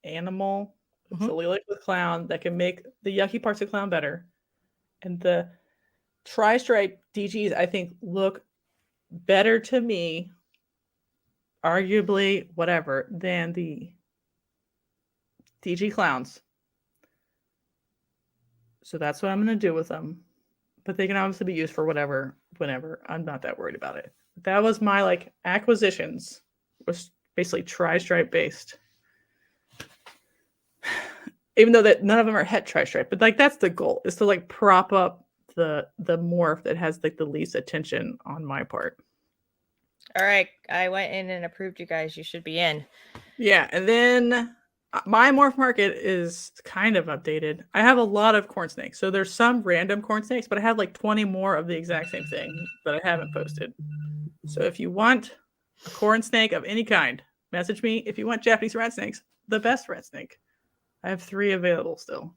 animal. It's a Lilic with clown that can make the yucky parts of clown better. And the tri-stripe DGs, I think, look better to me arguably whatever than the DG clowns. So that's what I'm going to do with them. But they can obviously be used for whatever, whenever. I'm not that worried about it. That was my like acquisitions. Was basically tri-stripe based. Even though that none of them are het tri-stripe, but like that's the goal, is to like prop up the morph that has like the least attention on my part. All right, I went in and approved you guys. You should be in. Yeah, and then my morph market is kind of updated. I have a lot of corn snakes. So there's some random corn snakes, but I have like 20 more of the exact same thing that I haven't posted. So if you want a corn snake of any kind, message me. If you want Japanese rat snakes, the best rat snake, I have 3 available still.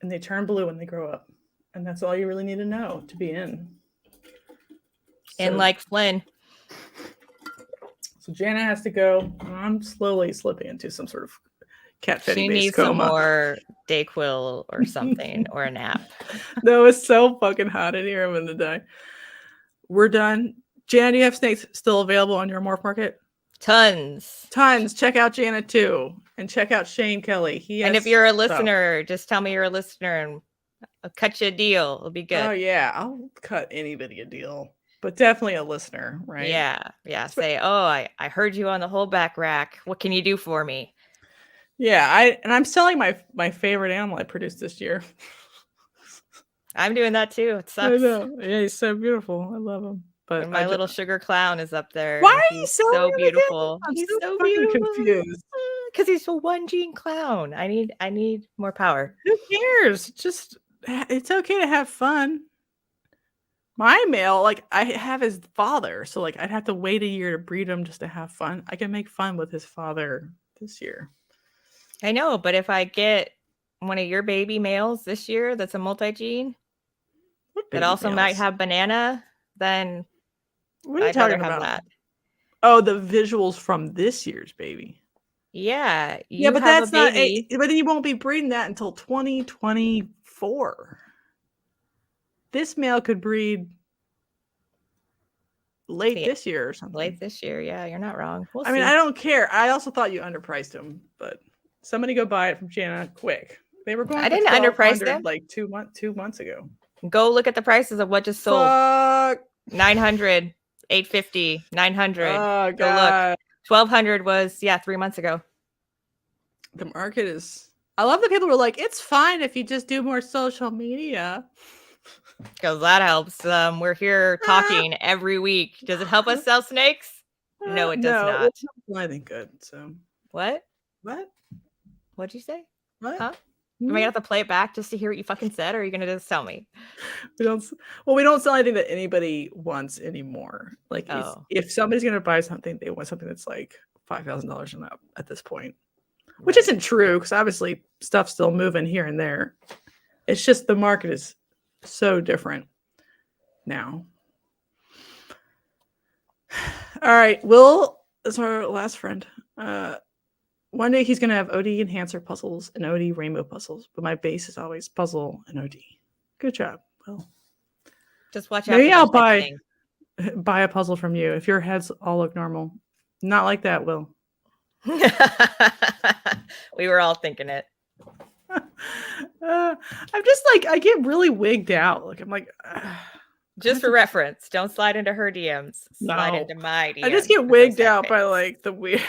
And they turn blue when they grow up. And that's all you really need to know to be in. And like Flynn. So Jana has to go. I'm slowly slipping into some sort of cat fetty She based needs coma. some more Dayquil or something, or a nap. No, it's so fucking hot in here. I'm gonna die. We're done. Jana, do you have snakes still available on your morph market? Tons. Check out Jana too, and check out Shane Kelly. And if you're a listener, just tell me you're a listener, and I'll cut you a deal. It'll be good. Oh yeah, I'll cut anybody a deal. But definitely a listener, right? Yeah. Say, oh, I heard you on the whole back rack. What can you do for me? Yeah, I'm selling my favorite animal I produced this year. I'm doing that too. It sucks. I know. Yeah, he's so beautiful. I love him. But and my little sugar clown is up there. Why are you so beautiful? He's so beautiful. Confused. Because he's a 1 gene clown. I need more power. Who cares? Just it's okay to have fun. My male, like I have his father, so like I'd have to wait a year to breed him just to have fun. I can make fun with his father this year. I know, but if I get one of your baby males this year that's a multi-gene that also might have banana, then what are you talking about? That. Oh, the visuals from this year's baby. Yeah. Yeah, but that's not. But then you won't be breeding that until 2024. This male could breed late this year or something. Late this year, yeah, you're not wrong. I mean, I don't care. I also thought you underpriced him, but somebody go buy it from Jana quick. They were going. I didn't underprice them like 2 months ago. Go look at the prices of what just sold. Fuck. 900, 850, 900. Oh God. Go look. 1200 was 3 months ago. The market is. I love that people were like, "It's fine if you just do more social media." Because that helps. We're here talking every week. Does it help us sell snakes? No, it does not. Well, I think good. So what? What'd you say? What? Huh? Am I gonna have to play it back just to hear what you fucking said, or are you gonna just tell me? We don't sell anything that anybody wants anymore. Like if somebody's gonna buy something, they want something that's like $5,000 and up at this point. Right. Which isn't true, because obviously stuff's still moving here and there. It's just the market is so different now. All right, Will is our last friend. One day he's gonna have OD enhancer puzzles and OD rainbow puzzles, but my base is always puzzle and OD. Good job, Will. Just watch out. Maybe I'll buy a puzzle from you if your heads all look normal. Not like that, Will. We were all thinking it. I'm just like, I get really wigged out. Like I'm like, just for reference, don't slide into her DMs. Slide into my DMs. I just get wigged out by like the weird.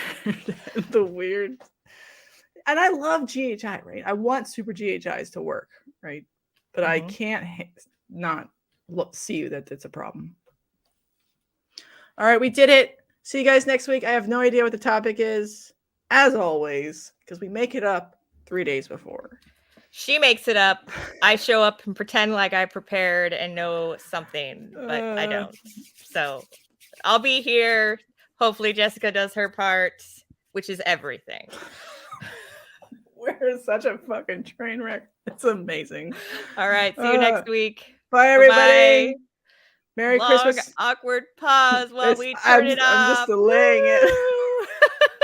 And I love GHI, right? I want super GHIs to work, right? But I can't not see that it's a problem. All right, we did it. See you guys next week. I have no idea what the topic is, as always, because we make it up 3 days before. She makes it up. I show up and pretend like I prepared and know something, but I don't. So I'll be here. Hopefully Jessica does her part, which is everything. We're such a fucking train wreck. It's amazing. All right. See you next week. Bye, everybody. Bye. Merry Long, Christmas. Awkward pause while we turn it off. I'm just delaying it.